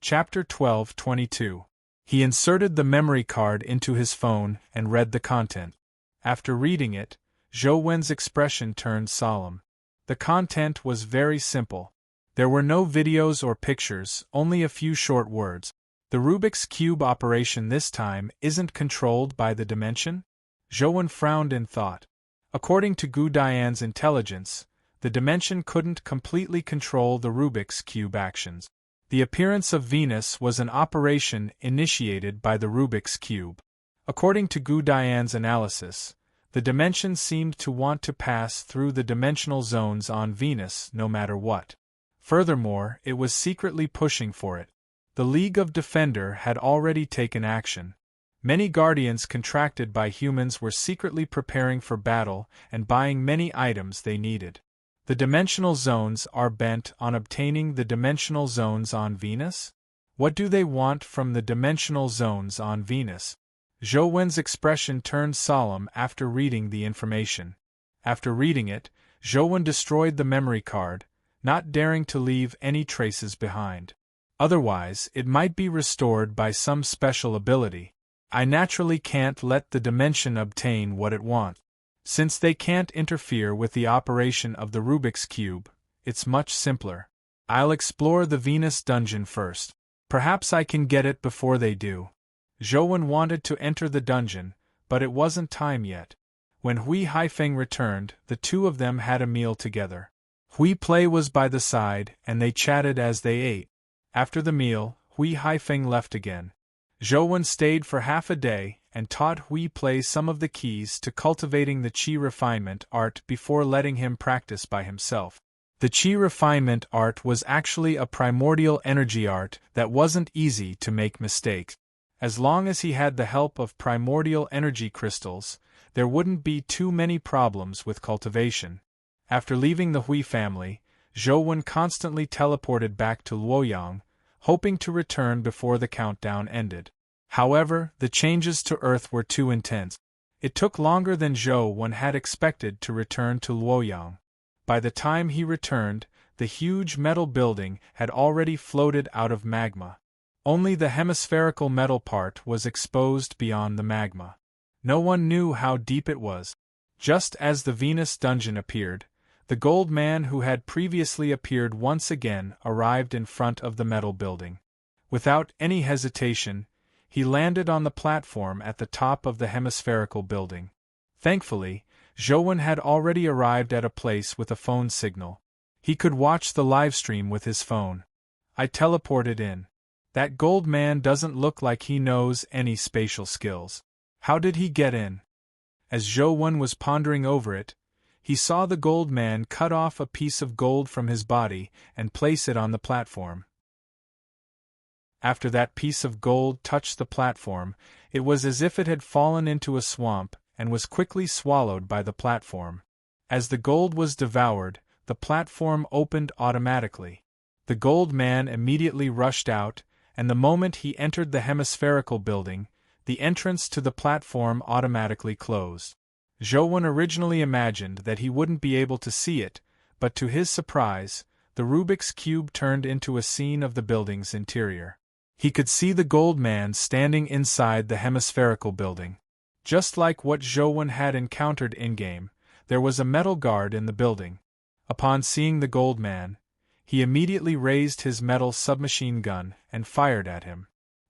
Chapter 12:22. He inserted the memory card into his phone and read the content. After reading it, Zhou Wen's expression turned solemn. The content was very simple. There were no videos or pictures, only a few short words. The Rubik's Cube operation this time isn't controlled by the dimension? Zhou Wen frowned in thought. According to Gu Dian's intelligence, the dimension couldn't completely control the Rubik's Cube actions. The appearance of Venus was an operation initiated by the Rubik's Cube. According to Gu Dian's analysis, the dimension seemed to want to pass through the dimensional zones on Venus no matter what. Furthermore, it was secretly pushing for it. The League of Defender had already taken action. Many guardians contracted by humans were secretly preparing for battle and buying many items they needed. The dimensional zones are bent on obtaining the dimensional zones on Venus? What do they want from the dimensional zones on Venus? Zhou Wen's expression turned solemn after reading the information. After reading it, Zhou Wen destroyed the memory card, not daring to leave any traces behind. Otherwise, it might be restored by some special ability. I naturally can't let the dimension obtain what it wants. Since they can't interfere with the operation of the Rubik's Cube, it's much simpler. I'll explore the Venus dungeon first. Perhaps I can get it before they do. Zhou Wen wanted to enter the dungeon, but it wasn't time yet. When Hui Haifeng returned, the two of them had a meal together. Hui Plei was by the side, and they chatted as they ate. After the meal, Hui Haifeng left again. Zhou Wen stayed for half a day and taught Hui Plei some of the keys to cultivating the Qi refinement art before letting him practice by himself. The Qi refinement art was actually a primordial energy art that wasn't easy to make mistakes. As long as he had the help of primordial energy crystals, there wouldn't be too many problems with cultivation. After leaving the Hui family, Zhou Wen constantly teleported back to Luoyang, hoping to return before the countdown ended. However, the changes to Earth were too intense. It took longer than Zhou Wen had expected to return to Luoyang. By the time he returned, the huge metal building had already floated out of magma. Only the hemispherical metal part was exposed beyond the magma. No one knew how deep it was. Just as the Venus dungeon appeared, the gold man who had previously appeared once again arrived in front of the metal building. Without any hesitation, he landed on the platform at the top of the hemispherical building. Thankfully, Zhou Wen had already arrived at a place with a phone signal. He could watch the livestream with his phone. I teleported in. That gold man doesn't look like he knows any spatial skills. How did he get in? As Zhou Wen was pondering over it, he saw the gold man cut off a piece of gold from his body and place it on the platform. After that piece of gold touched the platform, it was as if it had fallen into a swamp and was quickly swallowed by the platform. As the gold was devoured, the platform opened automatically. The gold man immediately rushed out, and the moment he entered the hemispherical building, the entrance to the platform automatically closed. Zhou Wen originally imagined that he wouldn't be able to see it, but to his surprise, the Rubik's Cube turned into a scene of the building's interior. He could see the gold man standing inside the hemispherical building. Just like what Zhou Wen had encountered in-game, there was a metal guard in the building. Upon seeing the gold man, he immediately raised his metal submachine gun and fired at him.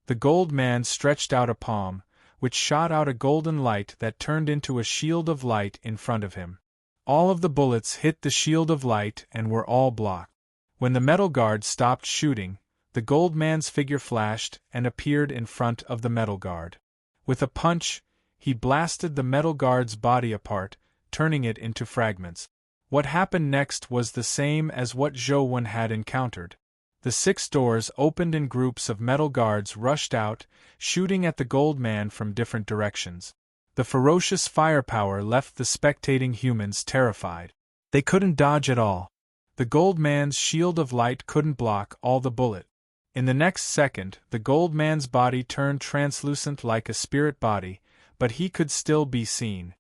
The gold man stretched out a palm, which shot out a golden light that turned into a shield of light in front of him. All of the bullets hit the shield of light and were all blocked. When the metal guard stopped shooting, the gold man's figure flashed and appeared in front of the metal guard. With a punch, he blasted the metal guard's body apart, turning it into fragments. What happened next was the same as what Zhou had encountered. The 6 doors opened and groups of metal guards rushed out, shooting at the gold man from different directions. The ferocious firepower left the spectating humans terrified. They couldn't dodge at all. The gold man's shield of light couldn't block all the bullet. In the next second, the gold man's body turned translucent like a spirit body, but he could still be seen.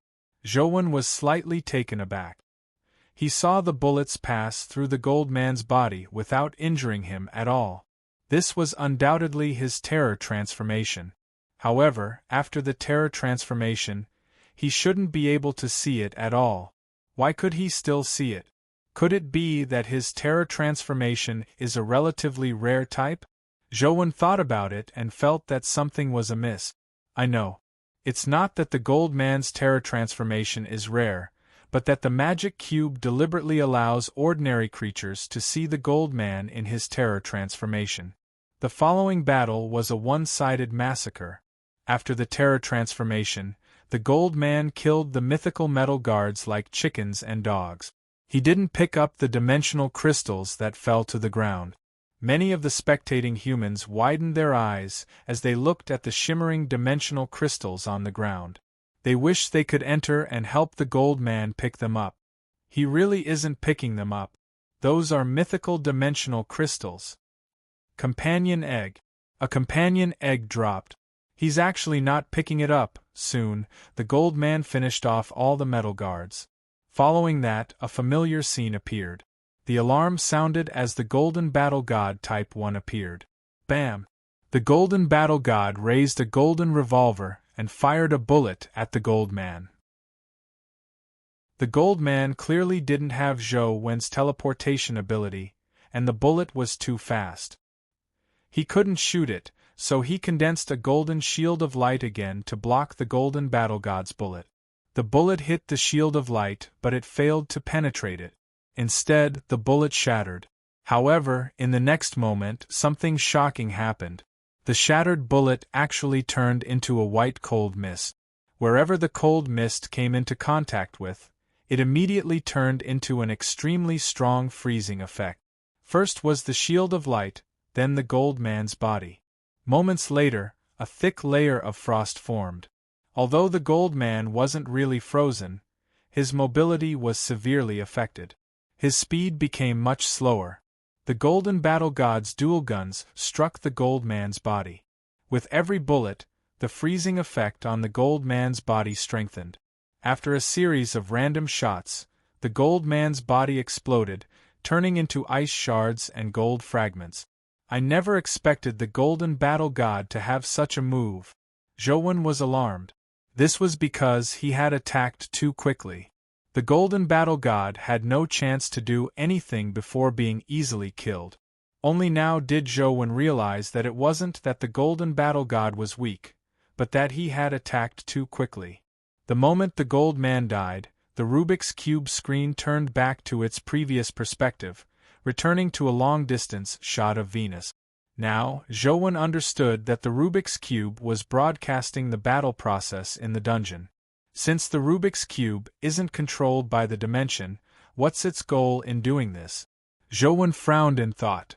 Zhou was slightly taken aback. He saw the bullets pass through the gold man's body without injuring him at all. This was undoubtedly his terror transformation. However, after the terror transformation, he shouldn't be able to see it at all. Why could he still see it? Could it be that his terror transformation is a relatively rare type? Zhou thought about it and felt that something was amiss. I know. It's not that the gold man's terror transformation is rare, but that the magic cube deliberately allows ordinary creatures to see the gold man in his terror transformation. The following battle was a one-sided massacre. After the terror transformation, the gold man killed the mythical metal guards like chickens and dogs. He didn't pick up the dimensional crystals that fell to the ground. Many of the spectating humans widened their eyes as they looked at the shimmering dimensional crystals on the ground. They wished they could enter and help the gold man pick them up. He really isn't picking them up. Those are mythical dimensional crystals. Companion egg. A companion egg dropped. He's actually not picking it up. Soon, the gold man finished off all the metal guards. Following that, a familiar scene appeared. The alarm sounded as the Golden Battle God Type 1 appeared. Bam! The Golden Battle God raised a golden revolver and fired a bullet at the gold man. The gold man clearly didn't have Zhou teleportation ability, and the bullet was too fast. He couldn't shoot it, so he condensed a golden shield of light again to block the Golden Battle God's bullet. The bullet hit the shield of light, but it failed to penetrate it. Instead, the bullet shattered. However, in the next moment, something shocking happened. The shattered bullet actually turned into a white cold mist. Wherever the cold mist came into contact with, it immediately turned into an extremely strong freezing effect. First was the shield of light, then the gold man's body. Moments later, a thick layer of frost formed. Although the gold man wasn't really frozen, his mobility was severely affected. His speed became much slower. The Golden Battle God's dual guns struck the gold man's body. With every bullet, the freezing effect on the gold man's body strengthened. After a series of random shots, the gold man's body exploded, turning into ice shards and gold fragments. I never expected the Golden Battle God to have such a move. Zhou was alarmed. This was because he had attacked too quickly. The Golden Battle God had no chance to do anything before being easily killed. Only now did Zhou realize that it wasn't that the Golden Battle God was weak, but that he had attacked too quickly. The moment the gold man died, the Rubik's Cube screen turned back to its previous perspective, returning to a long-distance shot of Venus. Now, Zhou understood that the Rubik's Cube was broadcasting the battle process in the dungeon. Since the Rubik's Cube isn't controlled by the dimension, what's its goal in doing this? Zhou frowned in thought.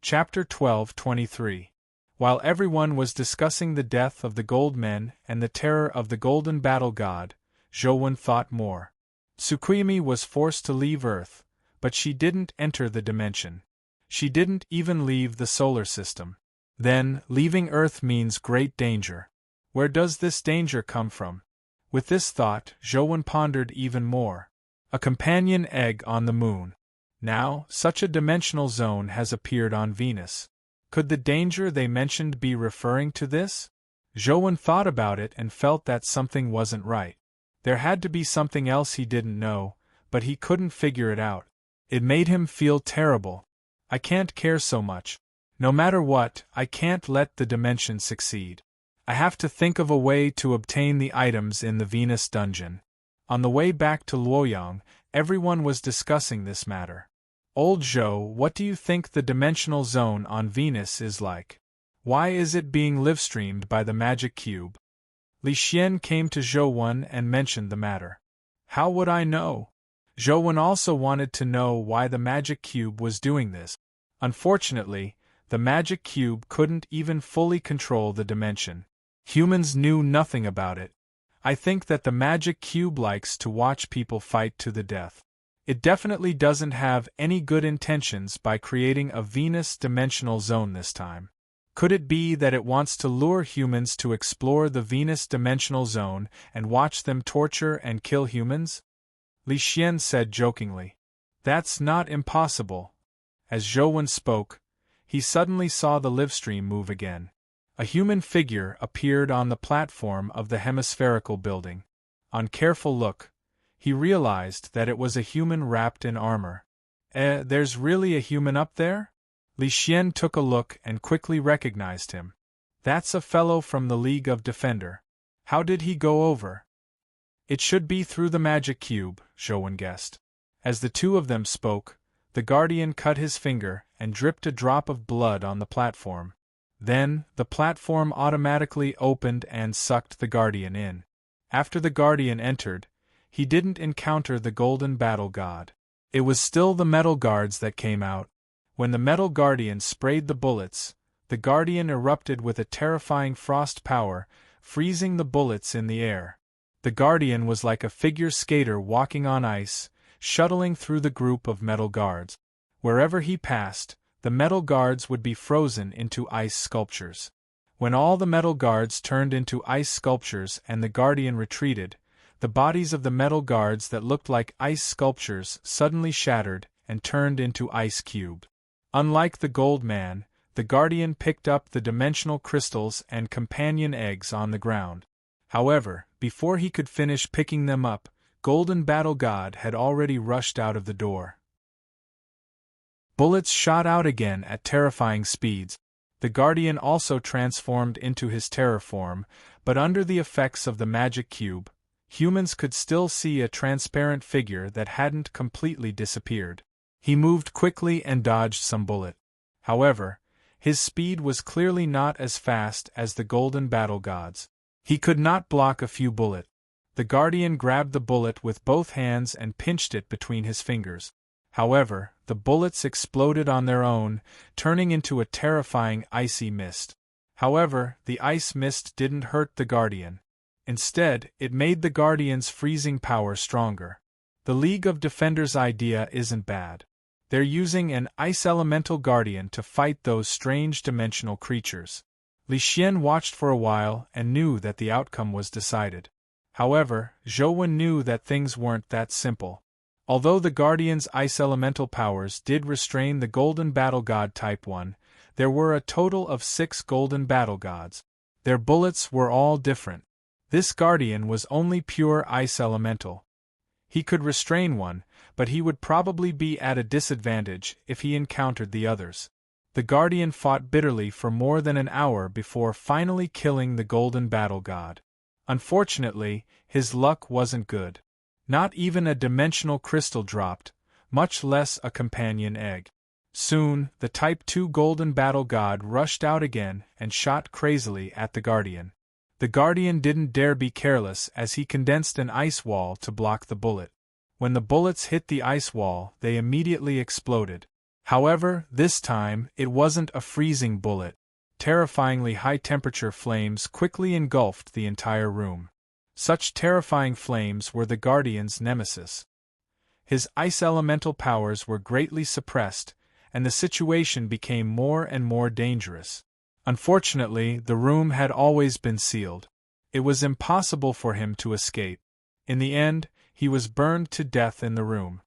Chapter 12:23. While everyone was discussing the death of the gold men and the terror of the Golden Battle God, Zhou thought more. Tsukuyumi was forced to leave Earth, but she didn't enter the dimension. She didn't even leave the solar system. Then, leaving Earth means great danger. Where does this danger come from? With this thought, Zhou pondered even more. A companion egg on the moon. Now, such a dimensional zone has appeared on Venus. Could the danger they mentioned be referring to this? Zhou thought about it and felt that something wasn't right. There had to be something else he didn't know, but he couldn't figure it out. It made him feel terrible. I can't care so much. No matter what, I can't let the dimension succeed. I have to think of a way to obtain the items in the Venus dungeon. On the way back to Luoyang, everyone was discussing this matter. Old Zhou, what do you think the dimensional zone on Venus is like? Why is it being live-streamed by the magic cube? Li Xian came to Zhou Wen and mentioned the matter. How would I know? Zhou Wen also wanted to know why the magic cube was doing this. Unfortunately, the magic cube couldn't even fully control the dimension. Humans knew nothing about it. I think that the magic cube likes to watch people fight to the death. It definitely doesn't have any good intentions by creating a Venus dimensional zone this time. Could it be that it wants to lure humans to explore the Venus dimensional zone and watch them torture and kill humans? Li Xian said jokingly. That's not impossible. As Zhou Wen spoke, he suddenly saw the livestream move again. A human figure appeared on the platform of the hemispherical building. On careful look, he realized that it was a human wrapped in armor. There's really a human up there? Li Xian took a look and quickly recognized him. That's a fellow from the League of Defender. How did he go over? It should be through the magic cube, Zhou Wen guessed. As the two of them spoke, the Guardian cut his finger and dripped a drop of blood on the platform. Then, the platform automatically opened and sucked the Guardian in. After the Guardian entered, he didn't encounter the Golden Battle God. It was still the Metal Guards that came out. When the Metal Guardian sprayed the bullets, the Guardian erupted with a terrifying frost power, freezing the bullets in the air. The Guardian was like a figure skater walking on ice, shuttling through the group of Metal Guards. Wherever he passed, the Metal Guards would be frozen into ice sculptures. When all the Metal Guards turned into ice sculptures and the Guardian retreated, the bodies of the Metal Guards that looked like ice sculptures suddenly shattered and turned into ice cubes. Unlike the Gold Man, the Guardian picked up the dimensional crystals and companion eggs on the ground. However, before he could finish picking them up, Golden Battle God had already rushed out of the door. Bullets shot out again at terrifying speeds. The Guardian also transformed into his terror form, but under the effects of the magic cube, humans could still see a transparent figure that hadn't completely disappeared. He moved quickly and dodged some bullets. However, his speed was clearly not as fast as the Golden Battle God's. He could not block a few bullets. The Guardian grabbed the bullet with both hands and pinched it between his fingers. However, the bullets exploded on their own, turning into a terrifying icy mist. However, the ice mist didn't hurt the Guardian. Instead, it made the Guardian's freezing power stronger. The League of Defenders' idea isn't bad. They're using an ice elemental Guardian to fight those strange dimensional creatures. Li Xian watched for a while and knew that the outcome was decided. However, Zhou Wen knew that things weren't that simple. Although the Guardian's ice elemental powers did restrain the Golden Battle God Type 1, there were a total of 6 Golden Battle Gods. Their bullets were all different. This Guardian was only pure ice elemental. He could restrain one, but he would probably be at a disadvantage if he encountered the others. The Guardian fought bitterly for more than an hour before finally killing the Golden Battle God. Unfortunately, his luck wasn't good. Not even a dimensional crystal dropped, much less a companion egg. Soon, the Type 2 Golden Battle God rushed out again and shot crazily at the Guardian. The Guardian didn't dare be careless as he condensed an ice wall to block the bullet. When the bullets hit the ice wall, they immediately exploded. However, this time, it wasn't a freezing bullet. Terrifyingly high-temperature flames quickly engulfed the entire room. Such terrifying flames were the Guardian's nemesis. His ice elemental powers were greatly suppressed, and the situation became more and more dangerous. Unfortunately, the room had always been sealed. It was impossible for him to escape. In the end, he was burned to death in the room.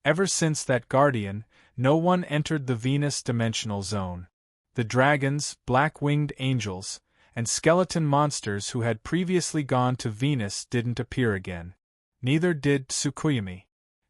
Ever since that Guardian, no one entered the Venus dimensional zone. The dragons, black-winged angels, and skeleton monsters who had previously gone to Venus didn't appear again. Neither did Tsukuyomi.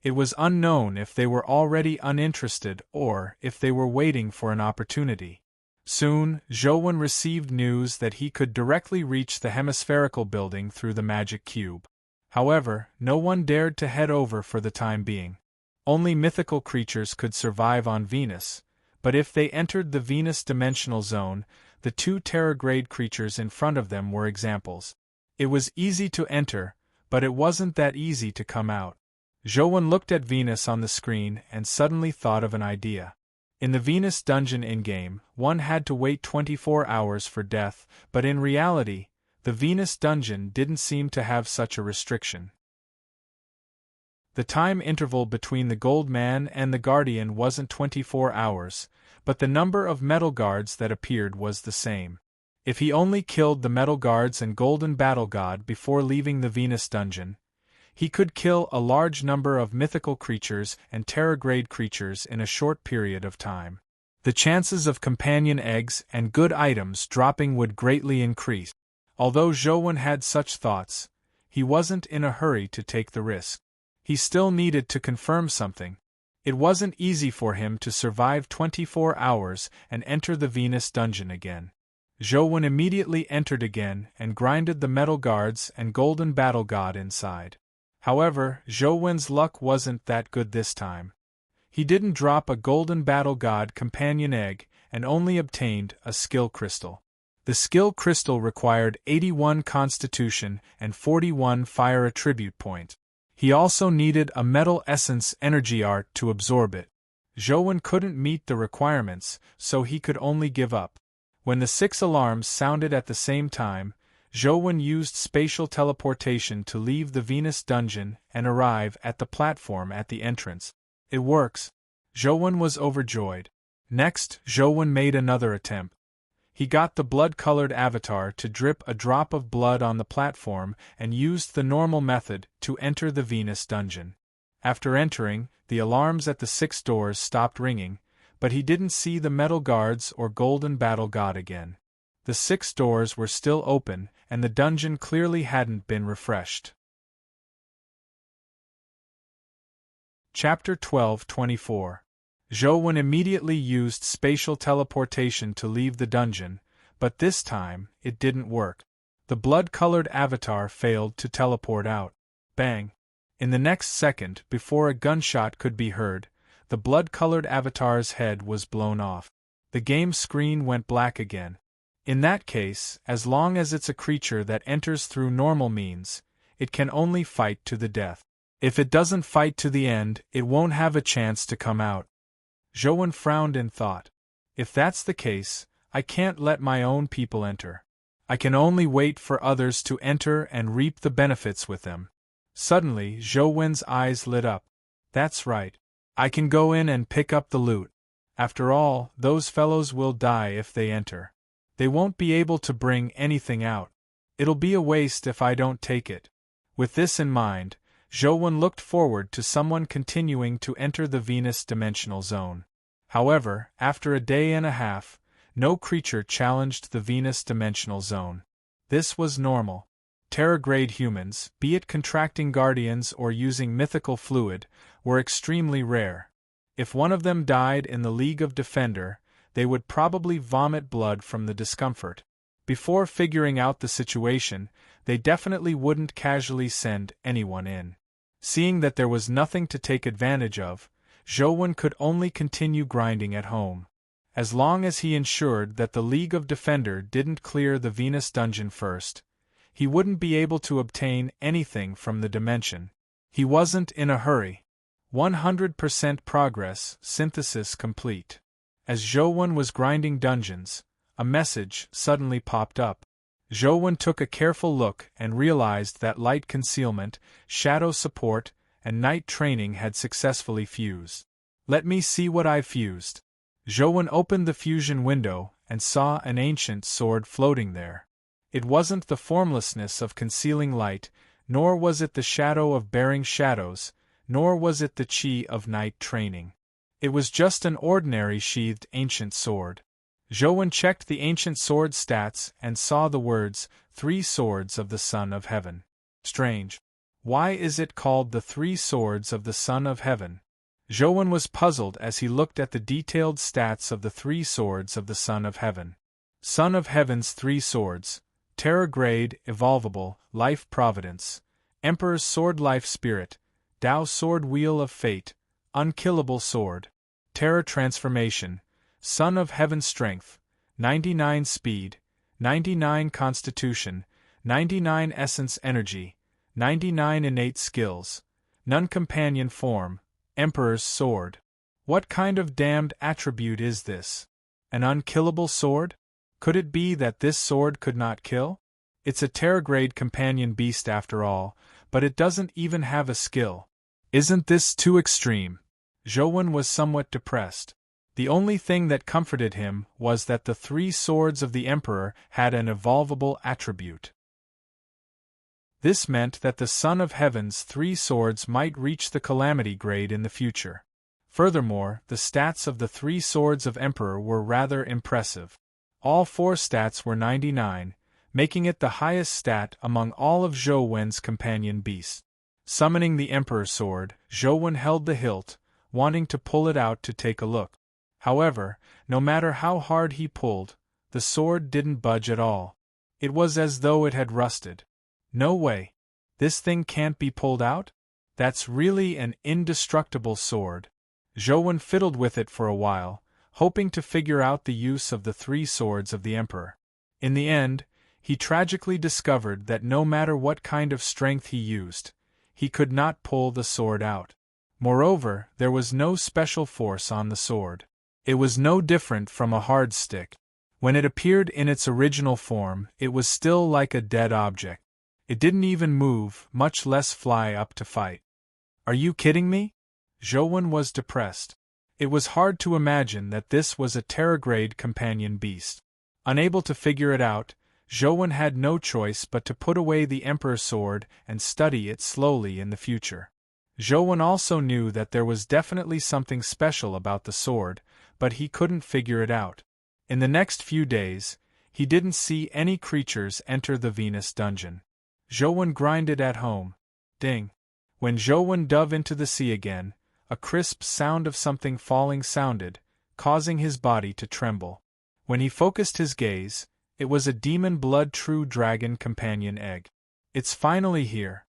It was unknown if they were already uninterested or if they were waiting for an opportunity. Soon, Zhou Wen received news that he could directly reach the hemispherical building through the magic cube. However, no one dared to head over for the time being. Only mythical creatures could survive on Venus, but if they entered the Venus dimensional zone, the two Terra-grade creatures in front of them were examples. It was easy to enter, but it wasn't that easy to come out. Zhou looked at Venus on the screen and suddenly thought of an idea. In the Venus dungeon in-game, one had to wait 24 hours for death, but in reality, the Venus dungeon didn't seem to have such a restriction. The time interval between the Gold Man and the Guardian wasn't 24 hours, but the number of metal guards that appeared was the same. If he only killed the metal guards and Golden Battle God before leaving the Venus dungeon, he could kill a large number of mythical creatures and Terra-grade creatures in a short period of time. The chances of companion eggs and good items dropping would greatly increase. Although Zhou had such thoughts, he wasn't in a hurry to take the risk. He still needed to confirm something. It wasn't easy for him to survive 24 hours and enter the Venus dungeon again. Zhou immediately entered again and grinded the metal guards and Golden Battle God inside. However, Zhou's luck wasn't that good this time. He didn't drop a Golden Battle God companion egg and only obtained a skill crystal. The skill crystal required 81 constitution and 41 fire attribute points. He also needed a metal essence energy art to absorb it. Zhou couldn't meet the requirements, so he could only give up. When the 6 alarms sounded at the same time, Zhou used spatial teleportation to leave the Venus dungeon and arrive at the platform at the entrance. It works. Zhou was overjoyed. Next, Zhou made another attempt. He got the blood-colored avatar to drip a drop of blood on the platform and used the normal method to enter the Venus dungeon. After entering, the alarms at the 6 doors stopped ringing, but he didn't see the metal guards or Golden Battle God again. The 6 doors were still open, and the dungeon clearly hadn't been refreshed. Chapter 12:24. Zhou immediately used spatial teleportation to leave the dungeon, but this time, it didn't work. The blood-colored avatar failed to teleport out. Bang! In the next second, before a gunshot could be heard, the blood-colored avatar's head was blown off. The game screen went black again. In that case, as long as it's a creature that enters through normal means, it can only fight to the death. If it doesn't fight to the end, it won't have a chance to come out. Zhou frowned in thought. If that's the case, I can't let my own people enter. I can only wait for others to enter and reap the benefits with them. Suddenly, Zhou's eyes lit up. That's right. I can go in and pick up the loot. After all, those fellows will die if they enter. They won't be able to bring anything out. It'll be a waste if I don't take it. With this in mind, Zhou looked forward to someone continuing to enter the Venus dimensional zone. However, after a day and a half, no creature challenged the Venus dimensional zone. This was normal. Terra-grade humans, be it contracting guardians or using mythical fluid, were extremely rare. If one of them died in the League of Defender, they would probably vomit blood from the discomfort. Before figuring out the situation, they definitely wouldn't casually send anyone in. Seeing that there was nothing to take advantage of, Zhou could only continue grinding at home. As long as he ensured that the League of Defender didn't clear the Venus dungeon first, he wouldn't be able to obtain anything from the dimension. He wasn't in a hurry. 100% progress, synthesis complete. As Zhou was grinding dungeons, a message suddenly popped up. Zhou took a careful look and realized that light concealment, shadow support, and night training had successfully fused. Let me see what I've fused. Zhou opened the fusion window and saw an ancient sword floating there. It wasn't the formlessness of concealing light, nor was it the shadow of bearing shadows, nor was it the chi of night training. It was just an ordinary sheathed ancient sword. Zhou checked the ancient sword stats and saw the words, 3 Swords of the Son of Heaven. Strange. Why is it called the 3 Swords of the Son of Heaven? Zhou was puzzled as he looked at the detailed stats of the 3 Swords of the Son of Heaven. Son of Heaven's 3 Swords, Terra Grade, Evolvable, Life Providence, Emperor's Sword Life Spirit, Tao Sword Wheel of Fate, Unkillable Sword, Terra Transformation, Son of Heaven Strength, 99 speed, 99 constitution, 99 essence energy, 99 innate skills, none companion form, Emperor's sword. What kind of damned attribute is this? An unkillable sword? Could it be that this sword could not kill? It's a Terragrade companion beast after all, but it doesn't even have a skill. Isn't this too extreme? Zhouwen was somewhat depressed. The only thing that comforted him was that the 3 swords of the Emperor had an evolvable attribute. This meant that the Son of Heaven's 3 swords might reach the Calamity grade in the future. Furthermore, the stats of the 3 swords of Emperor were rather impressive. All 4 stats were 99, making it the highest stat among all of Zhouwen's companion beasts. Summoning the Emperor's sword, Zhouwen held the hilt, wanting to pull it out to take a look. However, no matter how hard he pulled, the sword didn't budge at all. It was as though it had rusted. No way. This thing can't be pulled out? That's really an indestructible sword. Zhouwen fiddled with it for a while, hoping to figure out the use of the 3 swords of the Emperor. In the end, he tragically discovered that no matter what kind of strength he used, he could not pull the sword out. Moreover, there was no special force on the sword. It was no different from a hard stick. When it appeared in its original form, it was still like a dead object. It didn't even move, much less fly up to fight. Are you kidding me? Zhouwen was depressed. It was hard to imagine that this was a Terragrade companion beast. Unable to figure it out, Zhouwen had no choice but to put away the Emperor's sword and study it slowly in the future. Zhouwen also knew that there was definitely something special about the sword, but he couldn't figure it out. In the next few days, he didn't see any creatures enter the Venus dungeon. Zhouwen grinded at home. Ding! When Zhouwen dove into the sea again, a crisp sound of something falling sounded, causing his body to tremble. When he focused his gaze, it was a demon blood true dragon companion egg. It's finally here.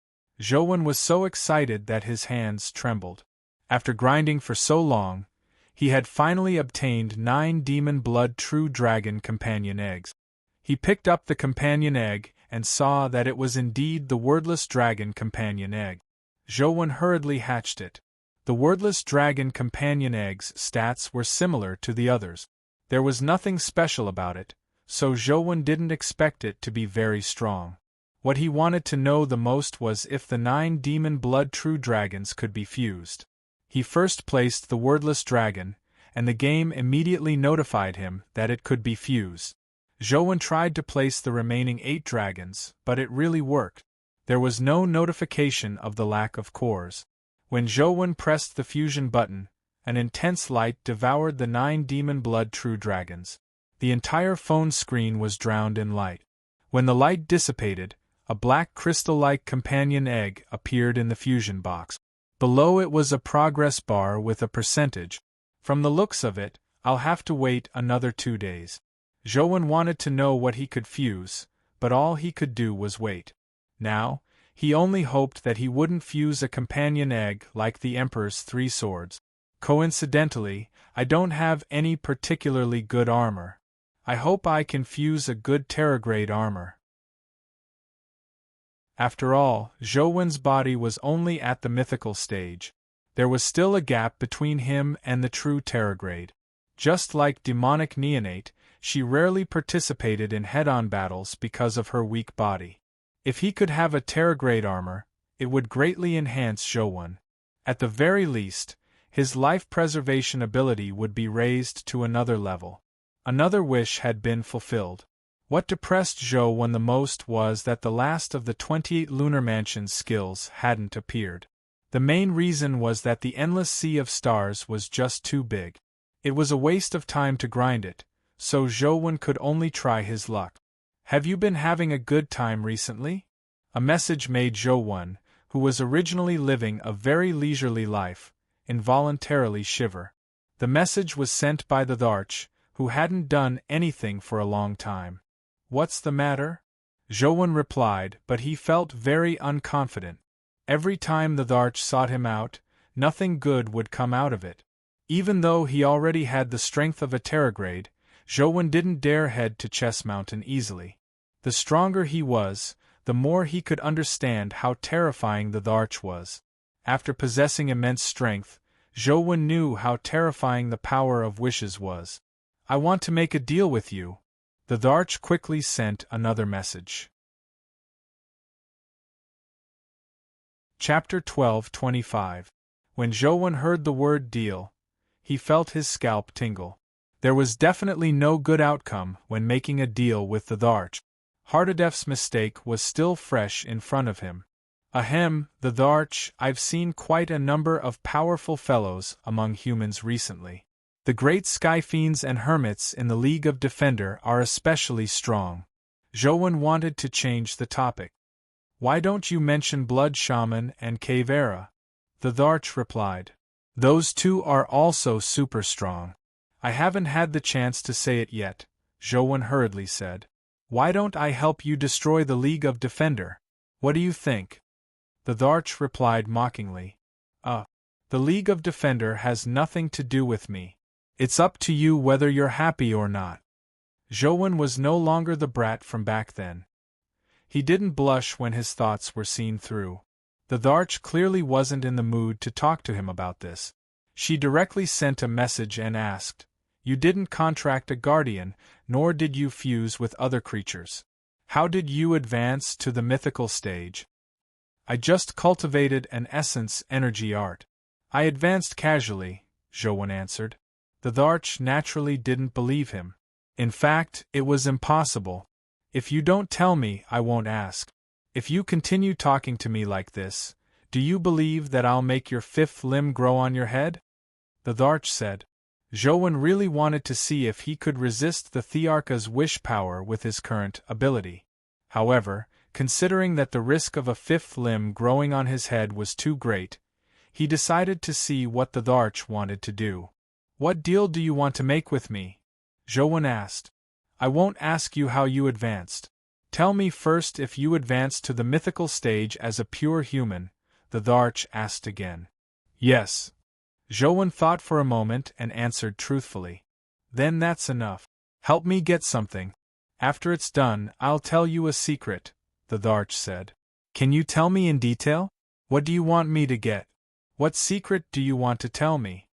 Zhouwen was so excited that his hands trembled. After grinding for so long, he had finally obtained 9 demon blood true dragon companion eggs. He picked up the companion egg and saw that it was indeed the wordless dragon companion egg. Zhouwen hurriedly hatched it. The wordless dragon companion egg's stats were similar to the others. There was nothing special about it, so Zhouwen didn't expect it to be very strong. What he wanted to know the most was if the 9 demon blood true dragons could be fused. He first placed the wordless dragon, and the game immediately notified him that it could be fused. Zhouwen tried to place the remaining 8 dragons, but it really worked. There was no notification of the lack of cores. When Zhouwen pressed the fusion button, an intense light devoured the 9 demon blood true dragons. The entire phone screen was drowned in light. When the light dissipated, a black crystal-like companion egg appeared in the fusion box. Below it was a progress bar with a percentage. From the looks of it, I'll have to wait another 2 days. Zhouwen wanted to know what he could fuse, but all he could do was wait. Now, he only hoped that he wouldn't fuse a companion egg like the Emperor's 3 swords. Coincidentally, I don't have any particularly good armor. I hope I can fuse a good Terragrade armor. After all, Zhouwen's body was only at the mythical stage. There was still a gap between him and the true Terragrade. Just like demonic neonate, she rarely participated in head-on battles because of her weak body. If he could have a Terragrade armor, it would greatly enhance Zhouwen. At the very least, his life preservation ability would be raised to another level. Another wish had been fulfilled. What depressed Zhouwen the most was that the last of the 28 Lunar Mansion's skills hadn't appeared. The main reason was that the endless sea of stars was just too big. It was a waste of time to grind it, so Zhouwen could only try his luck. Have you been having a good time recently? A message made Zhouwen, who was originally living a very leisurely life, involuntarily shiver. The message was sent by the Dharch, who hadn't done anything for a long time. What's the matter? Zhouwen replied, but he felt very unconfident. Every time the Dharch sought him out, nothing good would come out of it. Even though he already had the strength of a Terragrade, Zhouwen didn't dare head to Chess Mountain easily. The stronger he was, the more he could understand how terrifying the Dharch was. After possessing immense strength, Zhouwen knew how terrifying the power of wishes was. I want to make a deal with you. The Dharch quickly sent another message. Chapter 12:25. When Zhouwen heard the word deal, he felt his scalp tingle. There was definitely no good outcome when making a deal with the Dharch. Hardadef's mistake was still fresh in front of him. Ahem, the Dharch, I've seen quite a number of powerful fellows among humans recently. The great sky fiends and hermits in the League of Defender are especially strong. Zhouwen wanted to change the topic. Why don't you mention Blood Shaman and Cave Era? The Dharch replied. Those two are also super strong. I haven't had the chance to say it yet, Zhouwen hurriedly said. Why don't I help you destroy the League of Defender? What do you think? The Dharch replied mockingly. The League of Defender has nothing to do with me. It's up to you whether you're happy or not. Zhouwen was no longer the brat from back then. He didn't blush when his thoughts were seen through. The Dharch clearly wasn't in the mood to talk to him about this. She directly sent a message and asked, You didn't contract a guardian, nor did you fuse with other creatures. How did you advance to the mythical stage? I just cultivated an essence energy art. I advanced casually, Zhouwen answered. The Dharch naturally didn't believe him. In fact, it was impossible. If you don't tell me, I won't ask. If you continue talking to me like this, do you believe that I'll make your fifth limb grow on your head? The Dharch said. Zhouwen really wanted to see if he could resist the Thearka's wish power with his current ability. However, considering that the risk of a fifth limb growing on his head was too great, he decided to see what the Dharch wanted to do. What deal do you want to make with me? Zhouwen asked. I won't ask you how you advanced. Tell me first if you advanced to the mythical stage as a pure human, the Dharch asked again. Yes. Zhouwen thought for a moment and answered truthfully. Then that's enough. Help me get something. After it's done, I'll tell you a secret, the Dharch said. Can you tell me in detail? What do you want me to get? What secret do you want to tell me?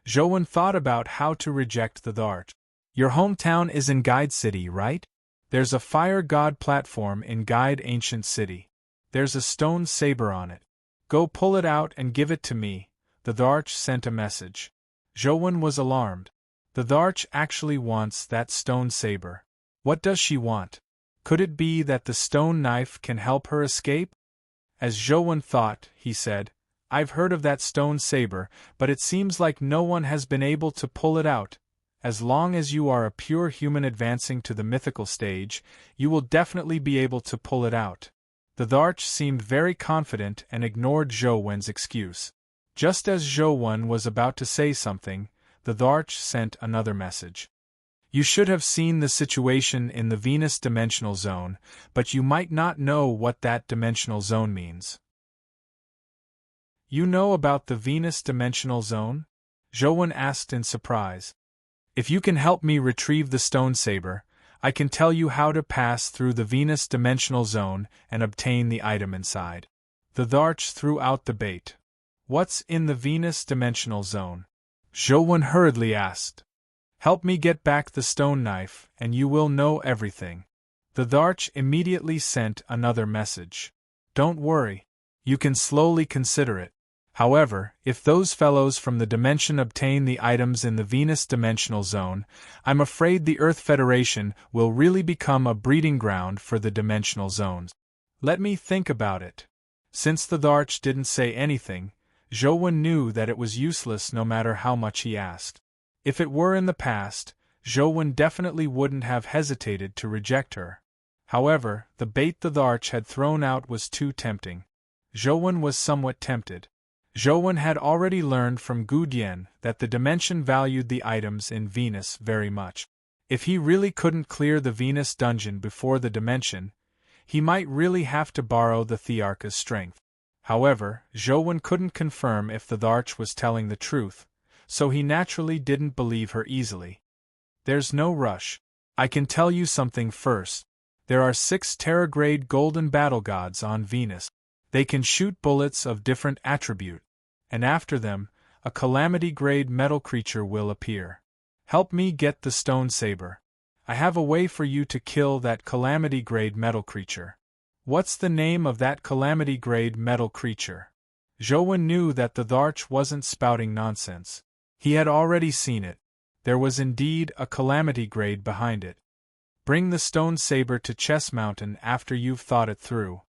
Zhouwen thought about how to reject the Dharch. Your hometown is in Guide City, right? There's a fire god platform in Guide Ancient City. There's a stone saber on it. Go pull it out and give it to me, the Dharch sent a message. Zhouwen was alarmed. The Dharch actually wants that stone saber. What does she want? Could it be that the stone knife can help her escape? As Zhouwen thought, he said, I've heard of that stone saber, but it seems like no one has been able to pull it out. As long as you are a pure human advancing to the mythical stage, you will definitely be able to pull it out. The Dharch seemed very confident and ignored Zhouwen's excuse. Just as Zhouwen was about to say something, the Dharch sent another message. You should have seen the situation in the Venus dimensional zone, but you might not know what that dimensional zone means. You know about the Venus dimensional zone? Zhouwen asked in surprise. If you can help me retrieve the stone saber, I can tell you how to pass through the Venus dimensional zone and obtain the item inside. The Dharch threw out the bait. What's in the Venus dimensional zone? Zhouwen hurriedly asked. Help me get back the stone knife, and you will know everything. The Dharch immediately sent another message. Don't worry. You can slowly consider it. However, if those fellows from the dimension obtain the items in the Venus dimensional zone, I'm afraid the Earth Federation will really become a breeding ground for the dimensional zones. Let me think about it. Since the Dharch didn't say anything, Zhouwen knew that it was useless no matter how much he asked. If it were in the past, Zhouwen definitely wouldn't have hesitated to reject her. However, the bait the Dharch had thrown out was too tempting. Zhouwen was somewhat tempted. Zhouwen had already learned from Gu Dian that the dimension valued the items in Venus very much. If he really couldn't clear the Venus dungeon before the dimension, he might really have to borrow the Thearka's strength. However, Zhouwen couldn't confirm if the Dharch was telling the truth, so he naturally didn't believe her easily. There's no rush. I can tell you something first. There are 6 Terragrade golden battle gods on Venus. They can shoot bullets of different attribute. And after them, a calamity-grade metal creature will appear. Help me get the stone saber. I have a way for you to kill that calamity-grade metal creature. What's the name of that calamity-grade metal creature? Zhou knew that the Dharch wasn't spouting nonsense. He had already seen it. There was indeed a calamity grade behind it. Bring the stone saber to Chess Mountain after you've thought it through.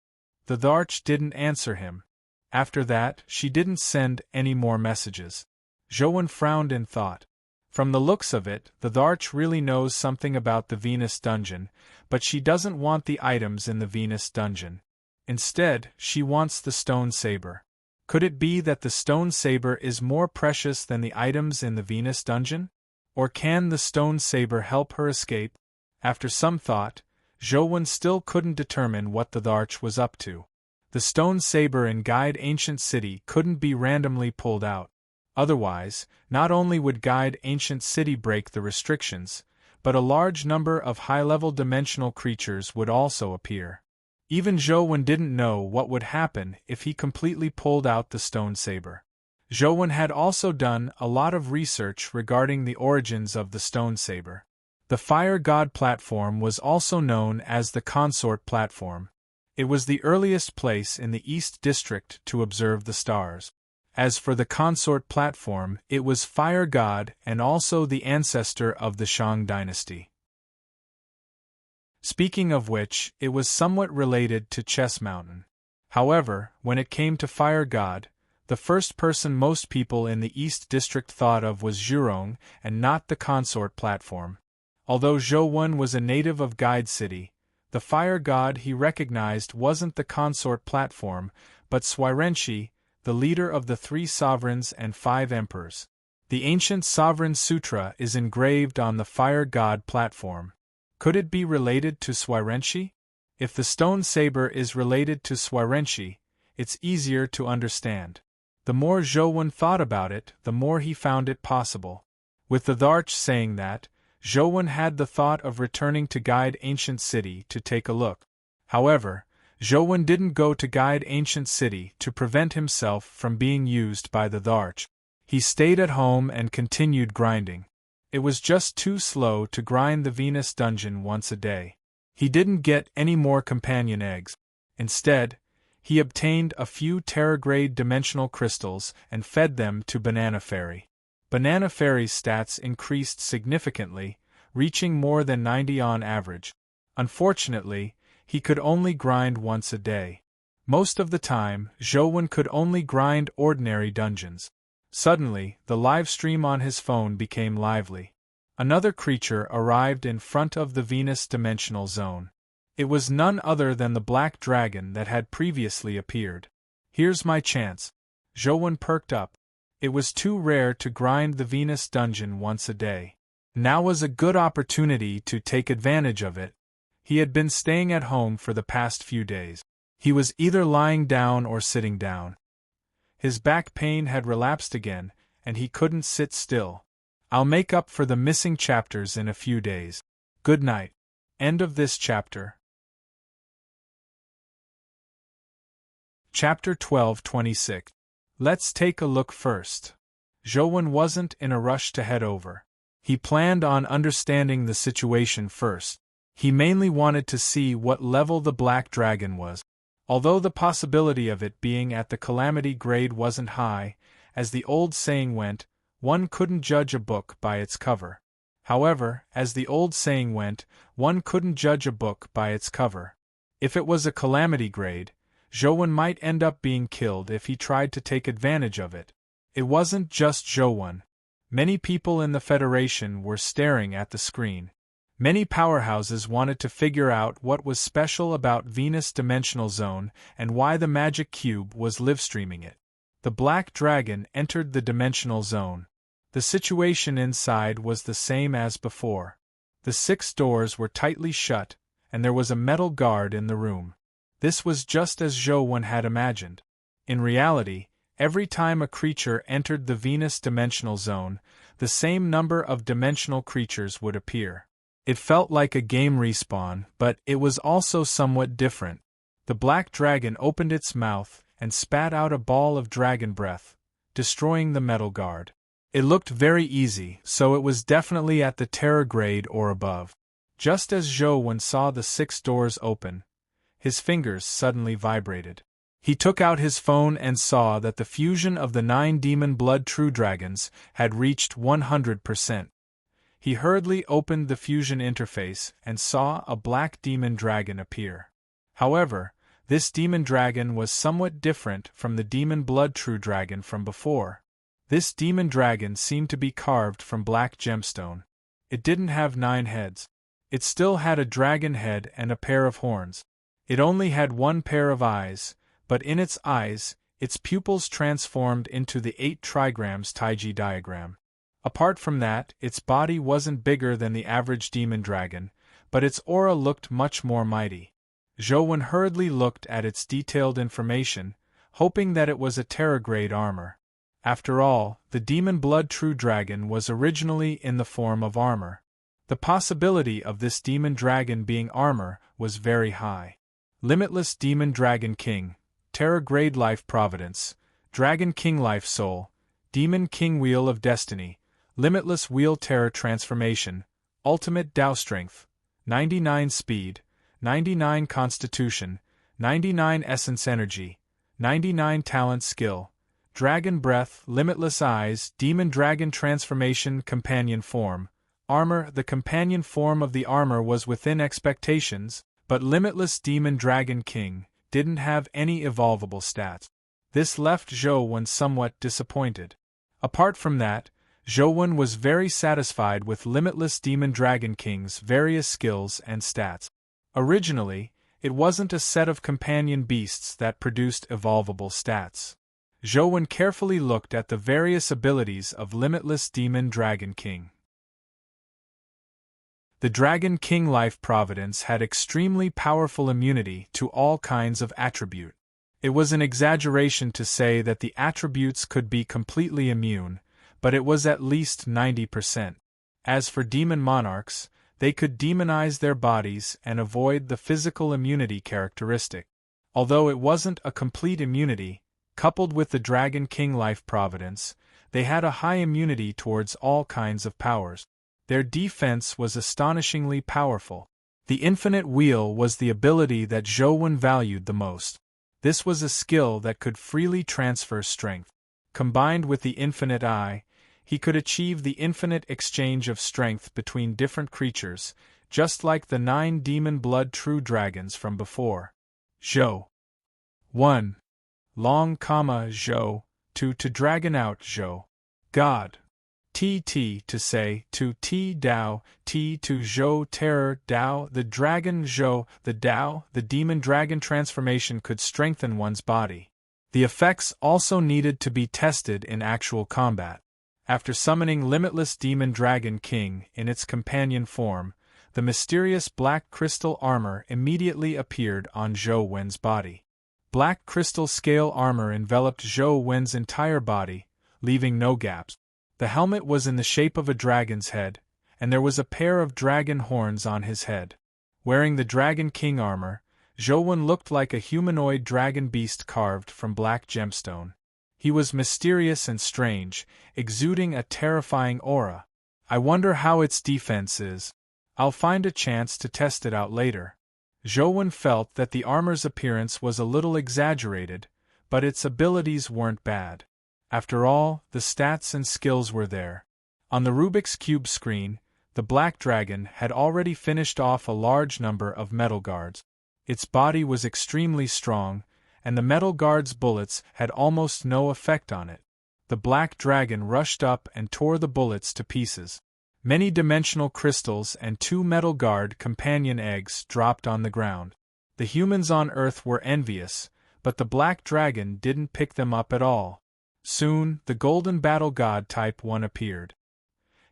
The Dharch didn't answer him. After that, she didn't send any more messages. Zhou frowned in thought. From the looks of it, the Dharch really knows something about the Venus dungeon, but she doesn't want the items in the Venus dungeon. Instead, she wants the stone saber. Could it be that the stone saber is more precious than the items in the Venus dungeon? Or can the stone saber help her escape? After some thought, Zhou still couldn't determine what the Dharch was up to. The stone saber in Guide Ancient City couldn't be randomly pulled out. Otherwise, not only would Guide Ancient City break the restrictions, but a large number of high-level dimensional creatures would also appear. Even Zhou didn't know what would happen if he completely pulled out the stone saber. Zhou had also done a lot of research regarding the origins of the stone saber. The Fire God platform was also known as the Consort platform. It was the earliest place in the East District to observe the stars. As for the Consort platform, it was Fire God and also the ancestor of the Shang dynasty. Speaking of which, it was somewhat related to Chess Mountain. However, when it came to Fire God, the first person most people in the East District thought of was Zhurong, and not the Consort platform. Although Zhou was a native of Guide City, the Fire God he recognized wasn't the Consort platform, but Swirenshi, the leader of the 3 sovereigns and 5 emperors. The ancient Sovereign Sutra is engraved on the Fire God platform. Could it be related to Swirenshi? If the stone saber is related to Swirenshi, it's easier to understand. The more Zhou thought about it, the more he found it possible. With the Dharch saying that, Zhou had the thought of returning to Guide Ancient City to take a look. However, Zhou didn't go to Guide Ancient City to prevent himself from being used by the Dharch. He stayed at home and continued grinding. It was just too slow to grind the Venus dungeon once a day. He didn't get any more companion eggs. Instead, he obtained a few Terragrade dimensional crystals and fed them to Banana Fairy. Banana Fairy's stats increased significantly, reaching more than 90 on average. Unfortunately, he could only grind once a day. Most of the time, Zhou could only grind ordinary dungeons. Suddenly, the live stream on his phone became lively. Another creature arrived in front of the Venus dimensional zone. It was none other than the black dragon that had previously appeared. Here's my chance. Zhou perked up. It was too rare to grind the Venus dungeon once a day. Now was a good opportunity to take advantage of it. He had been staying at home for the past few days. He was either lying down or sitting down. His back pain had relapsed again, and he couldn't sit still. I'll make up for the missing chapters in a few days. Good night. End of this chapter. Chapter 12:26. Let's take a look first. Zhou wasn't in a rush to head over. He planned on understanding the situation first. He mainly wanted to see what level the black dragon was. Although the possibility of it being at the calamity grade wasn't high, as the old saying went, one couldn't judge a book by its cover. However, as the old saying went, one couldn't judge a book by its cover. If it was a calamity grade, Zhou might end up being killed if he tried to take advantage of it. It wasn't just Zhou. Many people in the Federation were staring at the screen. Many powerhouses wanted to figure out what was special about Venus Dimensional Zone and why the Magic Cube was live-streaming it. The Black Dragon entered the Dimensional Zone. The situation inside was the same as before. The 6 doors were tightly shut, and there was a metal guard in the room. This was just as Zhou had imagined. In reality, every time a creature entered the Venus Dimensional Zone, the same number of dimensional creatures would appear. It felt like a game respawn, but it was also somewhat different. The black dragon opened its mouth and spat out a ball of dragon breath, destroying the metal guard. It looked very easy, so it was definitely at the terror grade or above. Just as Zhou saw the 6 doors open, his fingers suddenly vibrated. He took out his phone and saw that the fusion of the 9 demon blood true dragons had reached 100%. He hurriedly opened the fusion interface and saw a black demon dragon appear. However, this demon dragon was somewhat different from the demon blood true dragon from before. This demon dragon seemed to be carved from black gemstone. It didn't have 9 heads. It still had a dragon head and a pair of horns. It only had 1 pair of eyes, but in its eyes, its pupils transformed into the 8 trigrams Taiji diagram. Apart from that, its body wasn't bigger than the average demon dragon, but its aura looked much more mighty. Zhou hurriedly looked at its detailed information, hoping that it was a Terra-grade armor. After all, the demon blood true dragon was originally in the form of armor. The possibility of this demon dragon being armor was very high. Limitless Demon Dragon King, Terra Grade Life Providence, Dragon King Life Soul, Demon King Wheel of Destiny, Limitless Wheel Terror Transformation, Ultimate Tao Strength, 99 Speed, 99 Constitution, 99 Essence Energy, 99 Talent Skill, Dragon Breath, Limitless Eyes, Demon Dragon Transformation Companion Form, Armor. The companion form of the armor was within expectations, but Limitless Demon Dragon King didn't have any evolvable stats. This left Zhou somewhat disappointed. Apart from that, Zhou was very satisfied with Limitless Demon Dragon King's various skills and stats. Originally, it wasn't a set of companion beasts that produced evolvable stats. Zhou carefully looked at the various abilities of Limitless Demon Dragon King. The Dragon King Life Providence had extremely powerful immunity to all kinds of attribute. It was an exaggeration to say that the attributes could be completely immune, but it was at least 90%. As for demon monarchs, they could demonize their bodies and avoid the physical immunity characteristic. Although it wasn't a complete immunity, coupled with the Dragon King Life Providence, they had a high immunity towards all kinds of powers. Their defense was astonishingly powerful. The Infinite Wheel was the ability that Zhou valued the most. This was a skill that could freely transfer strength. Combined with the Infinite Eye, he could achieve the infinite exchange of strength between different creatures, just like the 9 demon blood true dragons from before. Zhou. 1. Long, Zhou. 2. To dragon out Zhou. God. T to say, to T Dao, T to Zhou Terror Dao, the dragon Zhou, the Dao, the demon dragon transformation could strengthen one's body. The effects also needed to be tested in actual combat. After summoning Limitless Demon Dragon King in its companion form, the mysterious black crystal armor immediately appeared on Zhou body. Black crystal scale armor enveloped Zhou entire body, leaving no gaps. The helmet was in the shape of a dragon's head, and there was a pair of dragon horns on his head. Wearing the Dragon King armor, Zhou looked like a humanoid dragon beast carved from black gemstone. He was mysterious and strange, exuding a terrifying aura. I wonder how its defense is. I'll find a chance to test it out later. Zhou felt that the armor's appearance was a little exaggerated, but its abilities weren't bad. After all, the stats and skills were there. On the Rubik's Cube screen, the Black Dragon had already finished off a large number of metal guards. Its body was extremely strong, and the metal guard's bullets had almost no effect on it. The Black Dragon rushed up and tore the bullets to pieces. Many dimensional crystals and 2 metal guard companion eggs dropped on the ground. The humans on Earth were envious, but the Black Dragon didn't pick them up at all. Soon, the Golden Battle God Type 1 appeared.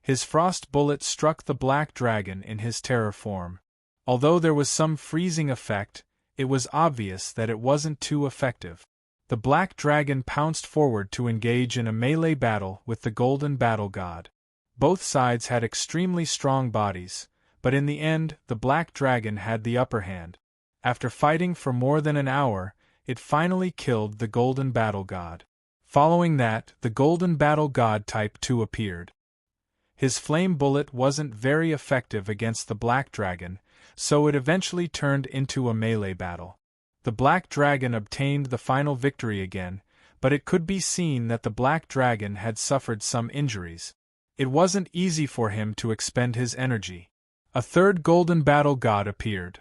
His frost bullet struck the Black Dragon in his terror form. Although there was some freezing effect, it was obvious that it wasn't too effective. The Black Dragon pounced forward to engage in a melee battle with the Golden Battle God. Both sides had extremely strong bodies, but in the end the black dragon had the upper hand. After fighting for more than an hour, it finally killed the golden battle god. Following that, the golden battle god type 2 appeared. His flame bullet wasn't very effective against the black dragon, so it eventually turned into a melee battle. The black dragon obtained the final victory again, but it could be seen that the black dragon had suffered some injuries. It wasn't easy for him to expend his energy. A third golden battle god appeared.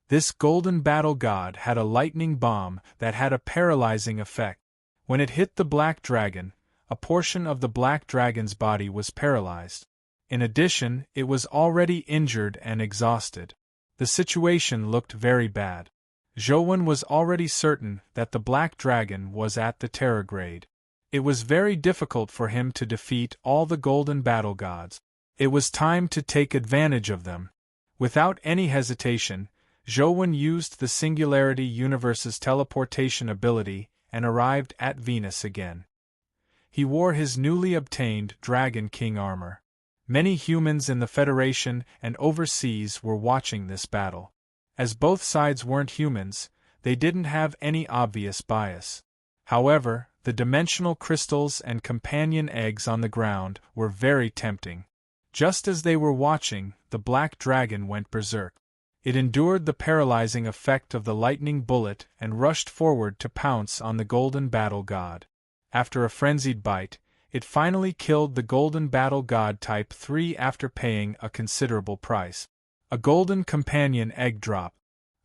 This golden battle god had a lightning bomb that had a paralyzing effect. When it hit the black dragon, a portion of the black dragon's body was paralyzed. In addition, it was already injured and exhausted. The situation looked very bad. Zhou was already certain that the black dragon was at the terror grade. It was very difficult for him to defeat all the golden battle gods. It was time to take advantage of them. Without any hesitation, Zhou used the Singularity Universe's teleportation ability and arrived at Venus again. He wore his newly obtained Dragon King armor. Many humans in the Federation and overseas were watching this battle. As both sides weren't humans, they didn't have any obvious bias. However, the dimensional crystals and companion eggs on the ground were very tempting. Just as they were watching, the black dragon went berserk. It endured the paralyzing effect of the lightning bullet and rushed forward to pounce on the golden battle god. After a frenzied bite, it finally killed the golden battle god type 3 after paying a considerable price. A golden companion egg drop.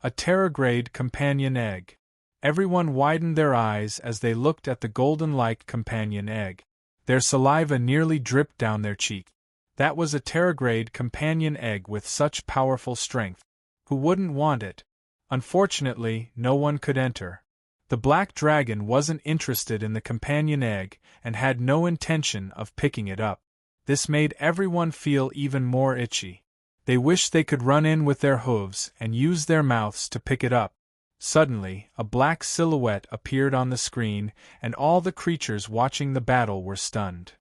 A terror-grade companion egg. Everyone widened their eyes as they looked at the golden-like companion egg. Their saliva nearly dripped down their cheek. That was a terror-grade companion egg with such powerful strength. Who wouldn't want it? Unfortunately, no one could enter. The black dragon wasn't interested in the companion egg and had no intention of picking it up. This made everyone feel even more itchy. They wished they could run in with their hooves and use their mouths to pick it up. Suddenly, a black silhouette appeared on the screen, and all the creatures watching the battle were stunned.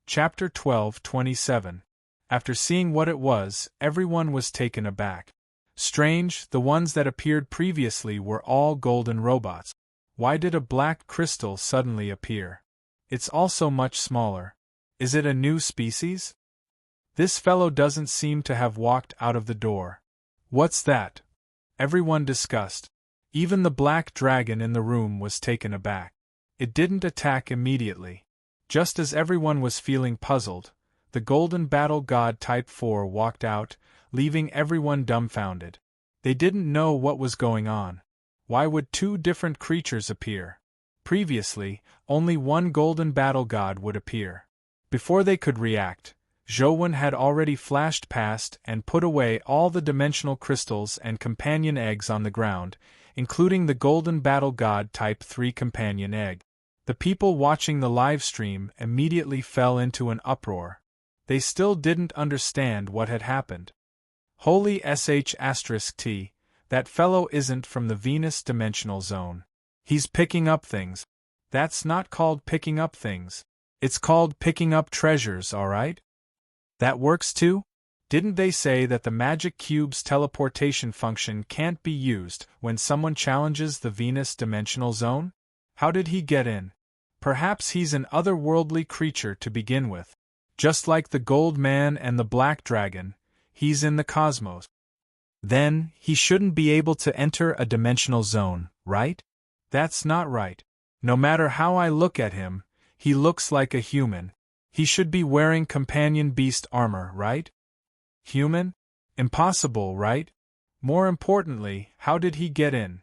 Chapter 12:27. After seeing what it was, everyone was taken aback. Strange, the ones that appeared previously were all golden robots. Why did a black crystal suddenly appear? It's also much smaller. Is it a new species? This fellow doesn't seem to have walked out of the door. What's that? Everyone discussed. Even the black dragon in the room was taken aback. It didn't attack immediately. Just as everyone was feeling puzzled, the golden battle god type 4 walked out, leaving everyone dumbfounded. They didn't know what was going on. Why would two different creatures appear? Previously, only one golden battle god would appear. Before they could react, Zhou had already flashed past and put away all the dimensional crystals and companion eggs on the ground, including the golden battle god type 3 companion egg. The people watching the live stream immediately fell into an uproar. They still didn't understand what had happened. Holy sh*t, that fellow isn't from the Venus dimensional zone. He's picking up things. That's not called picking up things. It's called picking up treasures, alright? That works too? Didn't they say that the magic cube's teleportation function can't be used when someone challenges the Venus dimensional zone? How did he get in? Perhaps he's an otherworldly creature to begin with. Just like the Gold Man and the Black Dragon, he's in the cosmos. Then, he shouldn't be able to enter a dimensional zone, right? That's not right. No matter how I look at him, he looks like a human. He should be wearing companion beast armor, right? Human? Impossible, right? More importantly, how did he get in?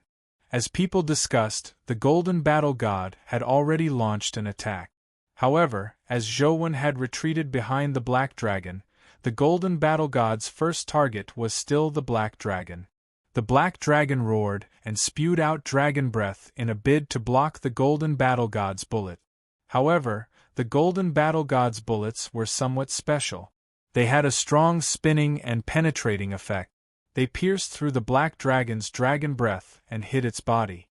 As people discussed, the Golden Battle God had already launched an attack. However, as Zhou had retreated behind the Black Dragon, the Golden Battle God's first target was still the Black Dragon. The Black Dragon roared and spewed out dragon breath in a bid to block the Golden Battle God's bullet. However, the Golden Battle God's bullets were somewhat special. They had a strong spinning and penetrating effect. They pierced through the Black Dragon's dragon breath and hit its body.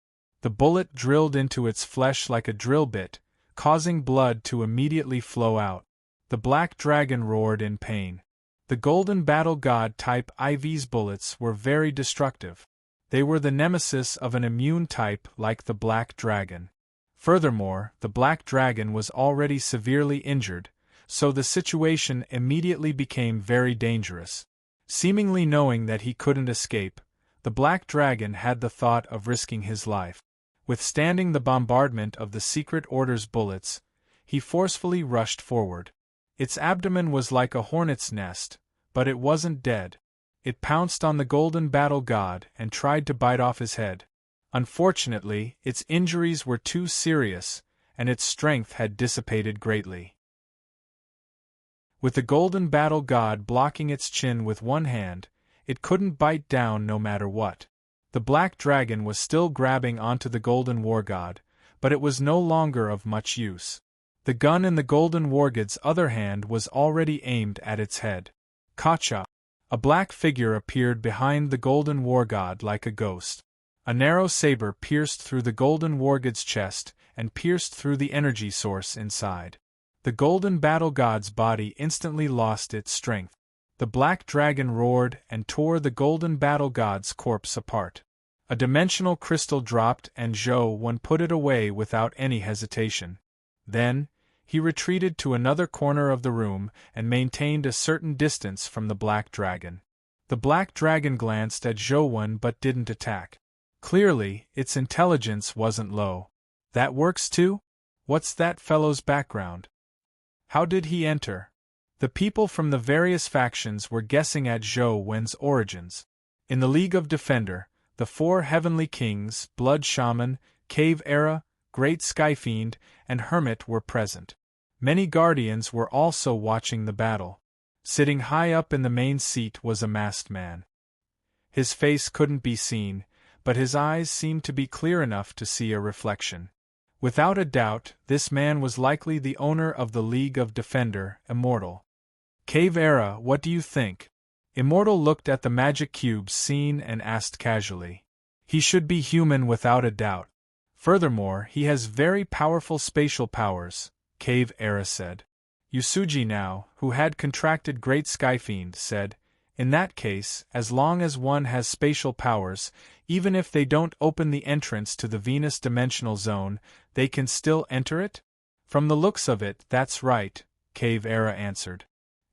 The bullet drilled into its flesh like a drill bit, causing blood to immediately flow out. The black dragon roared in pain. The golden battle god type IV's bullets were very destructive. They were the nemesis of an immune type like the black dragon. Furthermore, the black dragon was already severely injured, so the situation immediately became very dangerous. Seemingly knowing that he couldn't escape, the black dragon had the thought of risking his life. Withstanding the bombardment of the Secret Order's bullets, he forcefully rushed forward. Its abdomen was like a hornet's nest, but it wasn't dead. It pounced on the golden battle god and tried to bite off his head. Unfortunately, its injuries were too serious, and its strength had dissipated greatly. With the golden battle god blocking its chin with one hand, it couldn't bite down no matter what. The black dragon was still grabbing onto the golden war god, but it was no longer of much use. The gun in the golden war god's other hand was already aimed at its head. Kacha! A black figure appeared behind the golden war god like a ghost. A narrow saber pierced through the golden war god's chest and pierced through the energy source inside. The golden battle god's body instantly lost its strength. The black dragon roared and tore the golden battle god's corpse apart. A dimensional crystal dropped and Zhou put it away without any hesitation. Then, he retreated to another corner of the room and maintained a certain distance from the black dragon. The black dragon glanced at Zhou but didn't attack. Clearly, its intelligence wasn't low. That works too? What's that fellow's background? How did he enter? The people from the various factions were guessing at Zhou origins. In the League of Defender, the 4 Heavenly Kings, Blood Shaman, Cave Era, Great Skyfiend, and Hermit were present. Many Guardians were also watching the battle. Sitting high up in the main seat was a masked man. His face couldn't be seen, but his eyes seemed to be clear enough to see a reflection. Without a doubt, this man was likely the owner of the League of Defender, Immortal. Cave Era, what do you think? Immortal looked at the magic cubes seen and asked casually. He should be human without a doubt. Furthermore, he has very powerful spatial powers, Cave Era said. Yusuji now, who had contracted Great Skyfiend, said, in that case, as long as one has spatial powers, even if they don't open the entrance to the Venus dimensional zone, they can still enter it? From the looks of it, that's right, Cave Era answered.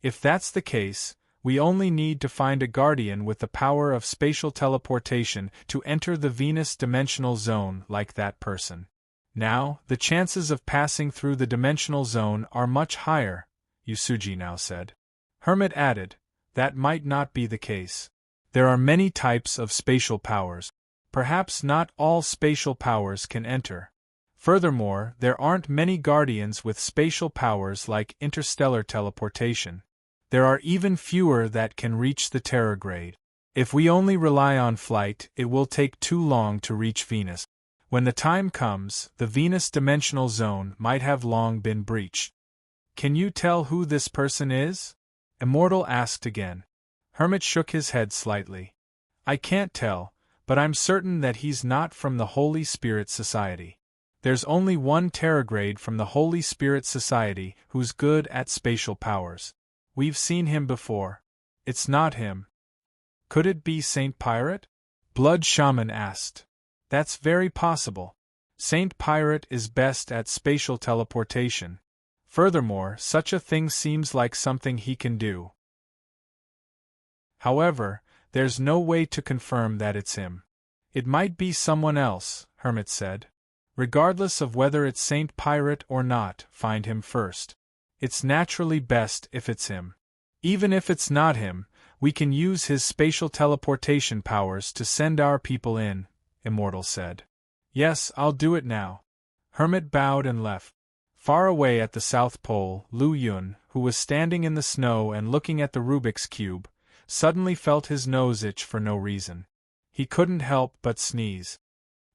If that's the case, we only need to find a guardian with the power of spatial teleportation to enter the Venus dimensional zone like that person. Now, the chances of passing through the dimensional zone are much higher, Yusuji now said. Hermit added, that might not be the case. There are many types of spatial powers. Perhaps not all spatial powers can enter. Furthermore, there aren't many guardians with spatial powers like interstellar teleportation. There are even fewer that can reach the Terragrade. If we only rely on flight, it will take too long to reach Venus. When the time comes, the Venus dimensional zone might have long been breached. Can you tell who this person is? Immortal asked again. Hermit shook his head slightly. I can't tell, but I'm certain that he's not from the Holy Spirit Society. There's only one Terragrade from the Holy Spirit Society who's good at spatial powers. We've seen him before. It's not him. Could it be Saint Pirate? Blood Shaman asked. That's very possible. Saint Pirate is best at spatial teleportation. Furthermore, such a thing seems like something he can do. However, there's no way to confirm that it's him. It might be someone else, Hermit said. Regardless of whether it's Saint Pirate or not, find him first. It's naturally best if it's him. Even if it's not him, we can use his spatial teleportation powers to send our people in, Immortal said. Yes, I'll do it now. Hermit bowed and left. Far away at the South Pole, Lu Yun, who was standing in the snow and looking at the Rubik's Cube, suddenly felt his nose itch for no reason. He couldn't help but sneeze.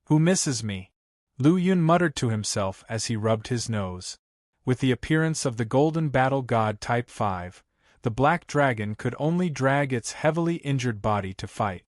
Who misses me? Lu Yun muttered to himself as he rubbed his nose. With the appearance of the Golden Battle God Type 5, the Black Dragon could only drag its heavily injured body to fight.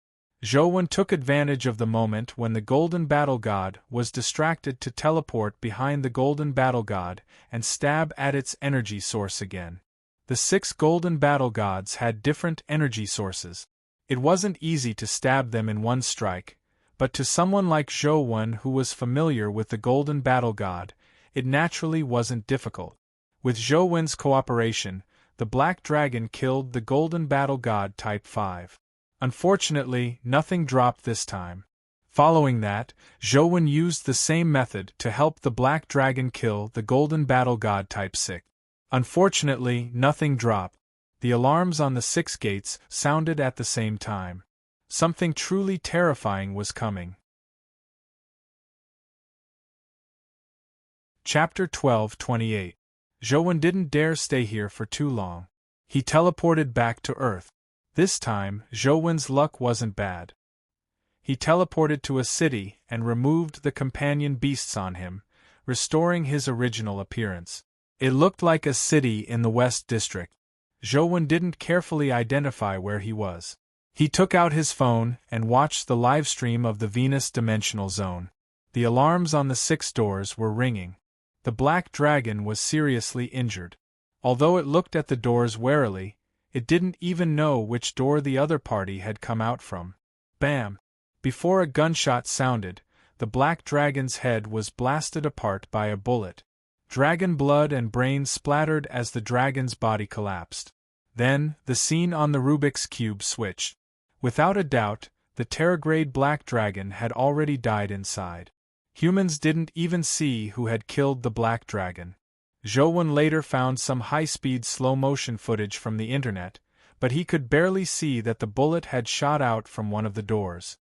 Zhou took advantage of the moment when the Golden Battle God was distracted to teleport behind the Golden Battle God and stab at its energy source again. The 6 Golden Battle Gods had different energy sources. It wasn't easy to stab them in one strike, but to someone like Zhou who was familiar with the Golden Battle God, it naturally wasn't difficult. With Zhou cooperation, the Black Dragon killed the Golden Battle God Type 5. Unfortunately, nothing dropped this time. Following that, Zhou used the same method to help the Black Dragon kill the Golden Battle God Type 6. Unfortunately, nothing dropped. The alarms on the 6 gates sounded at the same time. Something truly terrifying was coming. Chapter 12:28. Zhou didn't dare stay here for too long. He teleported back to Earth. This time, Zhou luck wasn't bad. He teleported to a city and removed the companion beasts on him, restoring his original appearance. It looked like a city in the West District. Zhou didn't carefully identify where he was. He took out his phone and watched the live stream of the Venus Dimensional Zone. The alarms on the 6 doors were ringing. The Black Dragon was seriously injured. Although it looked at the doors warily, it didn't even know which door the other party had come out from. Bam! Before a gunshot sounded, the Black Dragon's head was blasted apart by a bullet. Dragon blood and brains splattered as the dragon's body collapsed. Then, the scene on the Rubik's Cube switched. Without a doubt, the Terragrade Black Dragon had already died inside. Humans didn't even see who had killed the Black Dragon. Zhou later found some high-speed slow-motion footage from the internet, but he could barely see that the bullet had shot out from one of the doors.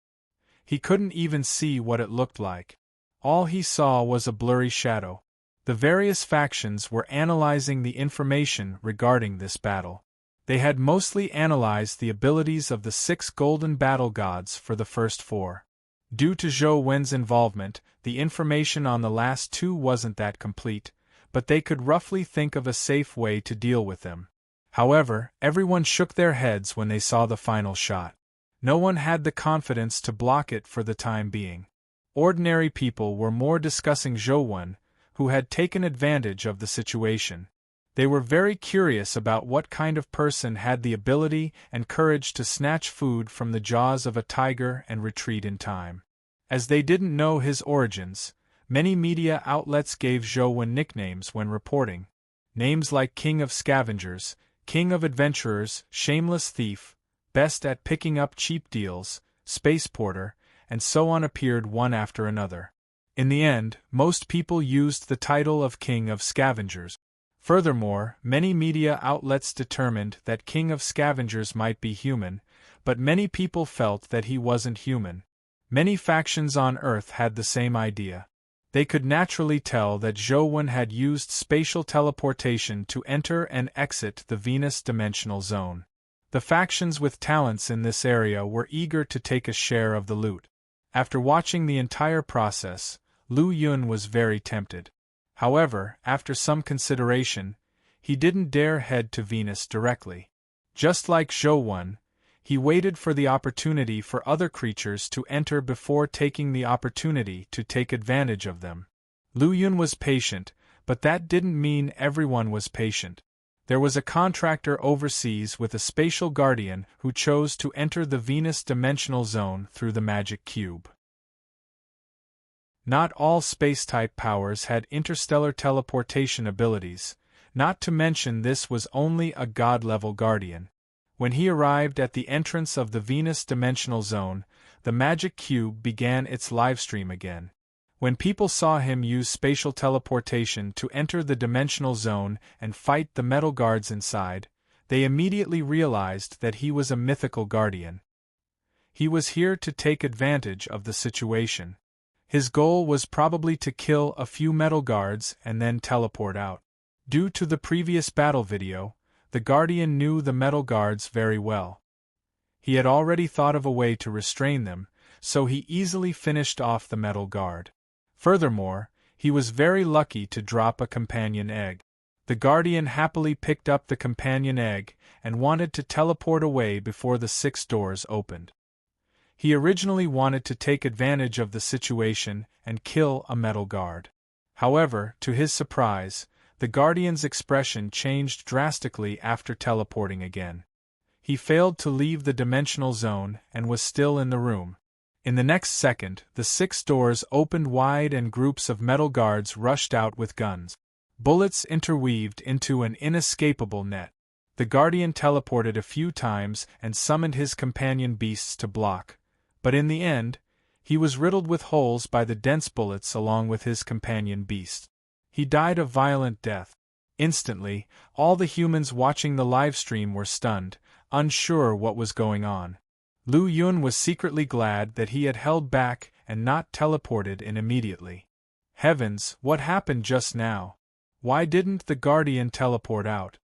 He couldn't even see what it looked like. All he saw was a blurry shadow. The various factions were analyzing the information regarding this battle. They had mostly analyzed the abilities of the 6 Golden Battle Gods for the first 4. Due to Zhou involvement, the information on the last 2 wasn't that complete, but they could roughly think of a safe way to deal with them. However, everyone shook their heads when they saw the final shot. No one had the confidence to block it for the time being. Ordinary people were more discussing Zhou, who had taken advantage of the situation. They were very curious about what kind of person had the ability and courage to snatch food from the jaws of a tiger and retreat in time. As they didn't know his origins, many media outlets gave Zhou nicknames when reporting. Names like King of Scavengers, King of Adventurers, Shameless Thief, Best at Picking Up Cheap Deals, Space Porter, and so on appeared one after another. In the end, most people used the title of King of Scavengers. Furthermore, many media outlets determined that King of Scavengers might be human, but many people felt that he wasn't human. Many factions on Earth had the same idea. They could naturally tell that Zhou had used spatial teleportation to enter and exit the Venus Dimensional Zone. The factions with talents in this area were eager to take a share of the loot. After watching the entire process, Lu Yun was very tempted. However, after some consideration, he didn't dare head to Venus directly. Just like Zhou, he waited for the opportunity for other creatures to enter before taking the opportunity to take advantage of them. Lu Yun was patient, but that didn't mean everyone was patient. There was a contractor overseas with a spatial guardian who chose to enter the Venus Dimensional Zone through the magic cube. Not all space-type powers had interstellar teleportation abilities, not to mention this was only a god-level guardian. When he arrived at the entrance of the Venus Dimensional Zone, the magic cube began its livestream again. When people saw him use spatial teleportation to enter the Dimensional Zone and fight the metal guards inside, they immediately realized that he was a mythical guardian. He was here to take advantage of the situation. His goal was probably to kill a few metal guards and then teleport out. Due to the previous battle video, the Guardian knew the metal guards very well. He had already thought of a way to restrain them, so he easily finished off the metal guard. Furthermore, he was very lucky to drop a companion egg. The Guardian happily picked up the companion egg and wanted to teleport away before the 6 doors opened. He originally wanted to take advantage of the situation and kill a metal guard. However, to his surprise, the Guardian's expression changed drastically after teleporting again. He failed to leave the dimensional zone and was still in the room. In the next second, the 6 doors opened wide and groups of metal guards rushed out with guns. Bullets interweaved into an inescapable net. The Guardian teleported a few times and summoned his companion beasts to block, but in the end, he was riddled with holes by the dense bullets along with his companion beast. He died a violent death. Instantly, all the humans watching the livestream were stunned, unsure what was going on. Lu Yun was secretly glad that he had held back and not teleported in immediately. Heavens, what happened just now? Why didn't the Guardian teleport out?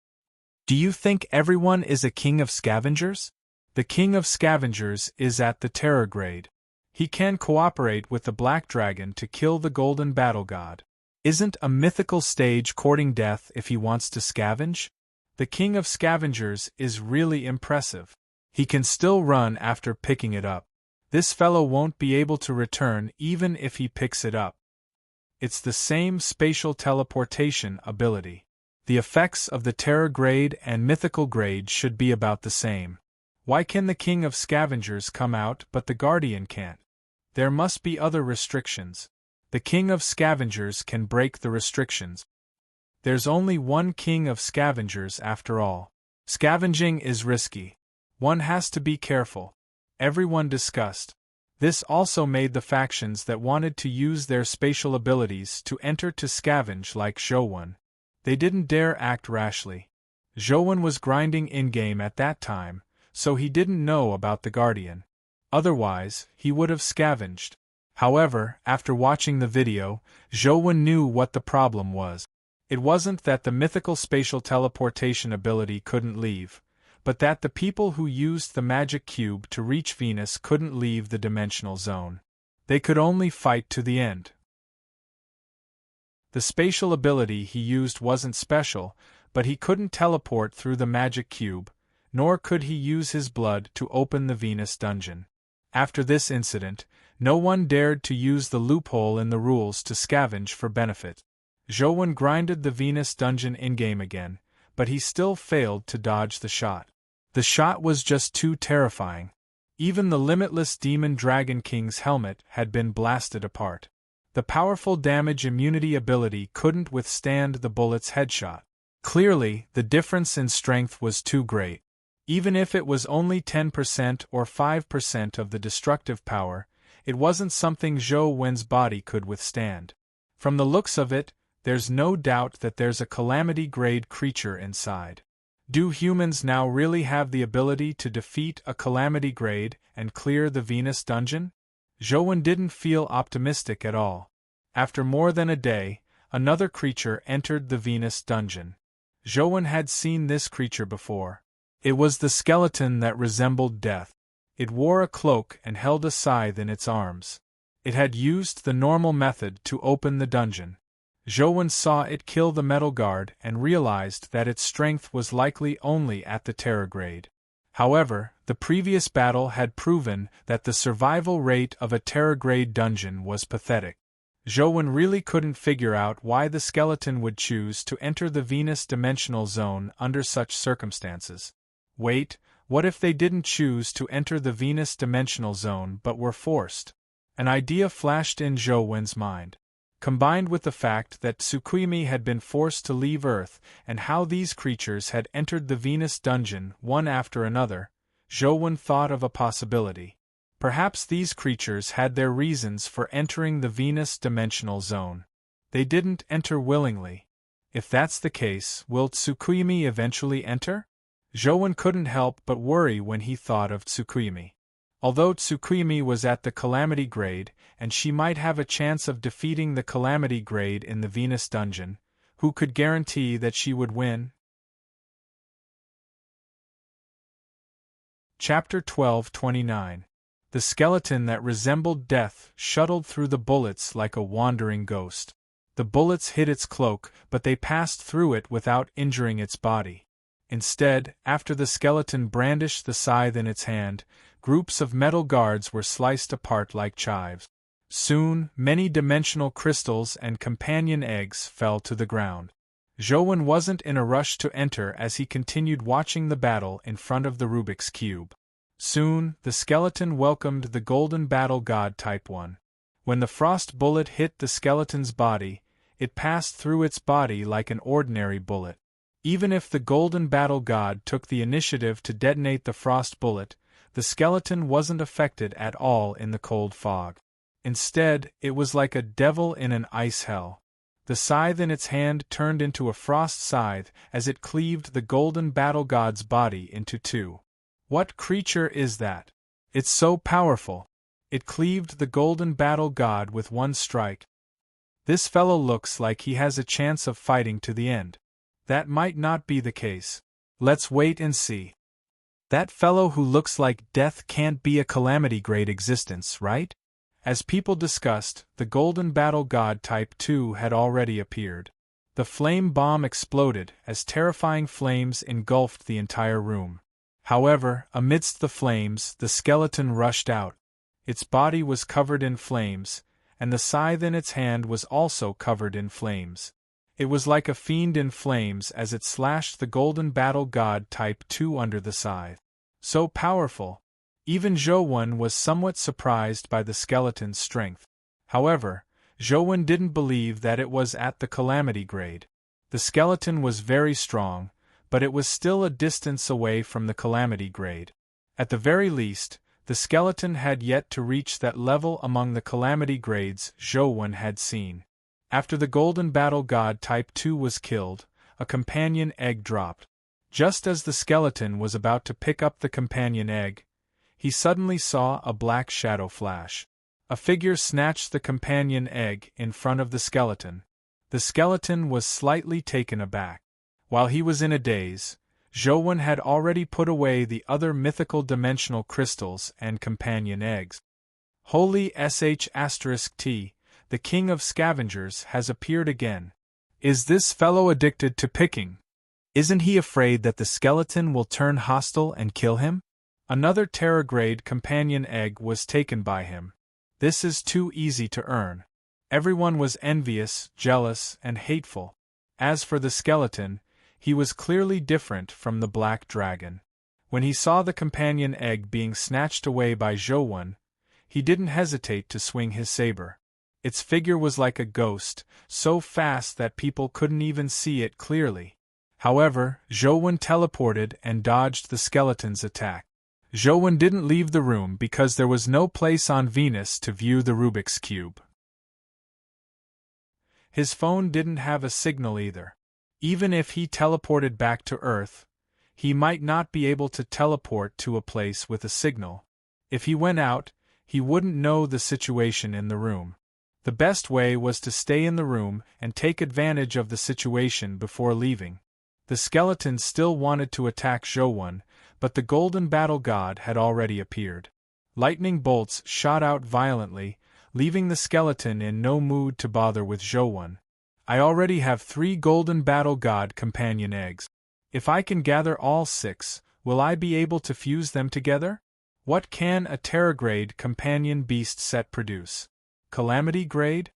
Do you think everyone is a king of scavengers? The king of scavengers is at the terror grade. He can cooperate with the Black Dragon to kill the Golden Battle God. Isn't a mythical stage courting death if he wants to scavenge? The king of scavengers is really impressive. He can still run after picking it up. This fellow won't be able to return even if he picks it up. It's the same spatial teleportation ability. The effects of the terror grade and mythical grade should be about the same. Why can the king of scavengers come out but the Guardian can't? There must be other restrictions. The king of scavengers can break the restrictions. There's only one king of scavengers after all. Scavenging is risky. One has to be careful. Everyone discussed. This also made the factions that wanted to use their spatial abilities to enter to scavenge like Zhouwen. They didn't dare act rashly. Zhouwen was grinding in-game at that time, so he didn't know about the Guardian. Otherwise, he would have scavenged. However, after watching the video, Zhouwen knew what the problem was. It wasn't that the mythical spatial teleportation ability couldn't leave, but that the people who used the magic cube to reach Venus couldn't leave the dimensional zone. They could only fight to the end. The spatial ability he used wasn't special, but he couldn't teleport through the magic cube, nor could he use his blood to open the Venus dungeon. After this incident, no one dared to use the loophole in the rules to scavenge for benefit. Zhouwen grinded the Venus dungeon in-game again, but he still failed to dodge the shot. The shot was just too terrifying. Even the limitless Demon Dragon King's helmet had been blasted apart. The powerful damage immunity ability couldn't withstand the bullet's headshot. Clearly, the difference in strength was too great. Even if it was only 10% or 5% of the destructive power, it wasn't something Zhou Wen's body could withstand. From the looks of it, there's no doubt that there's a calamity-grade creature inside. Do humans now really have the ability to defeat a calamity grade and clear the Venus dungeon? Zhouwen didn't feel optimistic at all. After more than a day, another creature entered the Venus dungeon. Zhouwen had seen this creature before. It was the skeleton that resembled death. It wore a cloak and held a scythe in its arms. It had used the normal method to open the dungeon. Zhouwen saw it kill the metal guard and realized that its strength was likely only at the terror grade. However, the previous battle had proven that the survival rate of a terror grade dungeon was pathetic. Zhouwen really couldn't figure out why the skeleton would choose to enter the Venus dimensional zone under such circumstances. Wait, what if they didn't choose to enter the Venus dimensional zone but were forced? An idea flashed in Zhouwen's mind. Combined with the fact that Tsukuyomi had been forced to leave Earth and how these creatures had entered the Venus dungeon one after another, Zhouwen thought of a possibility. Perhaps these creatures had their reasons for entering the Venus dimensional zone. They didn't enter willingly. If that's the case, will Tsukuyomi eventually enter? Zhouwen couldn't help but worry when he thought of Tsukuyomi. Although Tsukuyomi was at the Calamity grade, and she might have a chance of defeating the Calamity grade in the Venus dungeon, who could guarantee that she would win? Chapter 12:29. The skeleton that resembled death shuttled through the bullets like a wandering ghost. The bullets hit its cloak, but they passed through it without injuring its body. Instead, after the skeleton brandished the scythe in its hand, groups of metal guards were sliced apart like chives. Soon, many dimensional crystals and companion eggs fell to the ground. Zhouwen wasn't in a rush to enter as he continued watching the battle in front of the Rubik's Cube. Soon, the skeleton welcomed the Golden Battle God Type 1. When the frost bullet hit the skeleton's body, it passed through its body like an ordinary bullet. Even if the Golden Battle God took the initiative to detonate the frost bullet, the skeleton wasn't affected at all in the cold fog. Instead, it was like a devil in an ice hell. The scythe in its hand turned into a frost scythe as it cleaved the Golden Battle God's body into two. What creature is that? It's so powerful. It cleaved the Golden Battle God with one strike. This fellow looks like he has a chance of fighting to the end. That might not be the case. Let's wait and see. That fellow who looks like death can't be a calamity grade existence, right? As people discussed, the Golden Battle God Type 2 had already appeared. The flame bomb exploded as terrifying flames engulfed the entire room. However, amidst the flames, the skeleton rushed out. Its body was covered in flames, and the scythe in its hand was also covered in flames. It was like a fiend in flames as it slashed the Golden Battle God Type 2 under the scythe. So powerful! Even Zhouwen was somewhat surprised by the skeleton's strength. However, Zhouwen didn't believe that it was at the calamity grade. The skeleton was very strong, but it was still a distance away from the calamity grade. At the very least, the skeleton had yet to reach that level among the calamity grades Zhouwen had seen. After the Golden Battle God Type 2 was killed, a companion egg dropped. Just as the skeleton was about to pick up the companion egg, he suddenly saw a black shadow flash. A figure snatched the companion egg in front of the skeleton. The skeleton was slightly taken aback. While he was in a daze, Zhouwen had already put away the other mythical dimensional crystals and companion eggs. Holy **T, the king of scavengers has appeared again. Is this fellow addicted to picking? Isn't he afraid that the skeleton will turn hostile and kill him? Another Terra-grade companion egg was taken by him. This is too easy to earn. Everyone was envious, jealous, and hateful. As for the skeleton, he was clearly different from the Black Dragon. When he saw the companion egg being snatched away by Zhouwen, he didn't hesitate to swing his saber. Its figure was like a ghost, so fast that people couldn't even see it clearly. However, Zhouwen teleported and dodged the skeleton's attack. Zhouwen didn't leave the room because there was no place on Venus to view the Rubik's Cube. His phone didn't have a signal either. Even if he teleported back to Earth, he might not be able to teleport to a place with a signal. If he went out, he wouldn't know the situation in the room. The best way was to stay in the room and take advantage of the situation before leaving. The skeleton still wanted to attack Zhouwen, but the Golden Battle God had already appeared. Lightning bolts shot out violently, leaving the skeleton in no mood to bother with Zhouwen. I already have 3 Golden Battle God companion eggs. If I can gather all 6, will I be able to fuse them together? What can a Terra-grade companion beast set produce? Calamity grade?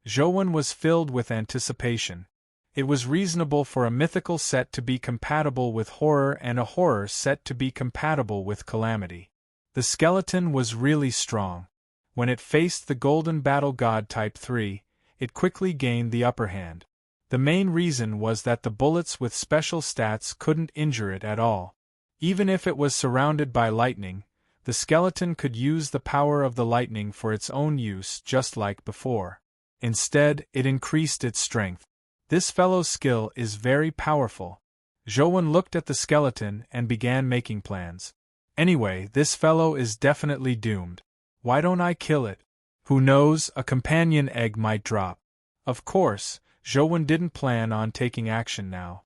Zhouwen was filled with anticipation. It was reasonable for a mythical set to be compatible with horror and a horror set to be compatible with calamity. The skeleton was really strong. When it faced the Golden Battle God Type 3, it quickly gained the upper hand. The main reason was that the bullets with special stats couldn't injure it at all. Even if it was surrounded by lightning, the skeleton could use the power of the lightning for its own use just like before. Instead, it increased its strength. This fellow's skill is very powerful. Zhouwen looked at the skeleton and began making plans. Anyway, this fellow is definitely doomed. Why don't I kill it? Who knows, a companion egg might drop. Of course, Zhouwen didn't plan on taking action now.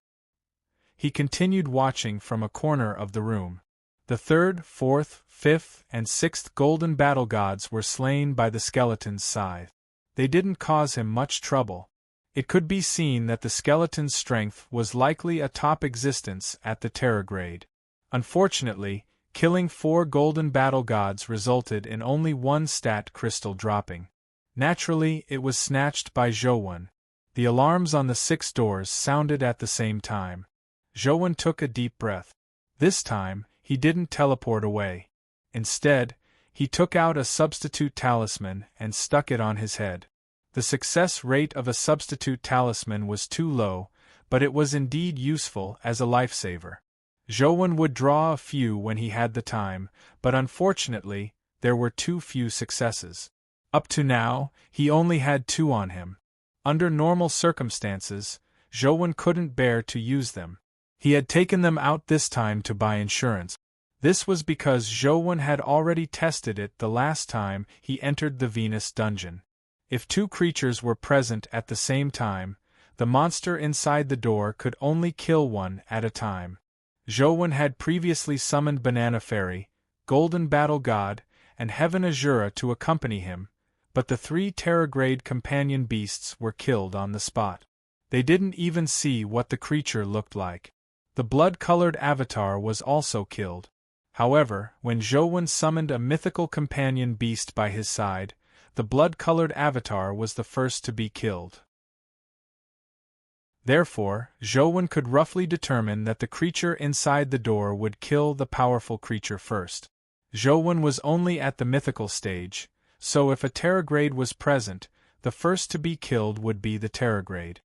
He continued watching from a corner of the room. The 3rd, 4th, 5th, and 6th Golden Battle Gods were slain by the skeleton's scythe. They didn't cause him much trouble. It could be seen that the skeleton's strength was likely a top existence at the Terra grade. Unfortunately, Killing 4 golden battle gods resulted in only 1 stat crystal dropping. Naturally, it was snatched by Zhouwen. The alarms on the 6 doors sounded at the same time. Zhouwen took a deep breath. This time, he didn't teleport away. Instead, he took out a substitute talisman and stuck it on his head. The success rate of a substitute talisman was too low, but it was indeed useful as a lifesaver. Zhouwen would draw a few when he had the time, but unfortunately, there were too few successes. Up to now, he only had 2 on him. Under normal circumstances, Zhouwen couldn't bear to use them. He had taken them out this time to buy insurance. This was because Zhouwen had already tested it the last time he entered the Venus dungeon. If 2 creatures were present at the same time, the monster inside the door could only kill one at a time. Zhouwen had previously summoned Banana Fairy, Golden Battle God, and Heaven Azura to accompany him, but the 3 Terragrade companion beasts were killed on the spot. They didn't even see what the creature looked like. The blood-colored avatar was also killed. However, when Zhouwen summoned a mythical companion beast by his side, the blood-colored avatar was the first to be killed. Therefore, Zhouwen could roughly determine that the creature inside the door would kill the powerful creature first. Zhouwen was only at the mythical stage, so if a Terragrade was present, the first to be killed would be the Terragrade.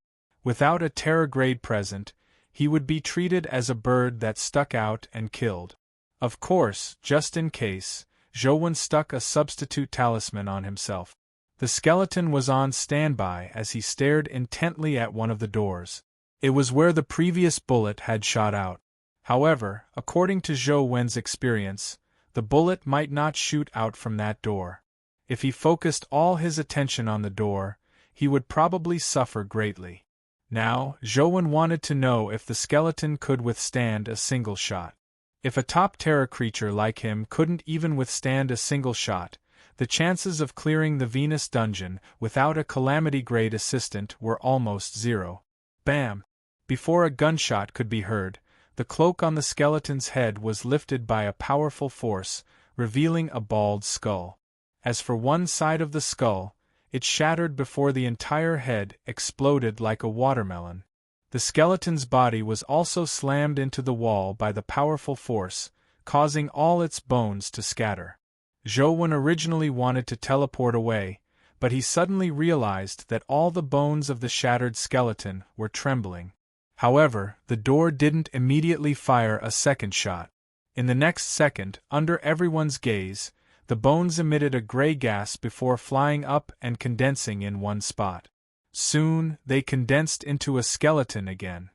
Without a Terragrade present, he would be treated as a bird that stuck out and killed. Of course, just in case, Zhouwen stuck a substitute talisman on himself. The skeleton was on standby as he stared intently at one of the doors. It was where the previous bullet had shot out. However, according to Zhouwen's experience, the bullet might not shoot out from that door. If he focused all his attention on the door, he would probably suffer greatly. Now, Zhouwen wanted to know if the skeleton could withstand a single shot. If a top Terra creature like him couldn't even withstand a single shot, the chances of clearing the Venus dungeon without a Calamity Grade assistant were almost 0. Bam! Before a gunshot could be heard, the cloak on the skeleton's head was lifted by a powerful force, revealing a bald skull. As for one side of the skull, it shattered before the entire head exploded like a watermelon. The skeleton's body was also slammed into the wall by the powerful force, causing all its bones to scatter. Zhouwen originally wanted to teleport away, but he suddenly realized that all the bones of the shattered skeleton were trembling. However, the door didn't immediately fire a second shot. In the next second, under everyone's gaze, the bones emitted a gray gas before flying up and condensing in one spot. Soon, they condensed into a skeleton again.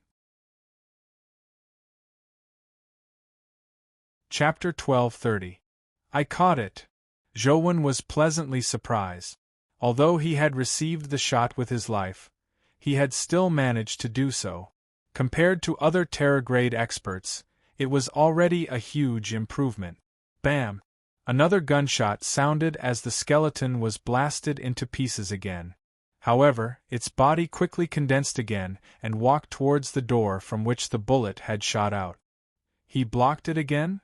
Chapter 1230. I caught it. Zhouwen was pleasantly surprised. Although he had received the shot with his life, he had still managed to do so. Compared to other Terragrade experts, it was already a huge improvement. Bam! Another gunshot sounded as the skeleton was blasted into pieces again. However, its body quickly condensed again and walked towards the door from which the bullet had shot out. He blocked it again?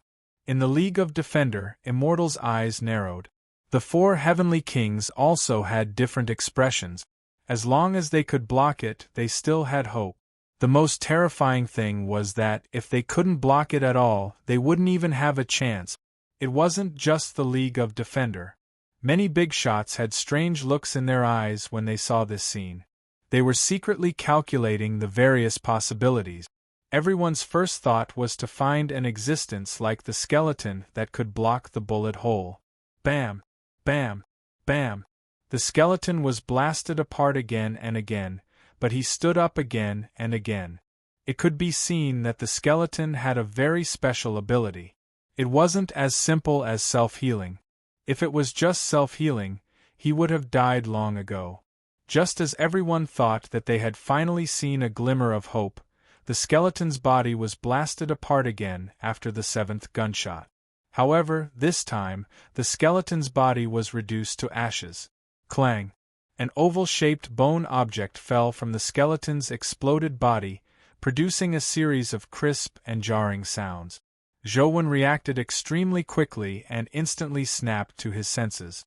In the League of Defender, Immortal's eyes narrowed. The 4 heavenly kings also had different expressions. As long as they could block it, they still had hope. The most terrifying thing was that, if they couldn't block it at all, they wouldn't even have a chance. It wasn't just the League of Defender. Many big shots had strange looks in their eyes when they saw this scene. They were secretly calculating the various possibilities. Everyone's first thought was to find an existence like the skeleton that could block the bullet hole. Bam! Bam! Bam! The skeleton was blasted apart again and again, but he stood up again and again. It could be seen that the skeleton had a very special ability. It wasn't as simple as self-healing. If it was just self-healing, he would have died long ago. Just as everyone thought that they had finally seen a glimmer of hope, the skeleton's body was blasted apart again after the 7th gunshot. However, this time, the skeleton's body was reduced to ashes. Clang! An oval-shaped bone object fell from the skeleton's exploded body, producing a series of crisp and jarring sounds. Zhou reacted extremely quickly and instantly snapped to his senses.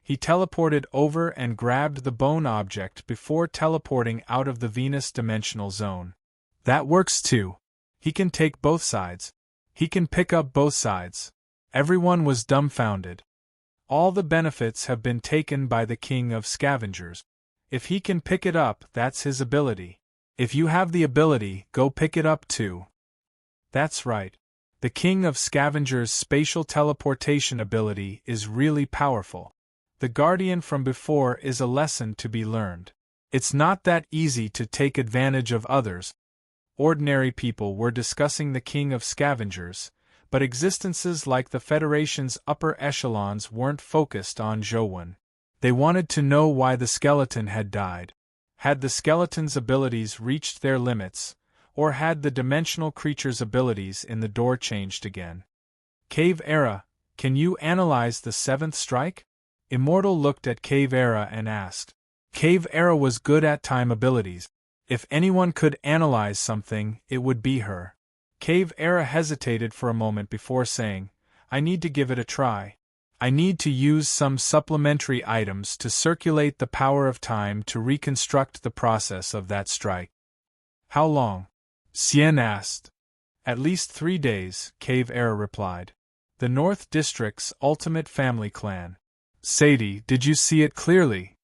He teleported over and grabbed the bone object before teleporting out of the Venus dimensional zone. That works too. He can take both sides. He can pick up both sides. Everyone was dumbfounded. All the benefits have been taken by the king of scavengers. If he can pick it up, that's his ability. If you have the ability, go pick it up too. That's right. The king of scavengers' spatial teleportation ability is really powerful. The guardian from before is a lesson to be learned. It's not that easy to take advantage of others. Ordinary people were discussing the king of scavengers, but existences like the Federation's upper echelons weren't focused on Zhou. They wanted to know why the skeleton had died. Had the skeleton's abilities reached their limits, or had the dimensional creature's abilities in the door changed again? Cave Era, can you analyze the seventh strike? Immortal looked at Cave Era and asked. Cave Era was good at time abilities. If anyone could analyze something, it would be her. Cave Era hesitated for a moment before saying, I need to give it a try. I need to use some supplementary items to circulate the power of time to reconstruct the process of that strike. How long? Xian asked. At least 3 days, Cave Era replied. The North District's ultimate family clan. Sadie, did you see it clearly?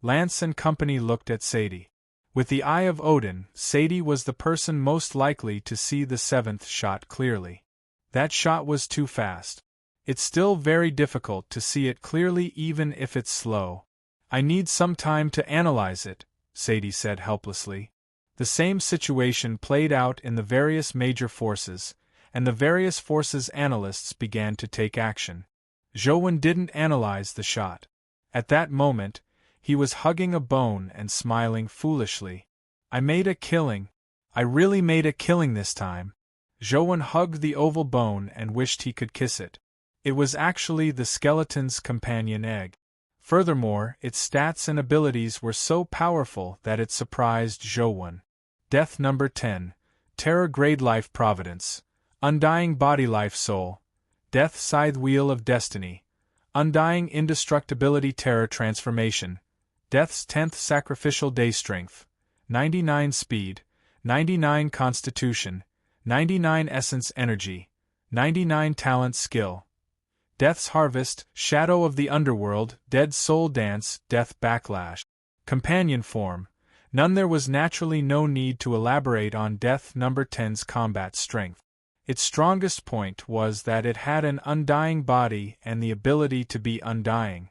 Lance and company looked at Sadie. With the eye of Odin, Sadie was the person most likely to see the seventh shot clearly. That shot was too fast. It's still very difficult to see it clearly even if it's slow. I need some time to analyze it, Sadie said helplessly. The same situation played out in the various major forces, and the various forces analysts began to take action. Zhou didn't analyze the shot. At that moment, he was hugging a bone and smiling foolishly. I made a killing. I really made a killing this time. Zhou hugged the oval bone and wished he could kiss it. It was actually the skeleton's companion egg. Furthermore, its stats and abilities were so powerful that it surprised Zhou. Death number 10. Terror Grade Life Providence. Undying Body Life Soul. Death Scythe Wheel of Destiny. Undying Indestructibility Terror Transformation. Death's 10th Sacrificial Day Strength. 99 Speed. 99 Constitution. 99 Essence Energy. 99 Talent Skill. Death's Harvest, Shadow of the Underworld, Dead Soul Dance, Death Backlash. Companion Form. None. There was naturally no need to elaborate on Death number 10's combat strength. Its strongest point was that it had an undying body and the ability to be undying.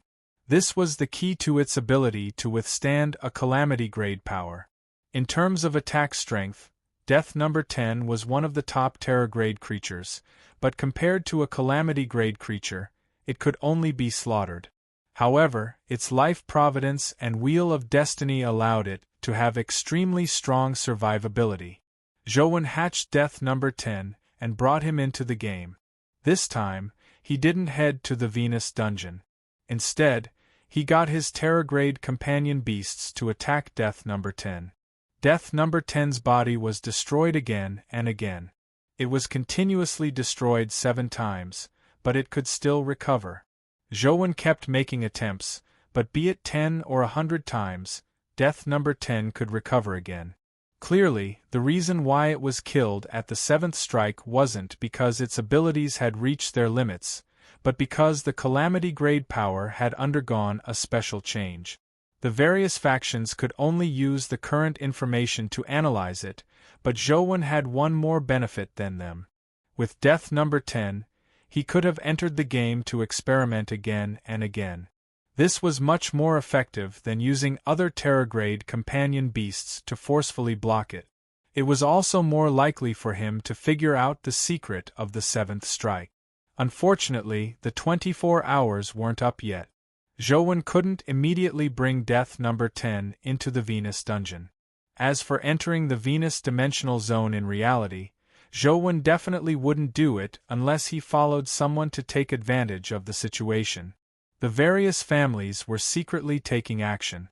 This was the key to its ability to withstand a calamity grade power. In terms of attack strength, Death number 10 was one of the top terror grade creatures, but compared to a calamity grade creature, it could only be slaughtered. However, its life providence and Wheel of Destiny allowed it to have extremely strong survivability. Zhou hatched Death number 10 and brought him into the game. This time, he didn't head to the Venus dungeon. Instead, he got his terror grade companion beasts to attack Death number 10. Death number 10's body was destroyed again and again. It was continuously destroyed 7 times, but it could still recover. Zhou kept making attempts, but be it 10 or 100 times, Death number 10 could recover again. Clearly, the reason why it was killed at the 7th strike wasn't because its abilities had reached their limits, but because the calamity grade power had undergone a special change. The various factions could only use the current information to analyze it, but Zhou had one more benefit than them. With Death number 10, he could have entered the game to experiment again and again. This was much more effective than using other terror-grade companion beasts to forcefully block it. It was also more likely for him to figure out the secret of the 7th strike. Unfortunately, the 24 hours weren't up yet. Zhou couldn't immediately bring Death number 10 into the Venus dungeon. As for entering the Venus dimensional zone in reality, Zhou definitely wouldn't do it unless he followed someone to take advantage of the situation. The various families were secretly taking action.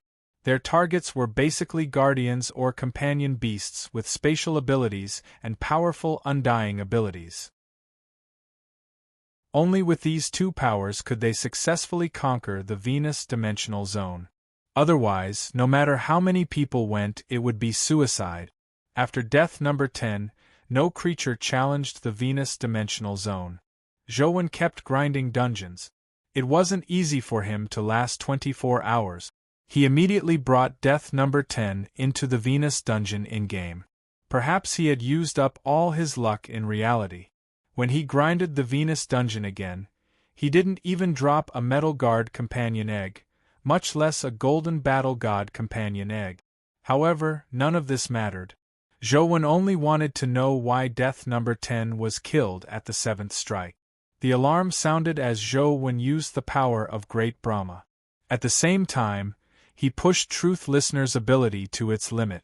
Their targets were basically guardians or companion beasts with spatial abilities and powerful undying abilities. Only with these two powers could they successfully conquer the Venus dimensional zone. Otherwise, no matter how many people went, it would be suicide. After death number 10, no creature challenged the Venus dimensional zone. Zhou kept grinding dungeons. It wasn't easy for him to last 24 hours. He immediately brought death number 10 into the Venus dungeon in-game. Perhaps he had used up all his luck in reality. When he grinded the Venus dungeon again, he didn't even drop a Metal Guard companion egg, much less a Golden Battle God companion egg. However, none of this mattered. Zhou only wanted to know why death number 10 was killed at the 7th strike. The alarm sounded as Zhou used the power of Great Brahma. At the same time, he pushed Truth Listener's ability to its limit.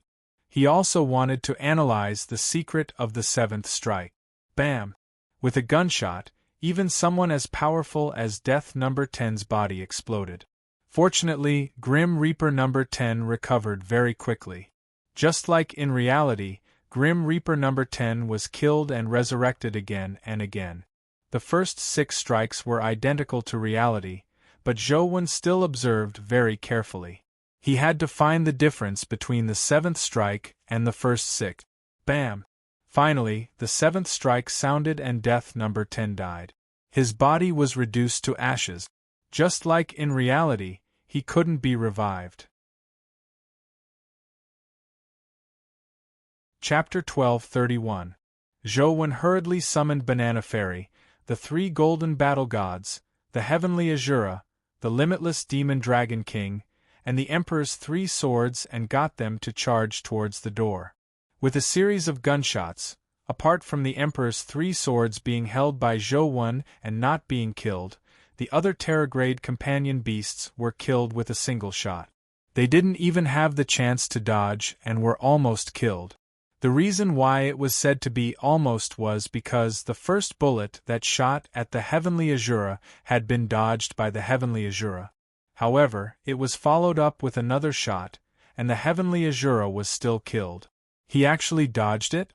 He also wanted to analyze the secret of the 7th strike. Bam! With a gunshot, even someone as powerful as death number 10's body exploded. Fortunately, Grim Reaper number 10 recovered very quickly. Just like in reality, Grim Reaper number 10 was killed and resurrected again and again. The first 6 strikes were identical to reality, but Zhou still observed very carefully. He had to find the difference between the 7th strike and the first 6. Bam! Finally, the 7th strike sounded and death number 10 died. His body was reduced to ashes. Just like in reality, he couldn't be revived. Chapter 12:31. Zhou hurriedly summoned Banana Fairy, the 3 golden battle gods, the heavenly Azura, the limitless demon dragon king, and the Emperor's 3 swords and got them to charge towards the door. With a series of gunshots, apart from the Emperor's 3 swords being held by Zhou and not being killed, the other Terragrade companion beasts were killed with a single shot. They didn't even have the chance to dodge and were almost killed. The reason why it was said to be almost was because the first bullet that shot at the Heavenly Azura had been dodged by the Heavenly Azura. However, it was followed up with another shot, and the Heavenly Azura was still killed. He actually dodged it?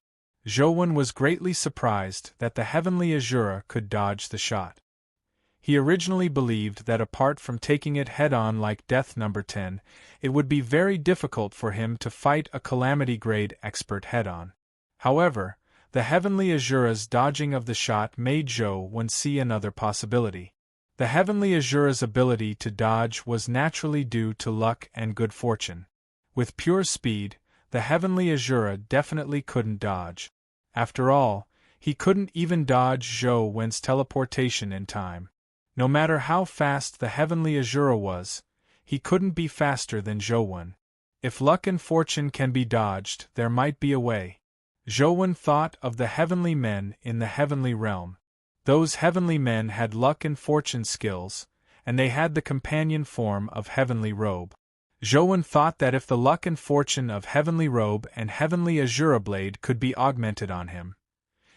Zhou was greatly surprised that the Heavenly Azura could dodge the shot. He originally believed that apart from taking it head-on like death number 10, it would be very difficult for him to fight a Calamity Grade expert head-on. However, the Heavenly Azura's dodging of the shot made Zhou see another possibility. The Heavenly Azura's ability to dodge was naturally due to luck and good fortune. With pure speed, the Heavenly Azura definitely couldn't dodge. After all, he couldn't even dodge Zhou's teleportation in time. No matter how fast the Heavenly Azura was, he couldn't be faster than Zhou. If luck and fortune can be dodged, there might be a way. Zhou thought of the heavenly men in the heavenly realm. Those heavenly men had luck and fortune skills, and they had the companion form of Heavenly Robe. Zhou thought that if the luck and fortune of Heavenly Robe and Heavenly Azura Blade could be augmented on him,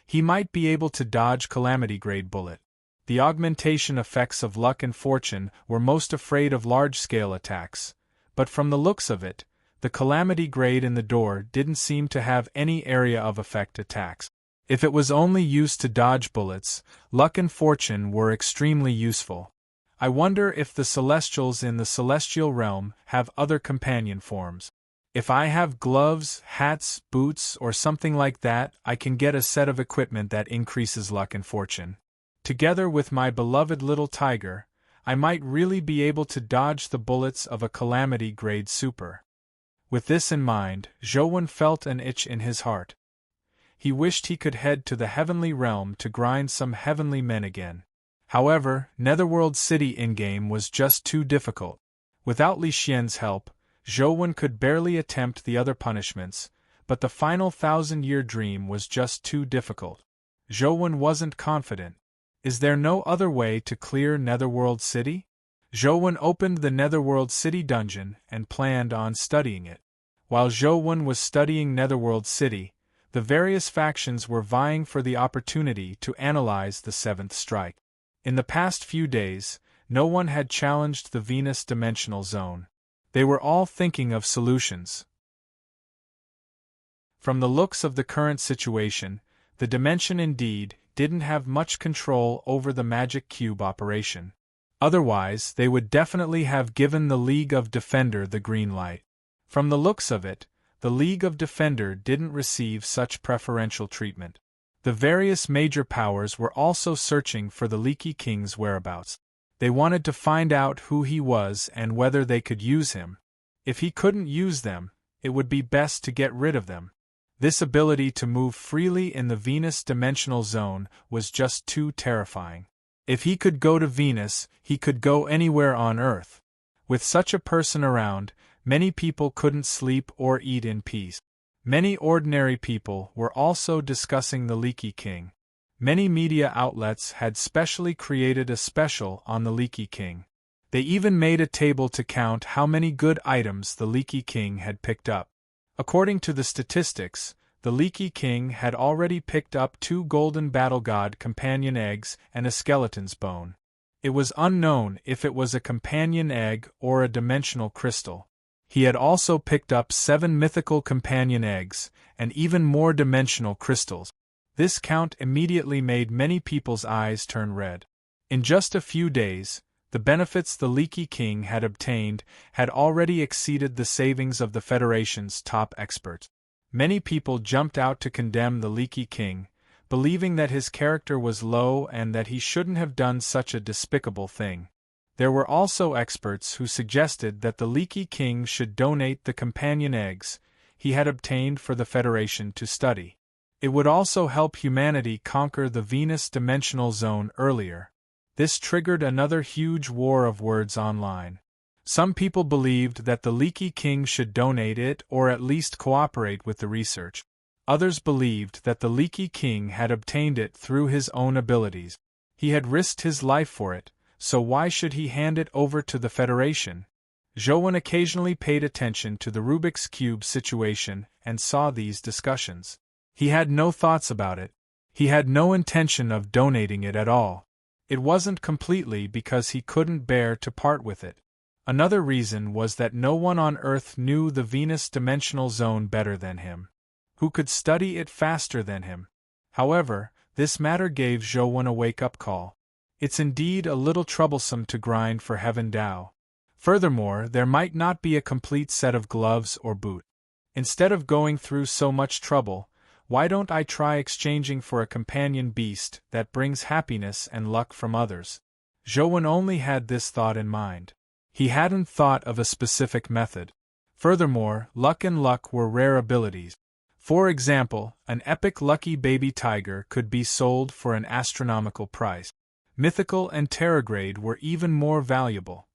he might be able to dodge Calamity Grade bullet. The augmentation effects of luck and fortune were most afraid of large-scale attacks, but from the looks of it, the Calamity Grade in the door didn't seem to have any area of effect attacks. If it was only used to dodge bullets, luck and fortune were extremely useful. I wonder if the Celestials in the Celestial Realm have other companion forms. If I have gloves, hats, boots, or something like that, I can get a set of equipment that increases luck and fortune. Together with my beloved little tiger, I might really be able to dodge the bullets of a Calamity Grade super. With this in mind, Zhou felt an itch in his heart. He wished he could head to the Heavenly Realm to grind some heavenly men again. However, Netherworld City in-game was just too difficult. Without Li Xian's help, Zhou could barely attempt the other punishments, but the final 1,000-year dream was just too difficult. Zhou wasn't confident. Is there no other way to clear Netherworld City? Zhou opened the Netherworld City dungeon and planned on studying it. While Zhou was studying Netherworld City, the various factions were vying for the opportunity to analyze the 7th strike. In the past few days, no one had challenged the Venus dimensional zone. They were all thinking of solutions. From the looks of the current situation, the dimension indeed didn't have much control over the magic cube operation. Otherwise, they would definitely have given the League of Defender the green light. From the looks of it, the League of Defender didn't receive such preferential treatment. The various major powers were also searching for the Leaky King's whereabouts. They wanted to find out who he was and whether they could use him. If he couldn't use them, it would be best to get rid of them. This ability to move freely in the Venus dimensional zone was just too terrifying. If he could go to Venus, he could go anywhere on Earth. With such a person around, many people couldn't sleep or eat in peace. Many ordinary people were also discussing the Leaky King. Many media outlets had specially created a special on the Leaky King. They even made a table to count how many good items the Leaky King had picked up. According to the statistics, the Leaky King had already picked up 2 golden battle god companion eggs and a skeleton's bone. It was unknown if it was a companion egg or a dimensional crystal. He had also picked up 7 mythical companion eggs, and even more dimensional crystals. This count immediately made many people's eyes turn red. In just a few days, the benefits the Leaky King had obtained had already exceeded the savings of the Federation's top experts. Many people jumped out to condemn the Leaky King, believing that his character was low and that he shouldn't have done such a despicable thing. There were also experts who suggested that the Leaky King should donate the companion eggs he had obtained for the Federation to study. It would also help humanity conquer the Venus dimensional zone earlier. This triggered another huge war of words online. Some people believed that the Leaky King should donate it or at least cooperate with the research. Others believed that the Leaky King had obtained it through his own abilities. He had risked his life for it, so why should he hand it over to the Federation? Zhouwen occasionally paid attention to the Rubik's Cube situation and saw these discussions. He had no thoughts about it. He had no intention of donating it at all. It wasn't completely because he couldn't bear to part with it. Another reason was that no one on Earth knew the Venus dimensional zone better than him. Who could study it faster than him? However, this matter gave Zhouwen a wake-up call. It's indeed a little troublesome to grind for Heaven Dao. Furthermore, there might not be a complete set of gloves or boot. Instead of going through so much trouble, why don't I try exchanging for a companion beast that brings happiness and luck from others? Zhouwen only had this thought in mind. He hadn't thought of a specific method. Furthermore, luck and luck were rare abilities. For example, an epic lucky baby tiger could be sold for an astronomical price. Mythical and Terragrade were even more valuable.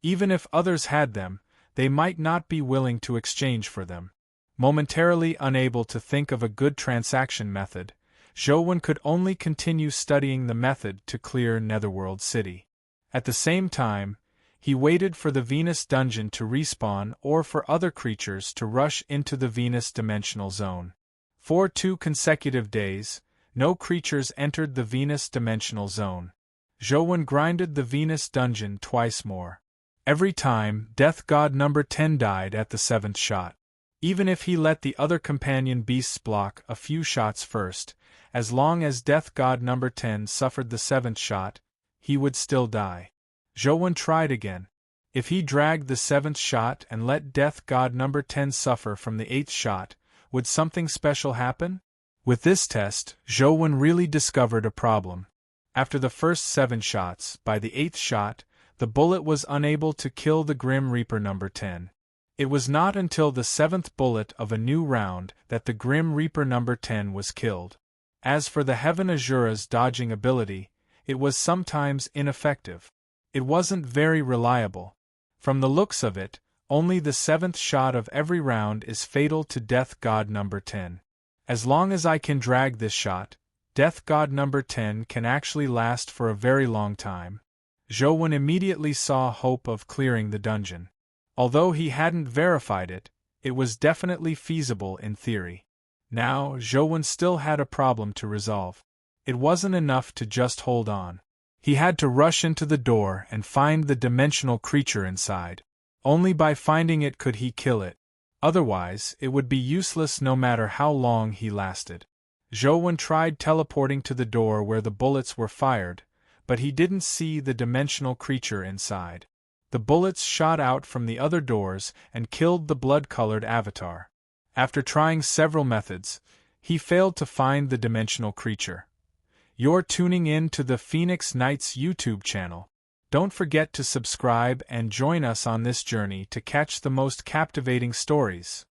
Even if others had them, they might not be willing to exchange for them. Momentarily unable to think of a good transaction method, Zhouwen could only continue studying the method to clear Netherworld City. At the same time, he waited for the Venus dungeon to respawn or for other creatures to rush into the Venus dimensional zone. For 2 consecutive days, no creatures entered the Venus dimensional zone. Zhouwen grinded the Venus dungeon twice more. Every time, Death God number 10 died at the 7th shot. Even if he let the other companion beasts block a few shots first, as long as Death God number 10 suffered the 7th shot, he would still die. Zhouwen tried again. If he dragged the 7th shot and let Death God number 10 suffer from the 8th shot, would something special happen? With this test, Zhouwen really discovered a problem. After the first 7 shots, by the 8th shot, the bullet was unable to kill the Grim Reaper number 10. It was not until the 7th bullet of a new round that the Grim Reaper number 10 was killed. As for the Heaven Azura's dodging ability, it was sometimes ineffective. It wasn't very reliable. From the looks of it, only the 7th shot of every round is fatal to Death God number 10. As long as I can drag this shot, Death God number 10 can actually last for a very long time. Zhouwen immediately saw hope of clearing the dungeon. Although he hadn't verified it, it was definitely feasible in theory. Now, Zhouwen still had a problem to resolve. It wasn't enough to just hold on. He had to rush into the door and find the dimensional creature inside. Only by finding it could he kill it. Otherwise, it would be useless no matter how long he lasted. Zhou tried teleporting to the door where the bullets were fired, but he didn't see the dimensional creature inside. The bullets shot out from the other doors and killed the blood-colored avatar. After trying several methods, he failed to find the dimensional creature. You're tuning in to the Phoenix Knights YouTube channel. Don't forget to subscribe and join us on this journey to catch the most captivating stories.